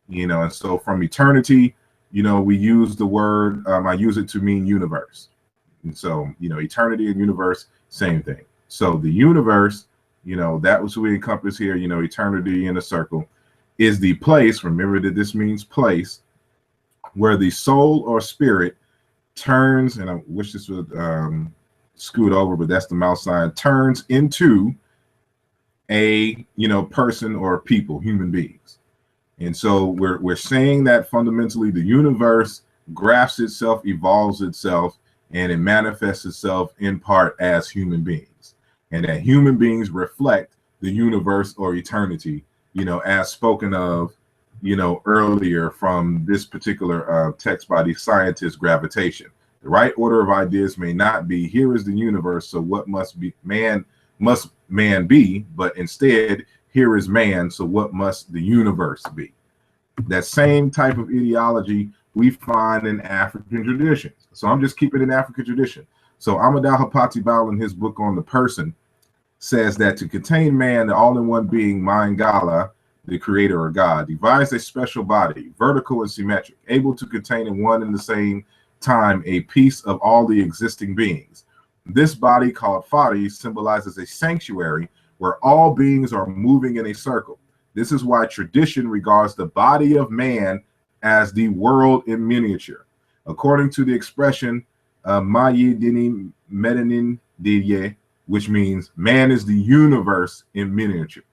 And so from eternity, we use the word, I use it to mean universe. And so, eternity and universe, same thing. So the universe, that was what we encompass here, eternity in a circle, is the place, remember that this means place, where the soul or spirit turns, and I wish this would scoot over, but that's the mouse sign, turns into a, person or people, human beings. And so we're saying that fundamentally the universe grafts itself, evolves itself, and it manifests itself in part as human beings, and that human beings reflect the universe or eternity, as spoken of, earlier from this particular text by the scientist, gravitation. The right order of ideas may not be, here is the universe, so what must man be, but instead, here is man, so what must the universe be? That same type of ideology we find in African traditions. So I'm just keeping it in African tradition. So Amadou Hapati Bal, in his book on the person, says that to contain man, the all-in-one being, Mangala, the creator or God, devised a special body, vertical and symmetric, able to contain in one and the same time a piece of all the existing beings. This body, called Fadi, symbolizes a sanctuary where all beings are moving in a circle. This is why tradition regards the body of man as the world in miniature. According to the expression Mayi Dini Medanin Diye, which means man is the universe in miniature.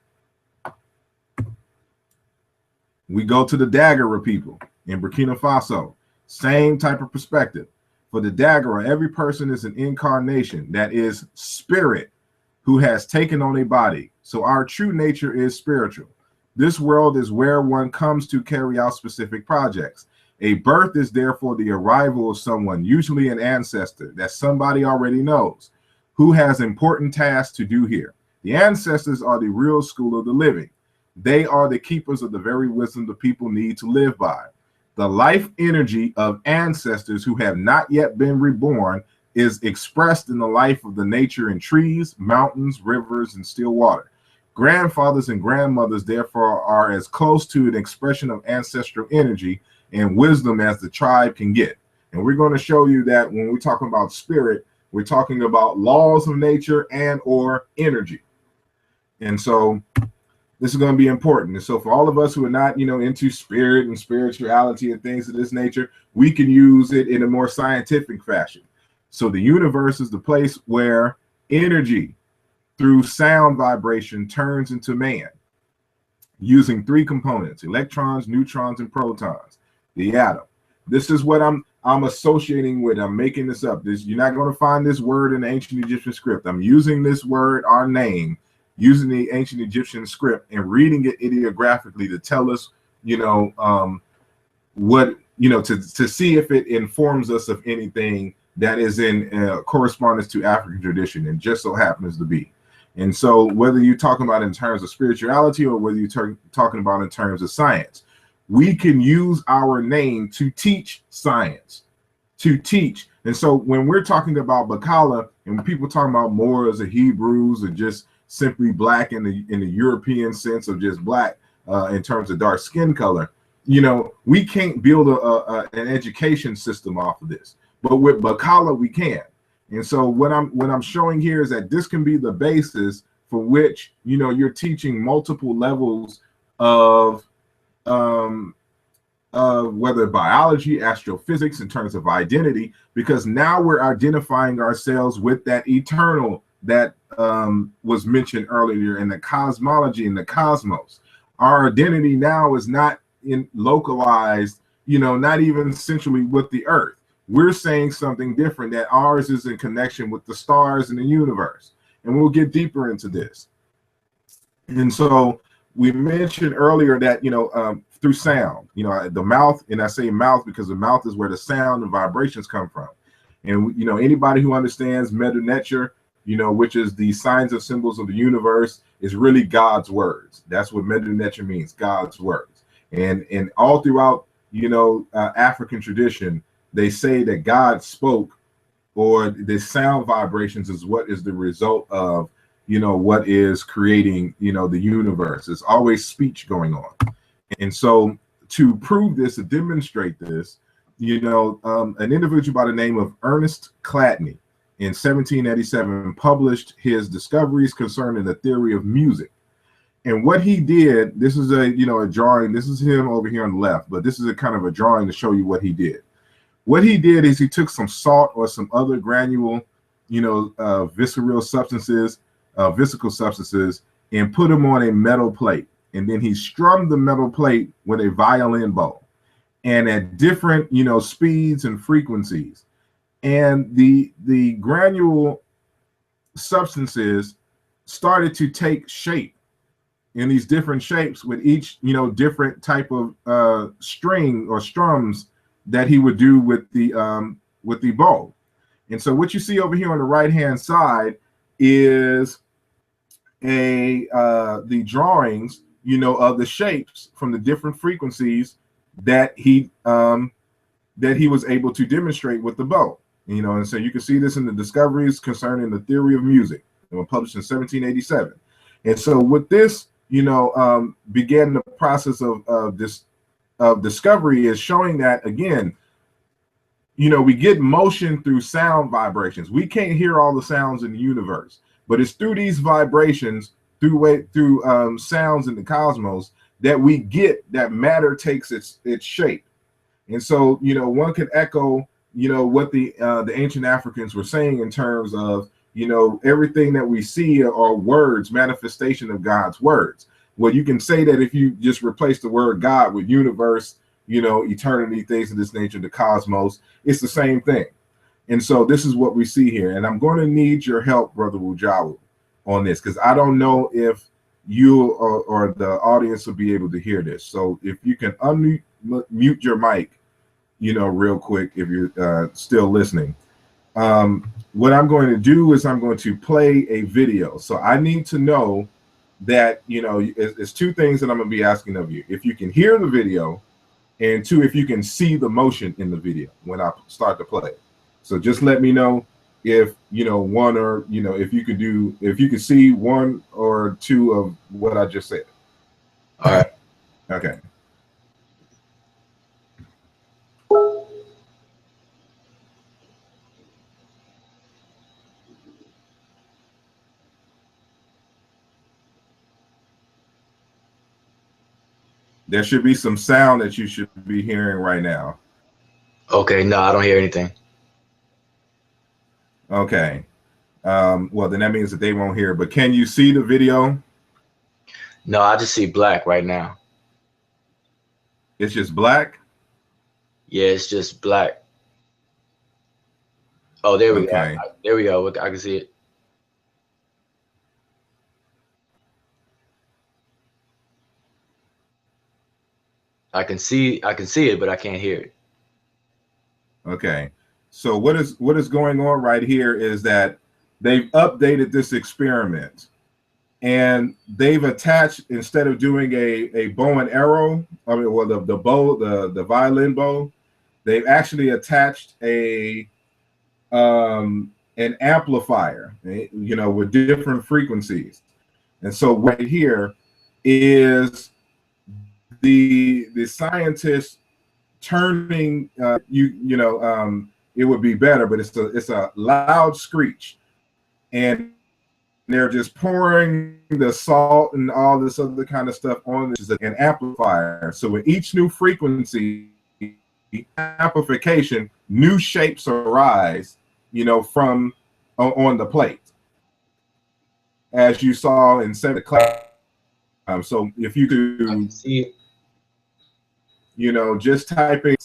We go to the Dagara people in Burkina Faso. Same type of perspective. For the Dagara, every person is an incarnation, that is spirit, who has taken on a body. So our true nature is spiritual. This world is where one comes to carry out specific projects. A birth is therefore the arrival of someone, usually an ancestor that somebody already knows, who has important tasks to do here. The ancestors are the real school of the living. They are the keepers of the very wisdom the people need to live by. The life energy of ancestors who have not yet been reborn is expressed in the life of the nature in trees, mountains, rivers, and still water. Grandfathers and grandmothers, therefore, are as close to an expression of ancestral energy and wisdom as the tribe can get. And we're going to show you that when we're talking about spirit, we're talking about laws of nature and or energy. And so this is going to be important. And so for all of us who are not, into spirit and spirituality and things of this nature, we can use it in a more scientific fashion. So the universe is the place where energy through sound vibration turns into man using three components: electrons, neutrons, and protons, the atom. This is what I'm associating with. I'm making this up. You're not going to find this word in the ancient Egyptian script. I'm using this word, our name, using the ancient Egyptian script and reading it ideographically to tell us, what, to see if it informs us of anything that is in correspondence to African tradition, and just so happens to be. And so whether you're talking about in terms of spirituality or whether you're talking about in terms of science, we can use our name to teach science, to teach. And so when we're talking about Bakala, and when people talking about Moors or Hebrews or just simply black in the European sense of just black in terms of dark skin color, we can't build an education system off of this. But with Bakala, we can. And so what I'm showing here is that this can be the basis for which, you're teaching multiple levels of whether biology, astrophysics, in terms of identity, because now we're identifying ourselves with that eternal that was mentioned earlier in the cosmology and the cosmos. Our identity now is not localized, not even centrally with the earth. We're saying something different, that ours is in connection with the stars in the universe. And we'll get deeper into this. And so we mentioned earlier that, through sound, the mouth, and I say mouth because the mouth is where the sound and vibrations come from. And, anybody who understands Metathesis, which is the signs and symbols of the universe, is really God's words. That's what Metathesis means, God's words. And all throughout, African tradition, they say that God spoke, or the sound vibrations is what is the result of, what is creating, the universe. There's always speech going on. And so to prove this, to demonstrate this, an individual by the name of Ernest Chladni in 1787 published his discoveries concerning the theory of music. And what he did, this is a drawing. This is him over here on the left, but this is a kind of a drawing to show you what he did. What he did is he took some salt or some other granule, visceral substances, vesicle substances, and put them on a metal plate. And then he strummed the metal plate with a violin bow, and at different, speeds and frequencies. And the granule substances started to take shape in these different shapes with each, different type of string or strums that he would do with the bow. And so what you see over here on the right hand side is the drawings, of the shapes from the different frequencies that he was able to demonstrate with the bow. And so you can see this in the discoveries concerning the theory of music. They were published in 1787. And so with this, began the process of discovery, is showing that, again, we get motion through sound vibrations. We can't hear all the sounds in the universe, but it's through these vibrations, through sounds in the cosmos, that we get that matter takes its shape. And so, one can echo, what the ancient Africans were saying in terms of, everything that we see are words, manifestation of God's words. Well, you can say that if you just replace the word God with universe, eternity, things of this nature, the cosmos, it's the same thing. And so this is what we see here. And I'm going to need your help, Brother Wujawu, on this, because I don't know if you or the audience will be able to hear this. So if you can mute your mic, real quick, if you're still listening. What I'm going to do is I'm going to play a video. So I need to know that, it's two things that I'm going to be asking of you. If you can hear the video, and two, if you can see the motion in the video when I start to play. So just let me know if, one or, if you could see one or two of what I just said. All right. Okay. There should be some sound that you should be hearing right now. Okay, no, I don't hear anything. Okay. Well, then that means that they won't hear. But can you see the video? No, I just see black right now. It's just black? Yeah, it's just black. Oh, there we Okay. go. There we go. I can see it. I can see it, but I can't hear it. Okay. So what is going on right here is that they've updated this experiment, and they've attached, instead of doing a bow and arrow, I mean, well, the bow, the violin bow, they've actually attached an amplifier, with different frequencies. And so right here is the scientists turning, it would be better, but it's a loud screech, and they're just pouring the salt and all this other kind of stuff on this, an amplifier. So with each new frequency amplification, new shapes arise, from on the plate, as you saw in 7th class. So if you do, see, just type in,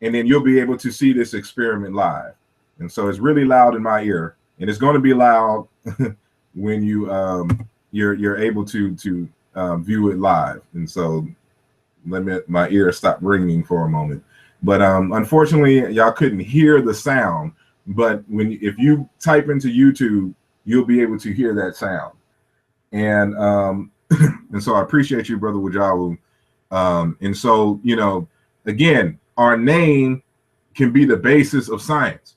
and then you'll be able to see this experiment live. And so it's really loud in my ear, and it's going to be loud when you're able to view it live. And so let my ear stop ringing for a moment. But unfortunately, y'all couldn't hear the sound. But if you type into YouTube, you'll be able to hear that sound. And and so I appreciate you, Brother Wajawu. And so, again, our name can be the basis of science.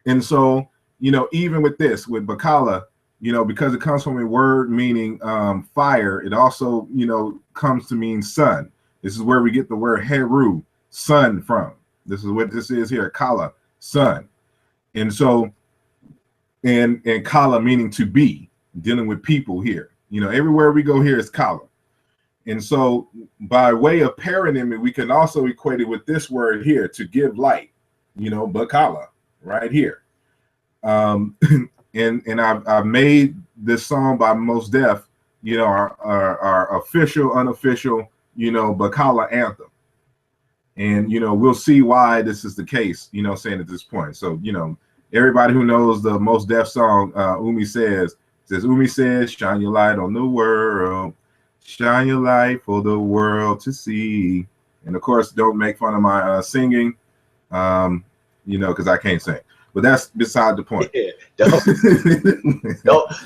And so, even with this, with Bakala, because it comes from a word meaning fire, it also, comes to mean sun. This is where we get the word Heru, sun, from. This is what this is here, Kala, sun. And so, and Kala meaning to be, dealing with people here. Everywhere we go here is Kala. And so by way of paronymy, we can also equate it with this word here, to give light, Bakala, right here. And I've made this song by Mos Def, our official, unofficial, Bakala anthem. And, we'll see why this is the case, saying at this point. So, everybody who knows the Mos Def song, Umi says, shine your light on the world. Shine your light for the world to see. And of course, don't make fun of my singing, because I can't sing. But that's beside the point. Yeah,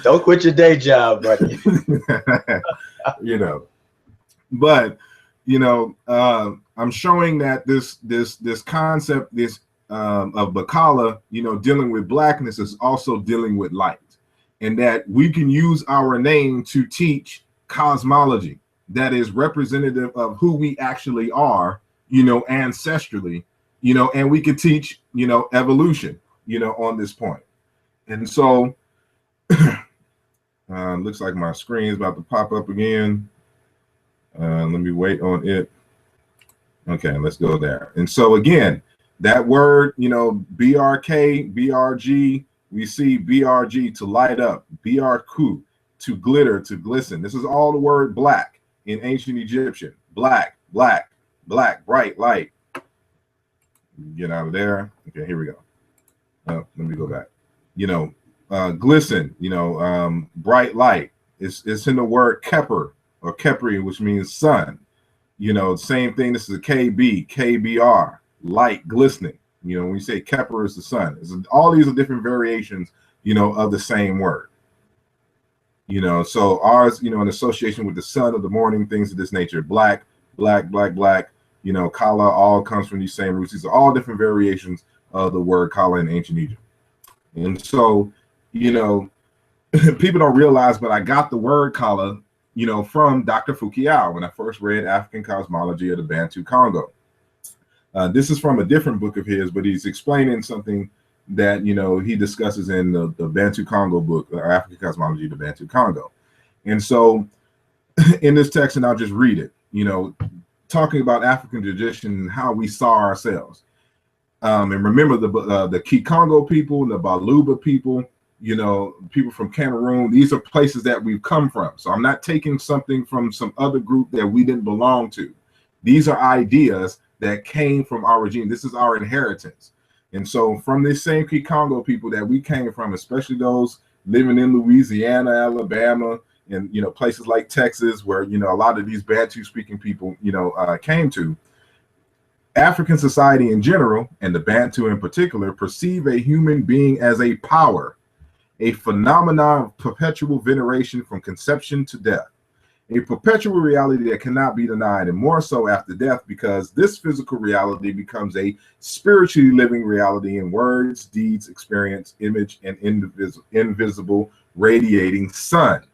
don't quit your day job, buddy. But I'm showing that this concept, of Bakala, dealing with blackness, is also dealing with light, and that we can use our name to teach cosmology that is representative of who we actually are, ancestrally, and we could teach, evolution, on this point. And so looks like my screen is about to pop up again. Let me wait on it. Okay, let's go there. And so again, that word, BRK, BRG, we see BRG, to light up, BRQ, to glitter, to glisten. This is all the word black in ancient Egyptian. Black, black, black, bright light. Get out of there. Okay, here we go. Let me go back. Glisten, bright light. It's in the word keper or kepri, which means sun. Same thing. This is a KB, KBR, light, glistening. When you say keper is the sun. All these are different variations, of the same word. So ours, in association with the sun of the morning, things of this nature, black, black, black, black, kala, all comes from these same roots. These are all different variations of the word kala in ancient Egypt. And so, people don't realize, but I got the word kala, from Dr. Fukuyama when I first read African Cosmology of the Bantu Congo. This is from a different book of his, but he's explaining something that he discusses in the Bantu Congo book, African Cosmology of the Bantu Congo. And so in this text, and I'll just read it, talking about African tradition and how we saw ourselves. And remember the Kikongo people, the Baluba people, people from Cameroon, these are places that we've come from. So I'm not taking something from some other group that we didn't belong to. These are ideas that came from our regime. This is our inheritance. And so from this same Kikongo people that we came from, especially those living in Louisiana, Alabama, and places like Texas, where a lot of these Bantu speaking people came to, African society in general, and the Bantu in particular, perceive a human being as a power, a phenomenon of perpetual veneration from conception to death, a perpetual reality that cannot be denied, and more so after death, because this physical reality becomes a spiritually living reality in words, deeds, experience, image, and invisible radiating sun.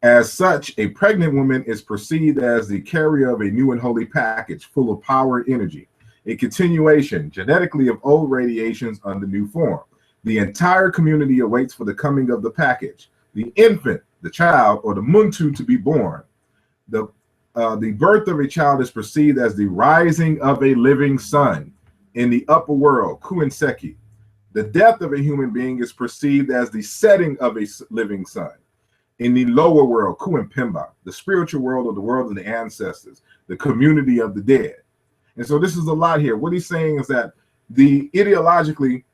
As such, a pregnant woman is perceived as the carrier of a new and holy package full of power and energy, a continuation genetically of old radiations under new form. The entire community awaits for the coming of the package, the infant, the child, or the muntu to be born. The birth of a child is perceived as the rising of a living sun in the upper world, Kuinseki. The death of a human being is perceived as the setting of a living sun in the lower world, Kuimpemba, the spiritual world, or the world of the ancestors, the community of the dead. And so this is a lot here. What he's saying is that ideologically,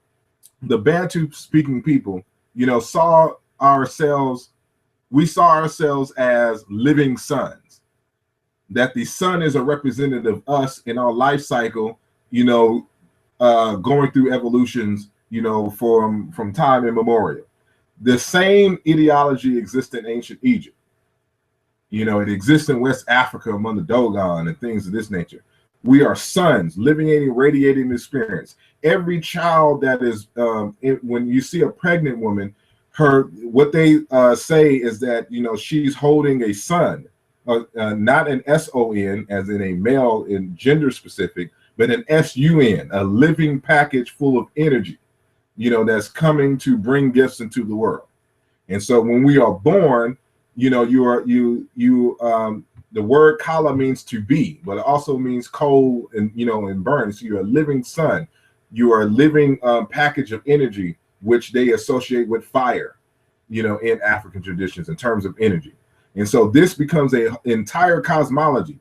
the Bantu speaking people, saw ourselves as living suns, that the sun is a representative of us in our life cycle, going through evolutions, from time immemorial. The same ideology exists in ancient Egypt. It exists in West Africa among the Dogon and things of this nature. We are suns, living and radiating experience. Every child that is, when you see a pregnant woman, what they say is that she's holding a son, not an son as in a male in gender specific, but an sun, a living package full of energy, that's coming to bring gifts into the world. And so when we are born, the word kala means to be, but it also means cold and and burn. So you're a living sun. You are a living package of energy, which they associate with fire, in African traditions in terms of energy. And so this becomes an entire cosmology.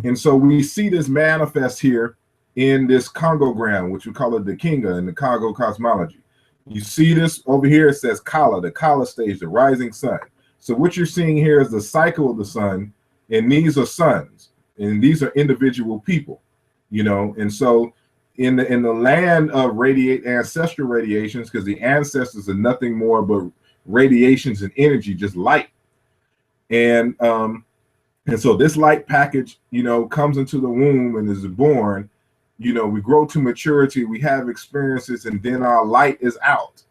And so we see this manifest here in this Congogram, which we call it the Kinga in the Congo cosmology. You see this over here, it says Kala, the Kala stage, the rising sun. So what you're seeing here is the cycle of the sun, and these are suns, and these are individual people, and so in the land of ancestral radiations, because the ancestors are nothing more but radiations and energy, just light. And so this light package, comes into the womb and is born. We grow to maturity, we have experiences, and then our light is out.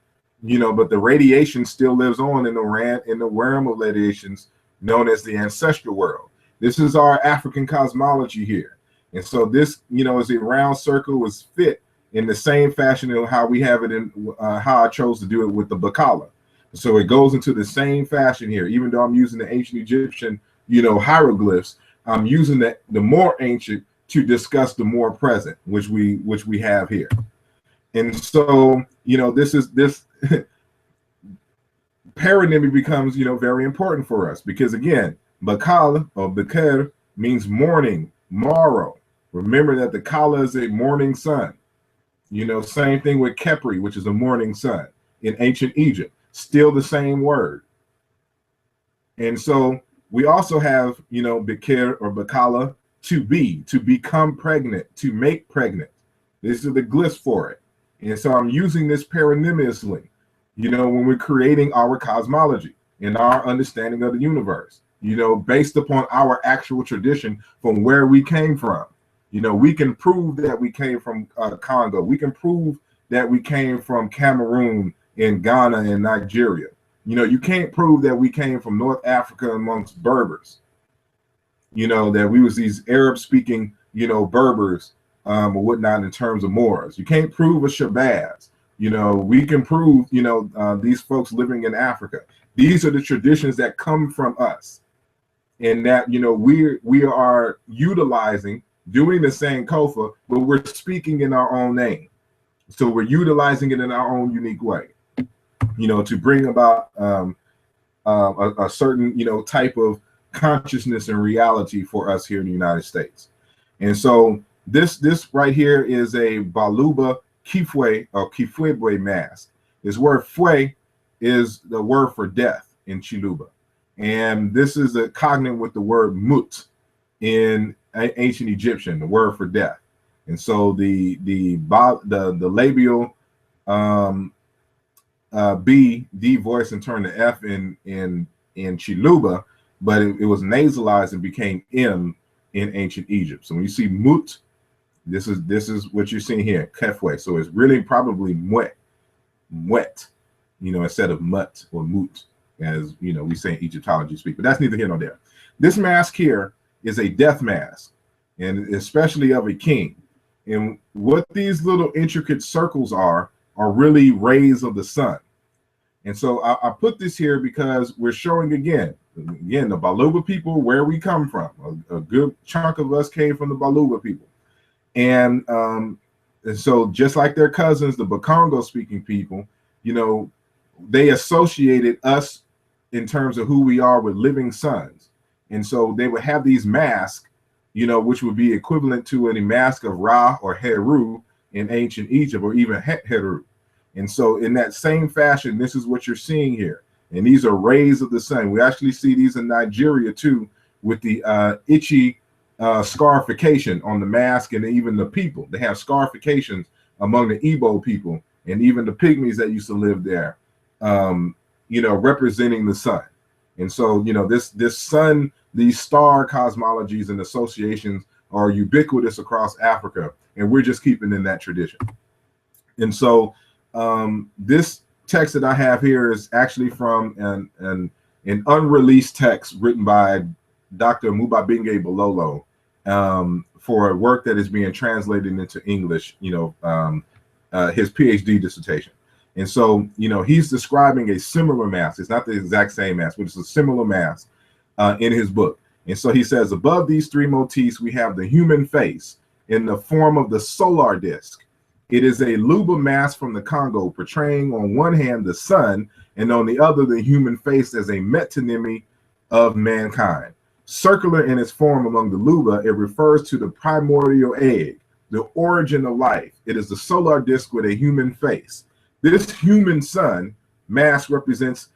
But the radiation still lives on in the realm of radiations known as the ancestral world. This is our African cosmology here. And so this, is a round circle, was fit in the same fashion of how we have it in how I chose to do it with the Bakala. So it goes into the same fashion here, even though I'm using the ancient Egyptian, hieroglyphs, I'm using the more ancient to discuss the more present, which we have here. And so, this paronymy becomes, very important for us, because again, Bakala or Bakar means morning, morrow. Remember that the Kala is a morning sun. Same thing with Kepri, which is a morning sun in ancient Egypt, still the same word. And so we also have, Bakir or Bakala, to be, to become pregnant, to make pregnant. These are the glyphs for it. And so I'm using this paronymously, when we're creating our cosmology. in our understanding of the universe, you know, based upon our actual tradition from where we came from. You know, we can prove that we came from Congo. We can prove that we came from Cameroon and Ghana and Nigeria. You know, you can't prove that we came from North Africa amongst Berbers. You know, that we was these Arab-speaking, you know, Berbers or whatnot in terms of Moors. You can't prove a Shabbaz. You know, we can prove, you know, these folks living in Africa. These are the traditions that come from us, and that, you know, we are utilizing, doing the same kofa, but we're speaking in our own name. So we're utilizing it in our own unique way, you know, to bring about a certain, you know, type of consciousness and reality for us here in the United States. And so this right here is a Baluba Kifwe or Kifwebwe mask. This word fwe is the word for death in Chiluba. And this is a cognate with the word mut in ancient Egyptian, the word for death. And so the labial B, D voice, and turn to F in Chiluba, but it was nasalized and became M in ancient Egypt. So when you see mut, this is what you're seeing here, kefwe. So it's really probably mwet, you know, instead of mut or mut, as you know, we say in Egyptology speak. But that's neither here nor there. This mask here is a death mask, and especially of a king. And what these little intricate circles are really rays of the sun. And so I put this here because we're showing again, the Baluba people, where we come from. A good chunk of us came from the Baluba people. And so just like their cousins, the Bakongo speaking people, you know, they associated us in terms of who we are with living sons. And so they would have these masks, you know, which would be equivalent to any mask of Ra or Heru in ancient Egypt, or even Heru. And so in that same fashion, this is what you're seeing here. And these are rays of the sun. We actually see these in Nigeria too, with the itchy scarification on the mask, and even the people. They have scarifications among the Igbo people and even the pygmies that used to live there, you know, representing the sun. And so, you know, this sun, these star cosmologies and associations are ubiquitous across Africa, and we're just keeping in that tradition. And so this text that I have here is actually from an unreleased text written by Dr. Mubabinge Bololo for a work that is being translated into English, you know, his PhD dissertation. And so, you know, he's describing a similar mask. It's not the exact same mask, but it's a similar mask in his book. And so he says, above these three motifs, we have the human face in the form of the solar disk. It is a Luba mask from the Congo, portraying on one hand the sun, and on the other the human face as a metonymy of mankind. Circular in its form among the Luba, it refers to the primordial egg, the origin of life. It is the solar disk with a human face. This human sun mask represents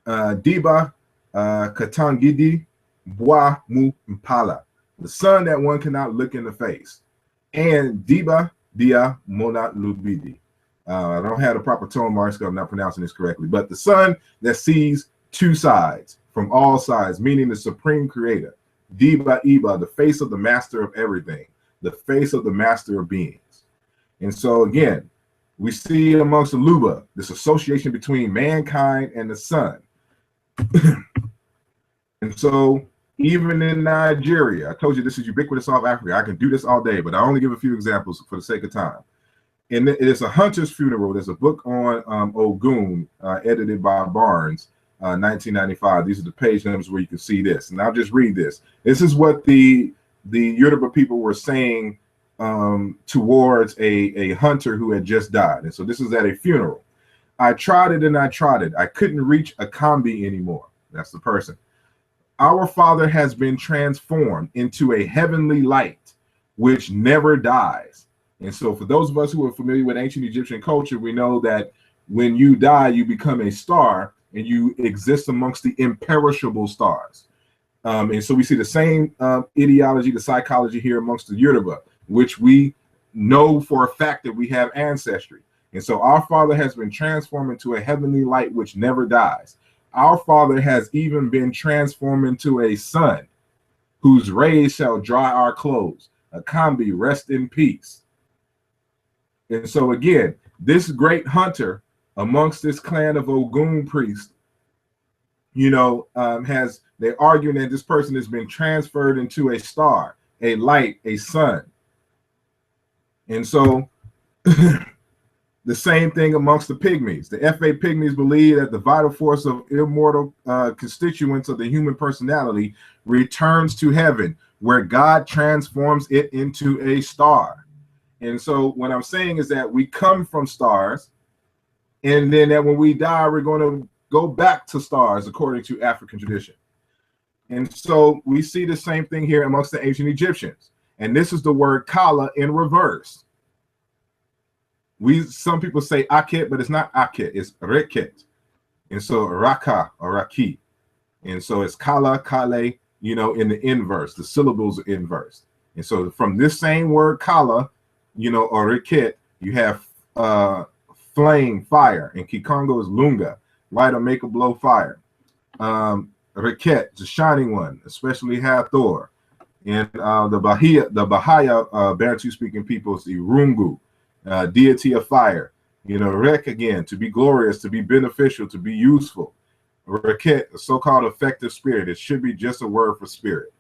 Diba Katangidi Bwa Mu Mpala, the sun that one cannot look in the face, and Diba Dia Monat Lubidi. I don't have the proper tone marks because I'm not pronouncing this correctly, but the sun that sees two sides, from all sides, meaning the supreme creator. Diba Iba, the face of the master of everything, the face of the master of beings. And so again, we see amongst the Luba this association between mankind and the sun. And so even in Nigeria, I told you this is ubiquitous all of Africa. I can do this all day, but I only give a few examples for the sake of time. And it is a hunter's funeral. There's a book on Ogun, edited by Barnes, 1995. These are the page numbers where you can see this. And I'll just read this. This is what the Yoruba people were saying towards a hunter who had just died. And so this is at a funeral. I trotted and I trotted. I couldn't reach a combi anymore. That's the person. Our Father has been transformed into a heavenly light which never dies. And so for those of us who are familiar with ancient Egyptian culture, we know that when you die, you become a star and you exist amongst the imperishable stars. And so we see the same ideology, the psychology here amongst the Yoruba, which we know for a fact that we have ancestry. And so our Father has been transformed into a heavenly light which never dies. our Father has even been transformed into a sun, whose rays shall dry our clothes. Akambi, rest in peace. And so again, this great hunter amongst this clan of Ogun priests, they're arguing that this person has been transferred into a star, a light, a sun. And so the same thing amongst the pygmies. The FA pygmies believe that the vital force of immortal constituents of the human personality returns to heaven, where God transforms it into a star. And so what I'm saying is that we come from stars, and then that when we die, we're going to go back to stars according to African tradition. And so we see the same thing here amongst the ancient Egyptians. And this is the word kala in reverse. Some people say aket, but it's not aket, it's reket. And so raka or raki. And so it's kala, kale, in the inverse. The syllables are inverse. And so from this same word kala, or reket, you have flame, fire. And kikongo is lunga, light or make a blow fire. Reket, the shining one, especially Hathor. And the Bahia Bantu speaking peoples, the Rungu, deity of fire. Rek again, to be glorious, to be beneficial, to be useful. Reket, a so-called effective spirit. It should be just a word for spirit.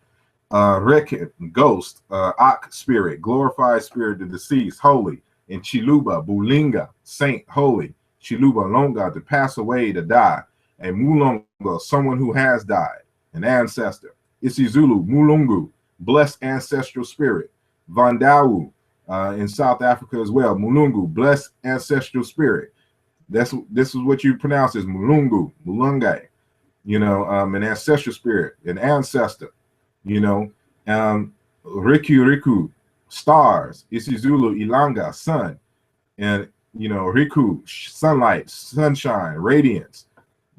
Reket, ghost. Ak, spirit, glorified spirit, the deceased, holy. And Chiluba, Bulinga, saint, holy. Chiluba, longa, to pass away, to die. And Mulonga, someone who has died, an ancestor. Isizulu, Mulungu, blessed ancestral spirit. Vandawu, in South Africa as well. Mulungu, blessed ancestral spirit. This is what you pronounce as Mulungu, Mulungai. An ancestral spirit, an ancestor. Riku, Riku, stars. Isizulu, Ilanga, sun. And Riku, sunlight, sunshine, radiance.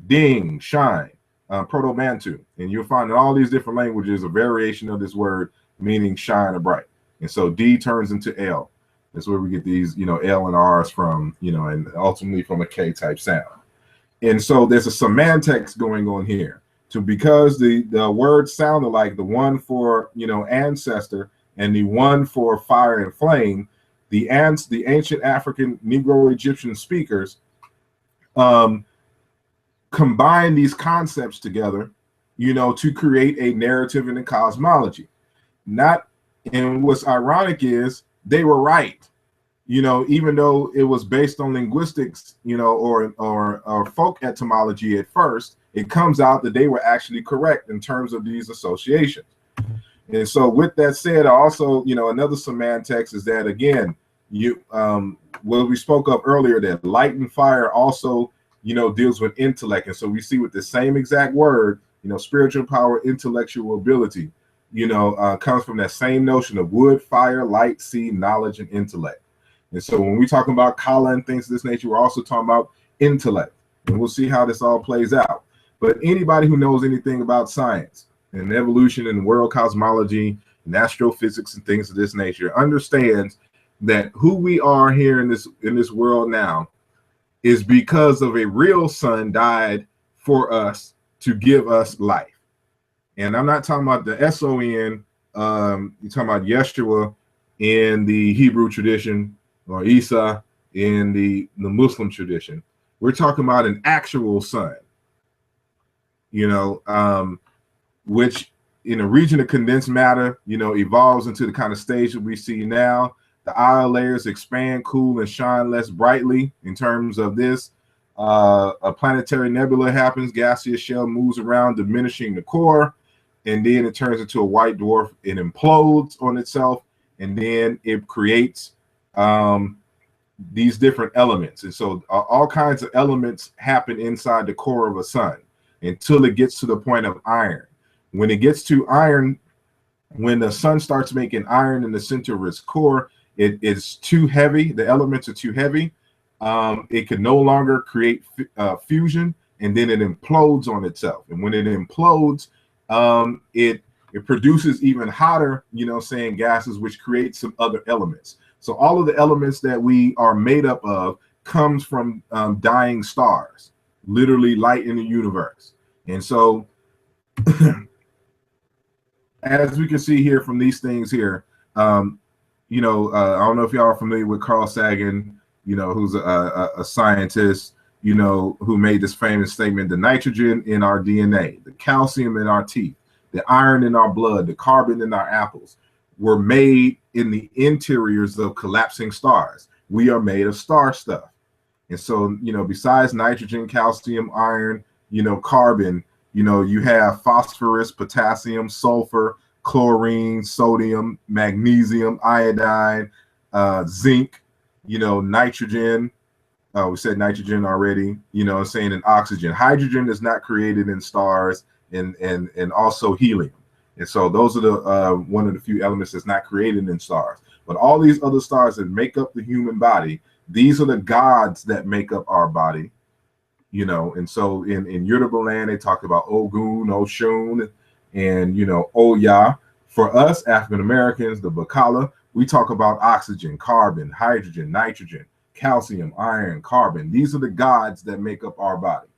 Ding, shine, Proto-Bantu. And you'll find in all these different languages a variation of this word meaning shine or bright. And so D turns into L. That's where we get these, L and R's from, and ultimately from a K type sound. And so there's a semantics going on here. Because the word sounded like the one for, ancestor and the one for fire and flame, the ancient African Negro Egyptian speakers combine these concepts together, to create a narrative in the cosmology. And what's ironic is they were right, even though it was based on linguistics, or folk etymology at first, it comes out that they were actually correct in terms of these associations. And so with that said, also, another semantics is that, again, what we spoke of earlier, that light and fire also deals with intellect. And so we see with the same exact word, spiritual power, intellectual ability, comes from that same notion of wood, fire, light, sea, knowledge, and intellect. And so when we talk about kala and things of this nature, we're also talking about intellect. And we'll see how this all plays out. But anybody who knows anything about science and evolution and world cosmology and astrophysics and things of this nature understands that who we are here in this world now is because of a real son died for us to give us life. And I'm not talking about the SON, you're talking about Yeshua in the Hebrew tradition, or Isa in the Muslim tradition. We're talking about an actual son, which in a region of condensed matter, evolves into the kind of stage that we see now. The outer layers expand, cool, and shine less brightly in terms of this. A planetary nebula happens, gaseous shell moves around, diminishing the core, and then it turns into a white dwarf. It implodes on itself, and then it creates these different elements. And so all kinds of elements happen inside the core of a sun until it gets to the point of iron. When it gets to iron, when the sun starts making iron in the center of its core, it is too heavy. The elements are too heavy. It can no longer create fusion, and then it implodes on itself. And when it implodes, it produces even hotter, gases, which create some other elements. So all of the elements that we are made up of comes from dying stars. literally light in the universe. And so as we can see here from these things here, I don't know if y'all are familiar with Carl Sagan, who's a scientist, who made this famous statement: the nitrogen in our DNA, the calcium in our teeth, the iron in our blood, the carbon in our apples were made in the interiors of collapsing stars. We are made of star stuff. And so, besides nitrogen, calcium, iron, carbon, you have phosphorus, potassium, sulfur, chlorine, sodium, magnesium, iodine, zinc, nitrogen. We said nitrogen already, saying and oxygen. Hydrogen is not created in stars, and also helium. And so those are the one of the few elements that's not created in stars. But all these other stars that make up the human body, these are the gods that make up our body. And so in Yoruba land, they talk about Ogun, Oshun, and Oya. For us African Americans, the Bakala, we talk about oxygen, carbon, hydrogen, nitrogen, calcium, iron, carbon. These are the gods that make up our body.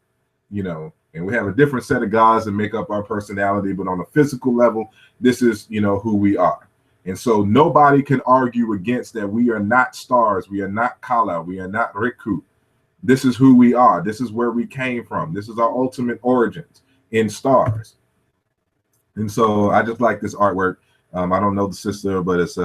And we have a different set of gods that make up our personality, but on a physical level, this is who we are. And so nobody can argue against that. We are not stars, we are not Kala, we are not Riku. This is who we are. This is where we came from. This is our ultimate origins in stars. And so I just like this artwork. I don't know the sister, but it's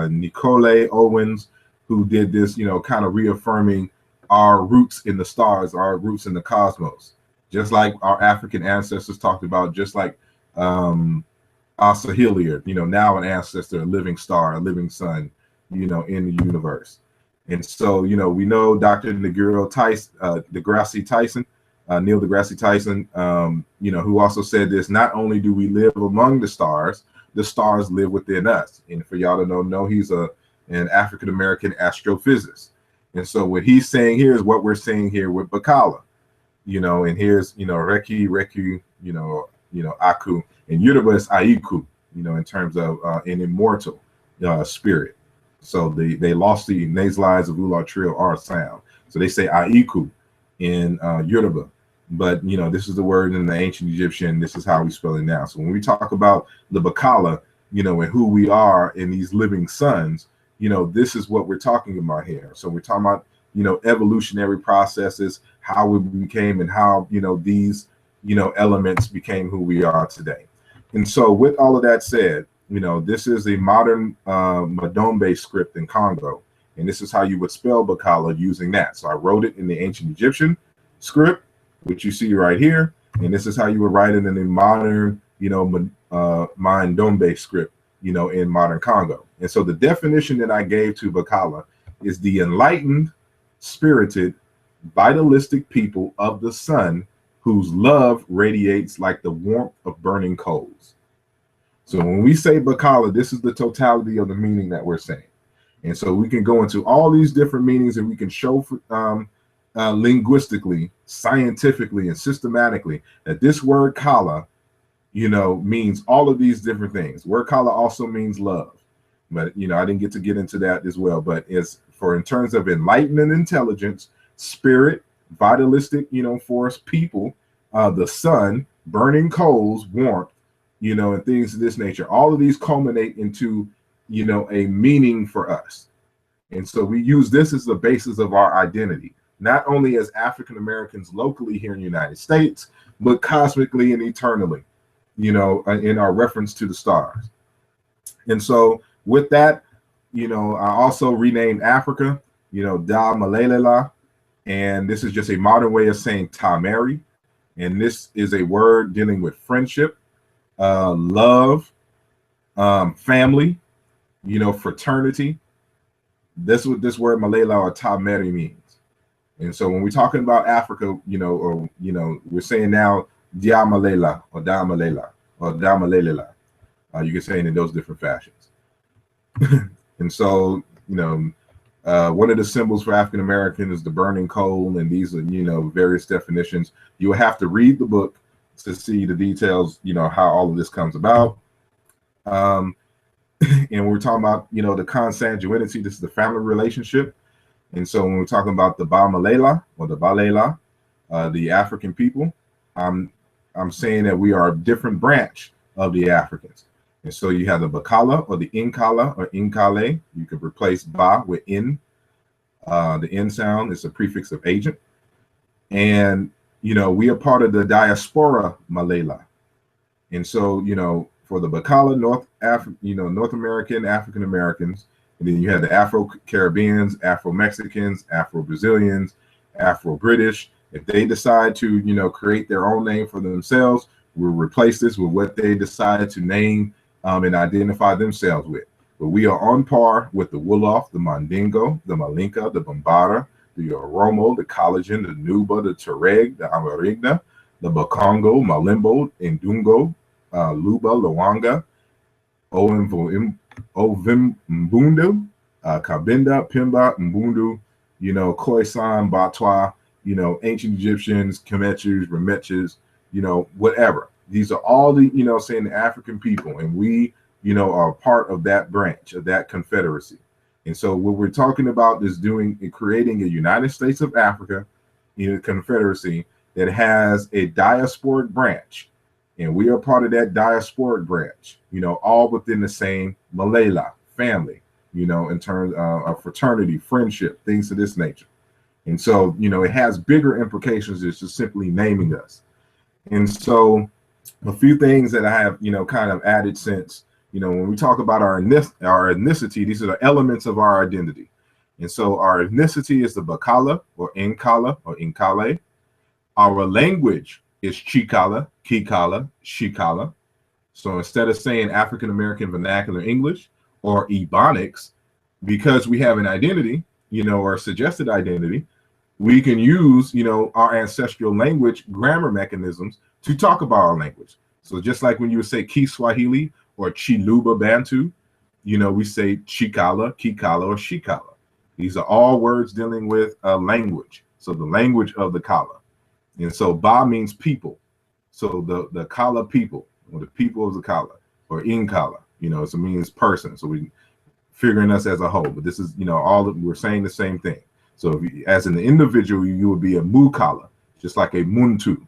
Nicole Owens who did this, kind of reaffirming our roots in the stars, our roots in the cosmos, just like our African ancestors talked about, just like Asa Hilliard, now an ancestor, a living star, a living sun, in the universe. And so, we know Dr. Neil deGrasse Tyson, who also said this: not only do we live among the stars live within us. And for y'all to know he's an African-American astrophysicist. And so what he's saying here is what we're saying here with Bakala, and here's, Reki, Aku, and Yoruba is Aiku, in terms of an immortal spirit. So they lost the nasalized of Ula Trill R sound. So they say Aiku in Yoruba. But, this is the word in the ancient Egyptian. This is how we spell it now. So when we talk about the Bakala, and who we are in these living sons, this is what we're talking about here. So we're talking about, evolutionary processes, how we became, and how, these, elements became who we are today. And so with all of that said, this is a modern Madombe script in Congo. And this is how you would spell Bakala using that. So I wrote it in the ancient Egyptian script, which you see right here. And this is how you would write it in the modern, Mandombe script, in modern Congo. And so the definition that I gave to Bakala is the enlightened, spirited, vitalistic people of the sun whose love radiates like the warmth of burning coals. So when we say Bakala, this is the totality of the meaning that we're saying. And so we can go into all these different meanings, and we can show linguistically, scientifically, and systematically that this word Kala, means all of these different things. Word Kala also means love. But, I didn't get into that as well. But it's in terms of enlightenment, intelligence, spirit, vitalistic, force, people, the sun, burning coals, warmth, and things of this nature. All of these culminate into, a meaning for us. And so we use this as the basis of our identity, not only as African Americans locally here in the United States, but cosmically and eternally, in our reference to the stars. And so with that, I also renamed Africa, Da Malalela. And this is just a modern way of saying Tamari. And this is a word dealing with friendship, love, family, fraternity. That's what this word Malela or Tamari means. And so when we're talking about Africa, we're saying now Dia Malela or Da Malela or Da Malelela. You can say it in those different fashions. And so, one of the symbols for African American is the burning coal, and these are, various definitions. You will have to read the book to see the details, how all of this comes about. And we're talking about, the consanguinity. This is the family relationship. And so when we're talking about the Ba Malela or the Balela, the African people, I'm saying that we are a different branch of the Africans. And so you have the Bakala or the Inkala or Inkale. You could replace ba with in. The N sound is a prefix of agent. And, we are part of the diaspora Malela. And so, for the Bakala, North American, African Americans, and then you have the Afro-Caribbeans, Afro-Mexicans, Afro-Brazilians, Afro-British. If they decide to, create their own name for themselves, we'll replace this with what they decide to name and identify themselves with. But we are on par with the Wolof, the Mandingo, the Malinka, the Bambara, the Oromo, the Collagen, the Nuba, the Tuareg, the Amarigna, the Bakongo, Malimbo, Ndungo, Luba, Luanga, Mbundu, Kabinda, Pimba, Mbundu, Khoisan, Batwa, ancient Egyptians, Cymatics, Remetches, whatever. These are all the, saying the African people, and we, are part of that branch of that confederacy. And so what we're talking about is creating a United States of Africa, confederacy that has a diasporic branch. And we are part of that diasporic branch, all within the same Malela family, in terms of fraternity, friendship, things of this nature. And so, it has bigger implications than just simply naming us. And so a few things that I have, kind of added since, when we talk about our ethnicity, these are the elements of our identity. And so our ethnicity is the Bakala or Nkala or Nkale. Our language is Chikala, Kikala, Shikala. So instead of saying African American Vernacular English or Ebonics, because we have an identity, or suggested identity, we can use, our ancestral language grammar mechanisms to talk about our language. So just like when you would say Kiswahili or Chiluba Bantu, we say Chikala, Kikala, or Shikala. These are all words dealing with a language. So the language of the Kala. And so Ba means people. So the Kala people, or the people of the Kala, or Inkala, so it means person. So we figuring us as a whole. But this is, we're saying the same thing. So as an individual, you would be a Mukala, just like a Muntu.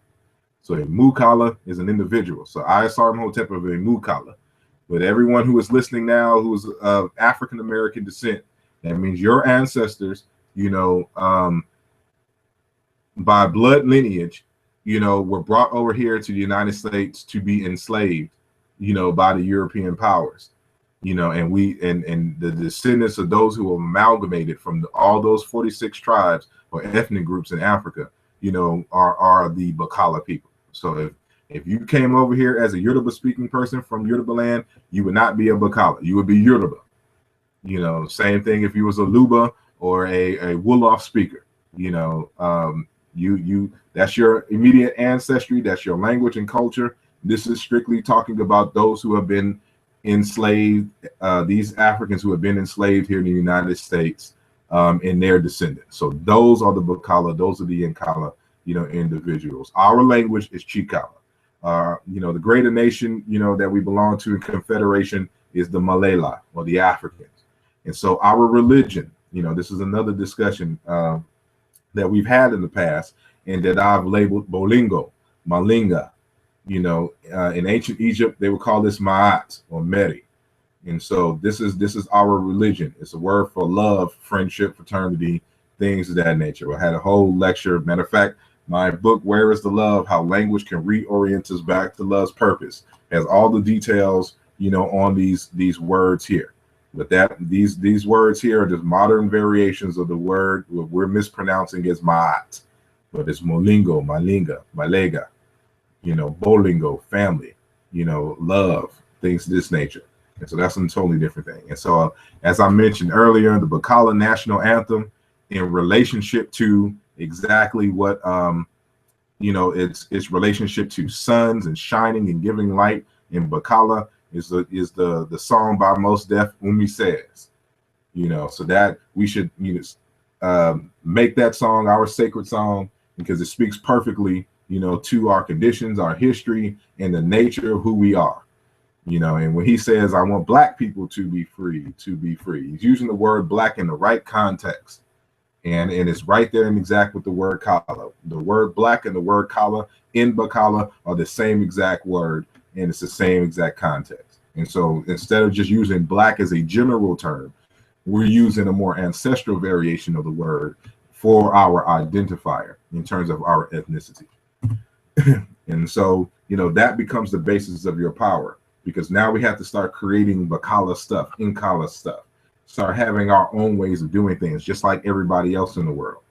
So a Mukala is an individual. So Asar Imhotep of a Mukala. But everyone who is listening now who is of African American descent, that means your ancestors, by blood lineage, were brought over here to the United States to be enslaved, by the European powers, and we and the descendants of those who were amalgamated from all those 46 tribes or ethnic groups in Africa, are the Bakala people. So if you came over here as a Yoruba speaking person from Yoruba land, you would not be a Bakala. You would be Yoruba. Same thing if you was a Luba or a Wolof speaker. You that's your immediate ancestry. That's your language and culture. This is strictly talking about those who have been enslaved, these Africans who have been enslaved here in the United States, and their descendants. So those are the Bakala. Those are the Nkala, individuals. Our language is Chikala. The greater nation, that we belong to in confederation is the Malela or the Africans. And so our religion, this is another discussion that we've had in the past and that I've labeled Bolingo, Malinga. In ancient Egypt, they would call this Ma'at or Meri. And so this is our religion. It's a word for love, friendship, fraternity, things of that nature. I had a whole lecture. Matter of fact, my book, Where is the Love? How Language Can Reorient Us Back to Love's Purpose, has all the details, on these words here. But these words here are just modern variations of the word we're mispronouncing as Ma'at. But it's Molingo, Malinga, Malega, Bolingo, family, love, things of this nature. And so that's a totally different thing. And so, as I mentioned earlier, the Bakala national anthem in relationship to exactly what, its relationship to suns and shining and giving light in Bakala is the song by Most Def Umi Says, so that we should, make that song our sacred song because it speaks perfectly, to our conditions, our history, and the nature of who we are. And when he says, I want Black people to be free, he's using the word Black in the right context. And it's right there in exact with the word kala. The word black and the word kala in Bakala are the same exact word, and it's the same exact context. And so instead of just using black as a general term, we're using a more ancestral variation of the word for our identifier in terms of our ethnicity. And so, you know, that becomes the basis of your power, because now we have to start creating Bakala stuff, Nkala stuff, start having our own ways of doing things, just like everybody else in the world.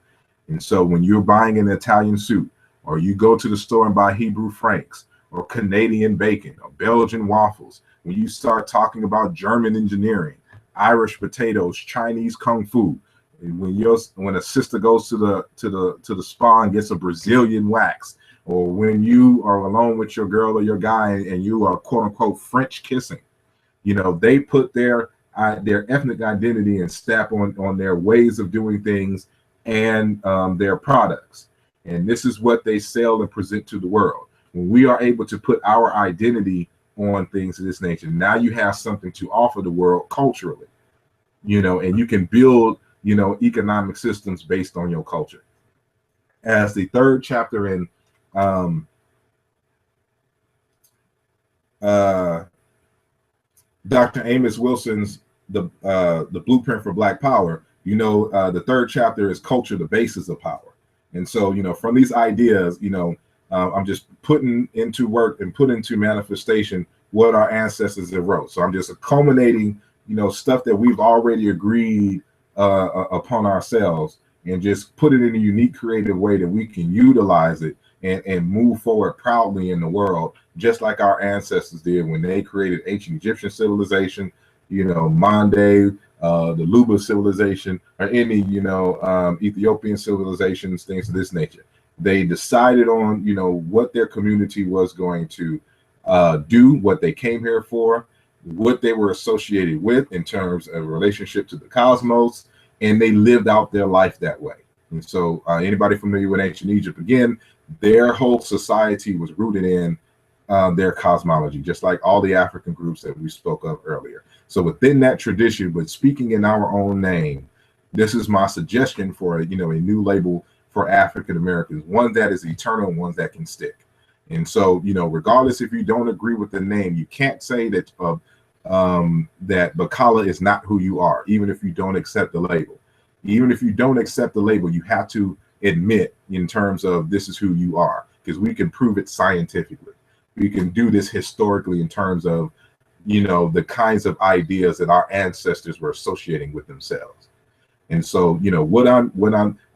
And so when you're buying an Italian suit, or you go to the store and buy Hebrew francs, or Canadian bacon, or Belgian waffles, when you start talking about German engineering, Irish potatoes, Chinese kung fu, when a sister goes to the spa and gets a Brazilian wax, or when you are alone with your girl or your guy and you are quote unquote French kissing, you know, they put their ethnic identity and stamp on their ways of doing things and their products. And this is what they sell and present to the world. When we are able to put our identity on things of this nature, now you have something to offer the world culturally, you know, and you can build, you know, economic systems based on your culture. As the third chapter in Dr. Amos Wilson's the Blueprint for Black Power, you know, the third chapter is culture, the basis of power. And so, you know, from these ideas, you know, I'm just putting into work and put into manifestation what our ancestors have wrote. So I'm just culminating, you know, stuff that we've already agreed upon ourselves, and just put it in a unique, creative way that we can utilize it and move forward proudly in the world, just like our ancestors did when they created ancient Egyptian civilization, you know, Mande, the Luba civilization, or any, you know, Ethiopian civilizations, things of this nature. They decided on, you know, what their community was going to do, what they came here for, what they were associated with in terms of relationship to the cosmos, and they lived out their life that way. And so anybody familiar with ancient Egypt, again, their whole society was rooted in their cosmology, just like all the African groups that we spoke of earlier. So within that tradition, but speaking in our own name, this is my suggestion for a, you know, a new label for African Americans, one that is eternal, one that can stick. And so, you know, regardless if you don't agree with the name, you can't say that that Bakala is not who you are, even if you don't accept the label. Even if you don't accept the label, you have to admit in terms of this is who you are, because we can prove it scientifically. We can do this historically in terms of, you know, the kinds of ideas that our ancestors were associating with themselves. And so, you know,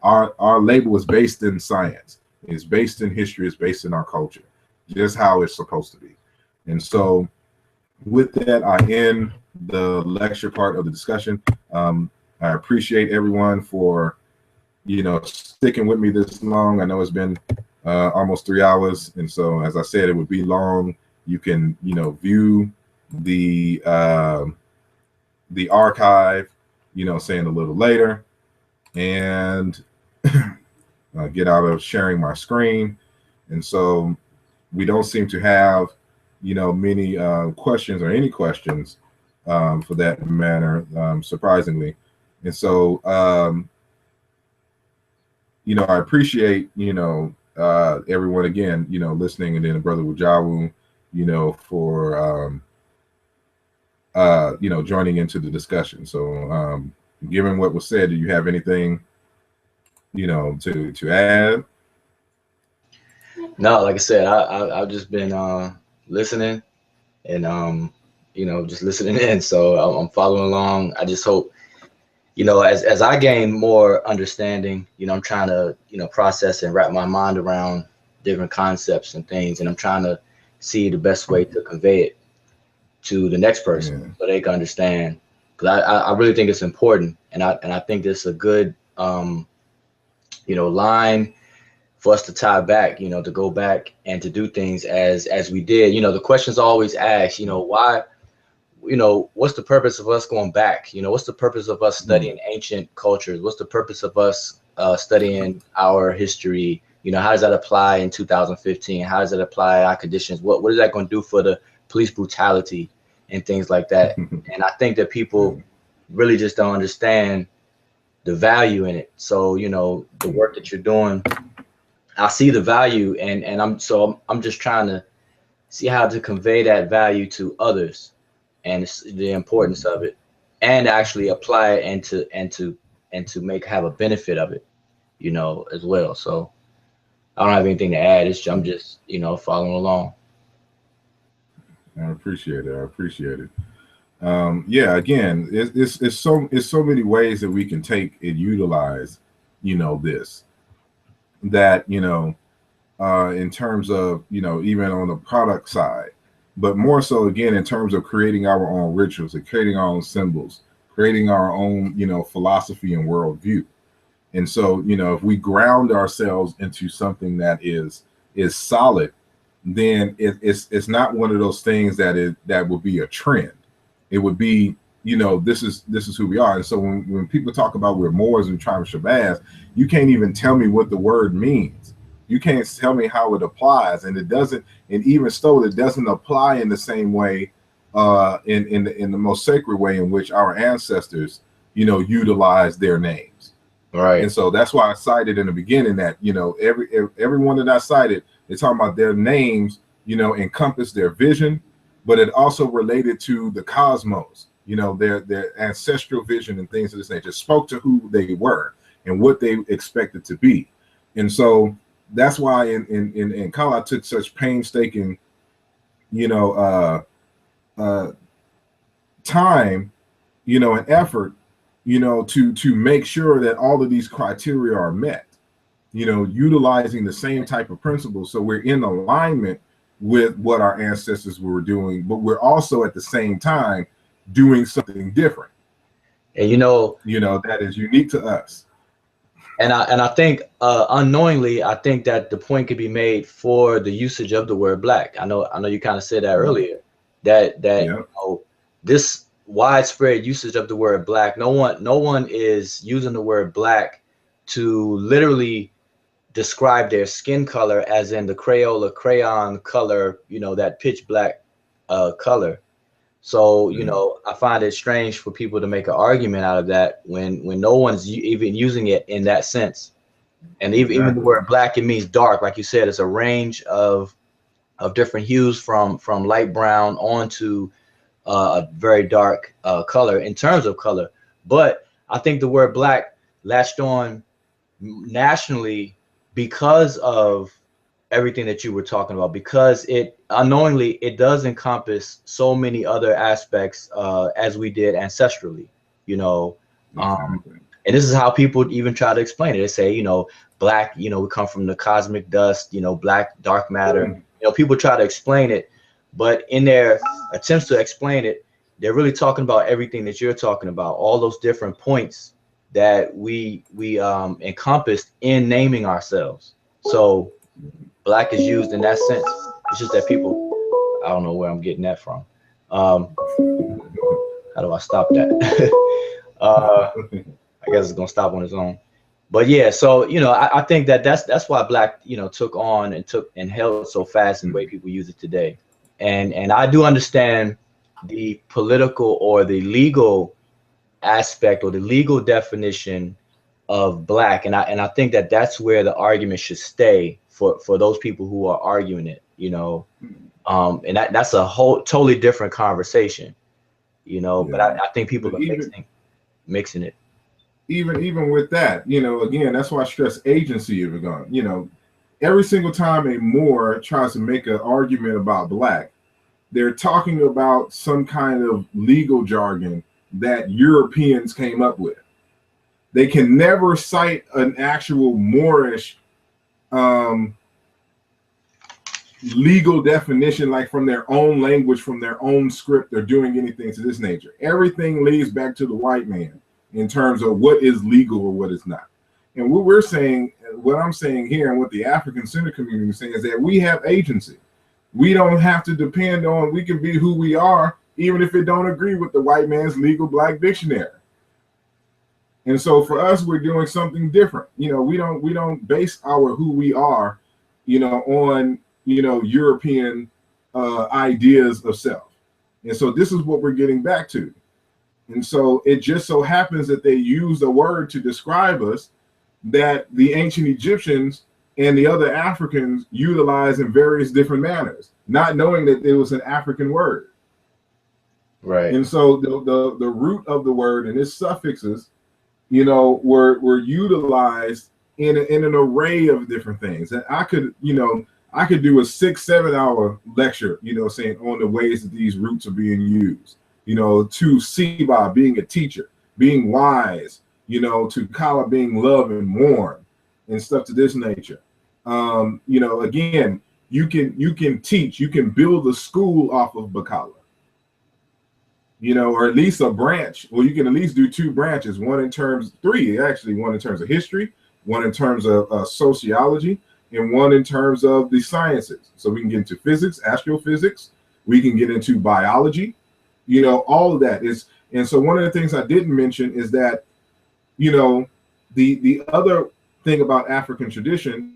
our label is based in science, it's based in history, it's based in our culture, just how it's supposed to be. And so with that, I end the lecture part of the discussion. I appreciate everyone for, you know, sticking with me this long. I know it's been almost 3 hours, and so as I said, it would be long. You can, you know, view the archive, you know, saying a little later, and get out of sharing my screen. And so we don't seem to have, you know, many questions or any questions for that matter, surprisingly. And so, you know, I appreciate, you know, everyone again, you know, listening, and then Brother Wajawu, you know, for, you know, joining into the discussion. So given what was said, do you have anything, you know, to add? No, like I said, I've just been listening and you know, just listening in. So I'm following along. I just hope, you know, as I gain more understanding, you know, I'm trying to, you know, process and wrap my mind around different concepts and things, and I'm trying to see the best way to convey it to the next person so they can understand. Because I really think it's important, and I think this is a good you know, line for us to tie back, you know, to go back and to do things as we did. You know, the questions always asked, you know, why, you know, what's the purpose of us going back? You know, what's the purpose of us studying ancient cultures? What's the purpose of us studying our history? You know, how does that apply in 2015? How does it apply our conditions? What is that going to do for the police brutality and things like that? And I think that people really just don't understand the value in it. So, you know, the work that you're doing, I see the value, and I'm just trying to see how to convey that value to others, and the importance of it, and actually apply it and to have a benefit of it, you know, as well. So I don't have anything to add. I'm just, you know, following along. I appreciate it. I appreciate it. Yeah, again, it's so many ways that we can take and utilize, you know, this, that, you know, in terms of, you know, even on the product side, but more so again in terms of creating our own rituals and creating our own symbols, creating our own, you know, philosophy and worldview. And so, you know, if we ground ourselves into something that is solid, then it's not one of those things that will be a trend. It would be, you know, this is who we are. And so when people talk about we're Moors and Tribe of Shabbaz, you can't even tell me what the word means. You can't tell me how it applies, and it doesn't. And even so, it doesn't apply in the same way, in the most sacred way in which our ancestors, you know, utilize their names. Right. And so that's why I cited in the beginning that, you know, everyone that I cited, they're talking about their names, you know, encompass their vision, but it also related to the cosmos, you know, their ancestral vision and things of this nature, spoke to who they were and what they expected to be. And so that's why in Kala I took such painstaking, you know, time, you know, and effort, you know, to make sure that all of these criteria are met, you know, utilizing the same type of principles. So we're in alignment with what our ancestors were doing, but we're also at the same time doing something different. And, you know, that is unique to us. And I think unknowingly, I think that the point could be made for the usage of the word black. I know you kind of said that earlier, that Yeah. you know, this widespread usage of the word black, no one is using the word black to literally describe their skin color, as in the Crayola crayon color, you know, that pitch black color. So, you know, I find it strange for people to make an argument out of that when no one's even using it in that sense. And even the word black, it means dark. Like you said, it's a range of different hues from light brown on to a very dark color in terms of color. But I think the word black latched on nationally because of everything that you were talking about, because it unknowingly it does encompass so many other aspects as we did ancestrally, you know. Exactly. And this is how people even try to explain it. They say, you know, black, you know, we come from the cosmic dust, you know, black dark matter. You know, people try to explain it, but in their attempts to explain it, they're really talking about everything that you're talking about, all those different points that we encompassed in naming ourselves. So black is used in that sense. It's just that people, I don't know where I'm getting that from. How do I stop that? I guess it's gonna stop on its own. But yeah, so you know, I think that's why black, you know, took on and held so fast in the way people use it today. And I do understand the political or the legal aspect or the legal definition of black, and I think that's where the argument should stay for those people who are arguing it, you know. And that's a whole totally different conversation, you know. Yeah. But I think people are mixing it. Even with that, you know, again, that's why I stress agency. You know, every single time a Moor tries to make an argument about black, they're talking about some kind of legal jargon that Europeans came up with. They can never cite an actual Moorish legal definition, like from their own language, from their own script, or doing anything to this nature. Everything leads back to the white man in terms of what is legal or what is not. And what we're saying, what I'm saying here, and what the African Center community is saying, is that we have agency. We don't have to depend on, we can be who we are, even if it don't agree with the white man's legal black dictionary. And so for us, we're doing something different. You know, we don't base our who we are, you know, on, you know, European ideas of self. And so this is what we're getting back to. And so it just so happens that they used a word to describe us that the ancient Egyptians and the other Africans utilized in various different manners, not knowing that it was an African word. Right. And so the root of the word and its suffixes, you know, were utilized in an array of different things. And I could, you know, I could do a 6-7 hour lecture, you know, saying on the ways that these roots are being used, you know, to Siba being a teacher, being wise, you know, to Kala being love and mourn and stuff to this nature. You know, again, you can teach, you can build a school off of Bakala, you know, or at least a branch. Well, you can at least do 2 branches, one in terms, 3 actually, one in terms of history, one in terms of sociology, and one in terms of the sciences. So we can get into physics, astrophysics, we can get into biology, you know, all of that is. And so one of the things I didn't mention is that, you know, the other thing about African tradition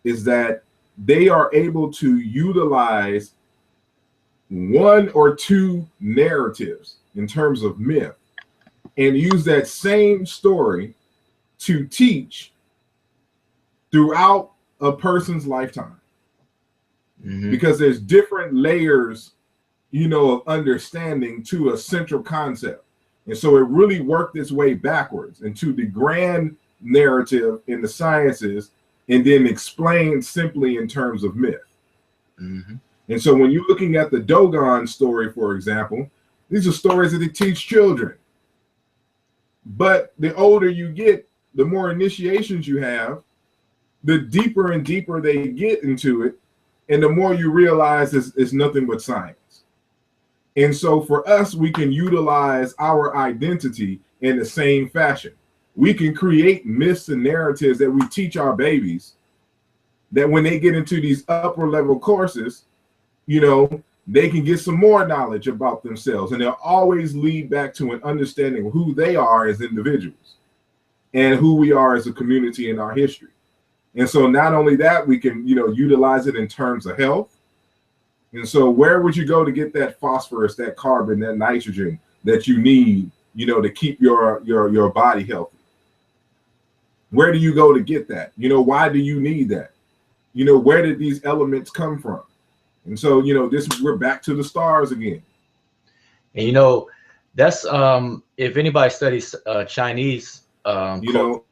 is that they are able to utilize 1 or 2 narratives in terms of myth and use that same story to teach throughout a person's lifetime. Because there's different layers, you know, of understanding to a central concept. And so it really worked its way backwards into the grand narrative in the sciences and then explained simply in terms of myth. And so when you're looking at the Dagon story, for example, these are stories that they teach children. But the older you get, the more initiations you have, the deeper and deeper they get into it, and the more you realize it's nothing but science. And so for us, we can utilize our identity in the same fashion. We can create myths and narratives that we teach our babies, that when they get into these upper level courses, you know, they can get some more knowledge about themselves, and they'll always lead back to an understanding of who they are as individuals and who we are as a community in our history. And so not only that, we can, you know, utilize it in terms of health. And so where would you go to get that phosphorus, that carbon, that nitrogen that you need, you know, to keep your body healthy? Where do you go to get that? You know, why do you need that? You know, where did these elements come from? And so, you know, we're back to the stars again. And, you know, that's, if anybody studies Chinese, you know,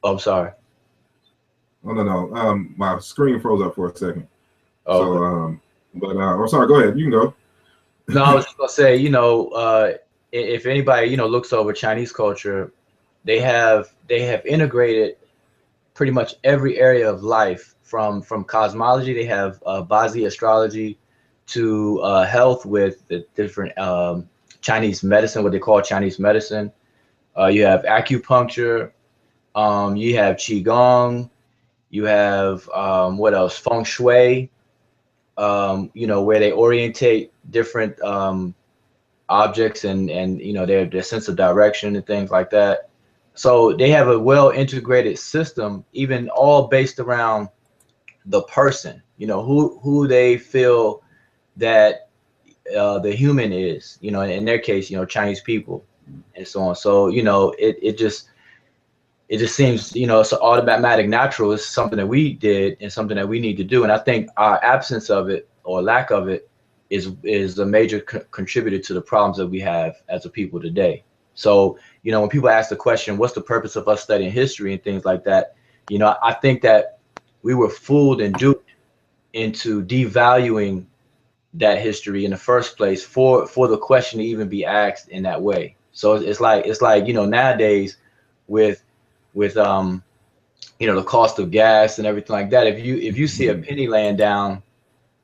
oh, I'm sorry. Oh, no. My screen froze up for a second. Oh, so, okay. I'm sorry, go ahead. You can go. No, I was just gonna say, you know, if anybody, you know, looks over Chinese culture, they have integrated pretty much every area of life from cosmology. They have Bazi astrology to health with the different Chinese medicine, what they call Chinese medicine. You have acupuncture, you have qigong, you have what else? Feng shui. You know, where they orientate different objects and you know their sense of direction and things like that. So they have a well integrated system, even all based around the person. You know, who they feel that the human is. You know, in their case, you know, Chinese people and so on. So you know, it just seems, you know, it's automatic, natural. It's something that we did and something that we need to do. And I think our absence of it or lack of it is a major contributor to the problems that we have as a people today. So, you know, when people ask the question, what's the purpose of us studying history and things like that, you know, I think that we were fooled and duped into devaluing that history in the first place for the question to even be asked in that way. So it's like, you know, nowadays with you know, the cost of gas and everything like that, if you see a penny laying down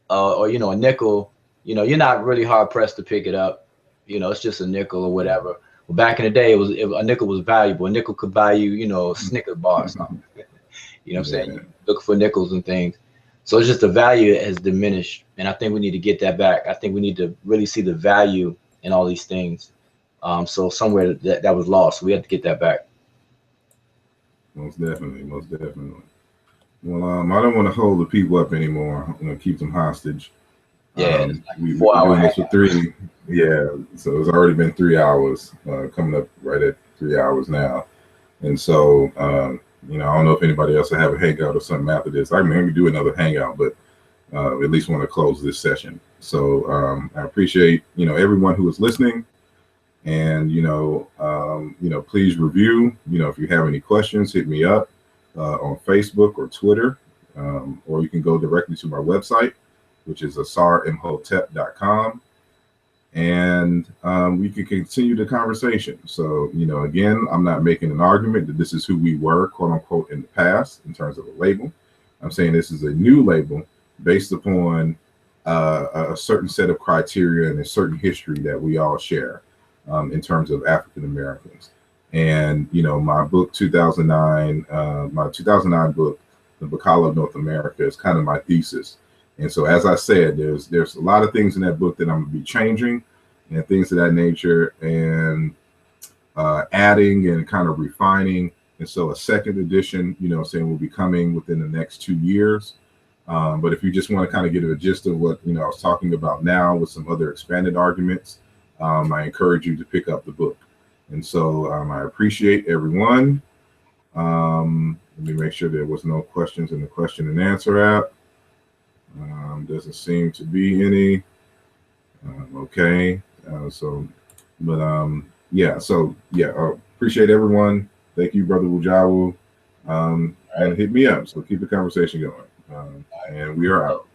or you know, a nickel, you know, you're not really hard pressed to pick it up. You know, it's just a nickel or whatever. Well, back in the day, a nickel was valuable. A nickel could buy you, you know, a Snicker bar or something. You know what I'm saying? You look for nickels and things. So it's just the value has diminished, and I think we need to get that back. I think we need to really see the value in all these things. So somewhere that was lost. So we have to get that back. Most definitely. Well, I don't want to hold the people up anymore. I'm going to keep them hostage. Yeah, we've been doing this for Yeah, so it's already been 3 hours, coming up right at 3 hours now. And so, I don't know if anybody else will have a hangout or something after this. I may do another hangout, but at least want to close this session. So I appreciate, everyone who is listening, and, please review, if you have any questions, hit me up on Facebook or Twitter, or you can go directly to my website, which is asarimhotep.com. And we can continue the conversation. So, again, I'm not making an argument that this is who we were, quote unquote, in the past in terms of a label. I'm saying this is a new label based upon a certain set of criteria and a certain history that we all share in terms of African Americans. And, my book, 2009, my 2009 book, The Bakala of North America, is kind of my thesis. And so, as I said, there's a lot of things in that book that I'm going to be changing and things of that nature, and adding and kind of refining. And so a second edition, saying will be coming within the next 2 years. But if you just want to kind of get a gist of what, I was talking about now with some other expanded arguments, I encourage you to pick up the book. And so I appreciate everyone. Let me make sure there was no questions in the question and answer app. Doesn't seem to be any. Okay. Appreciate everyone. Thank you, Brother Wujawu. And hit me up. So keep the conversation going. And we are out.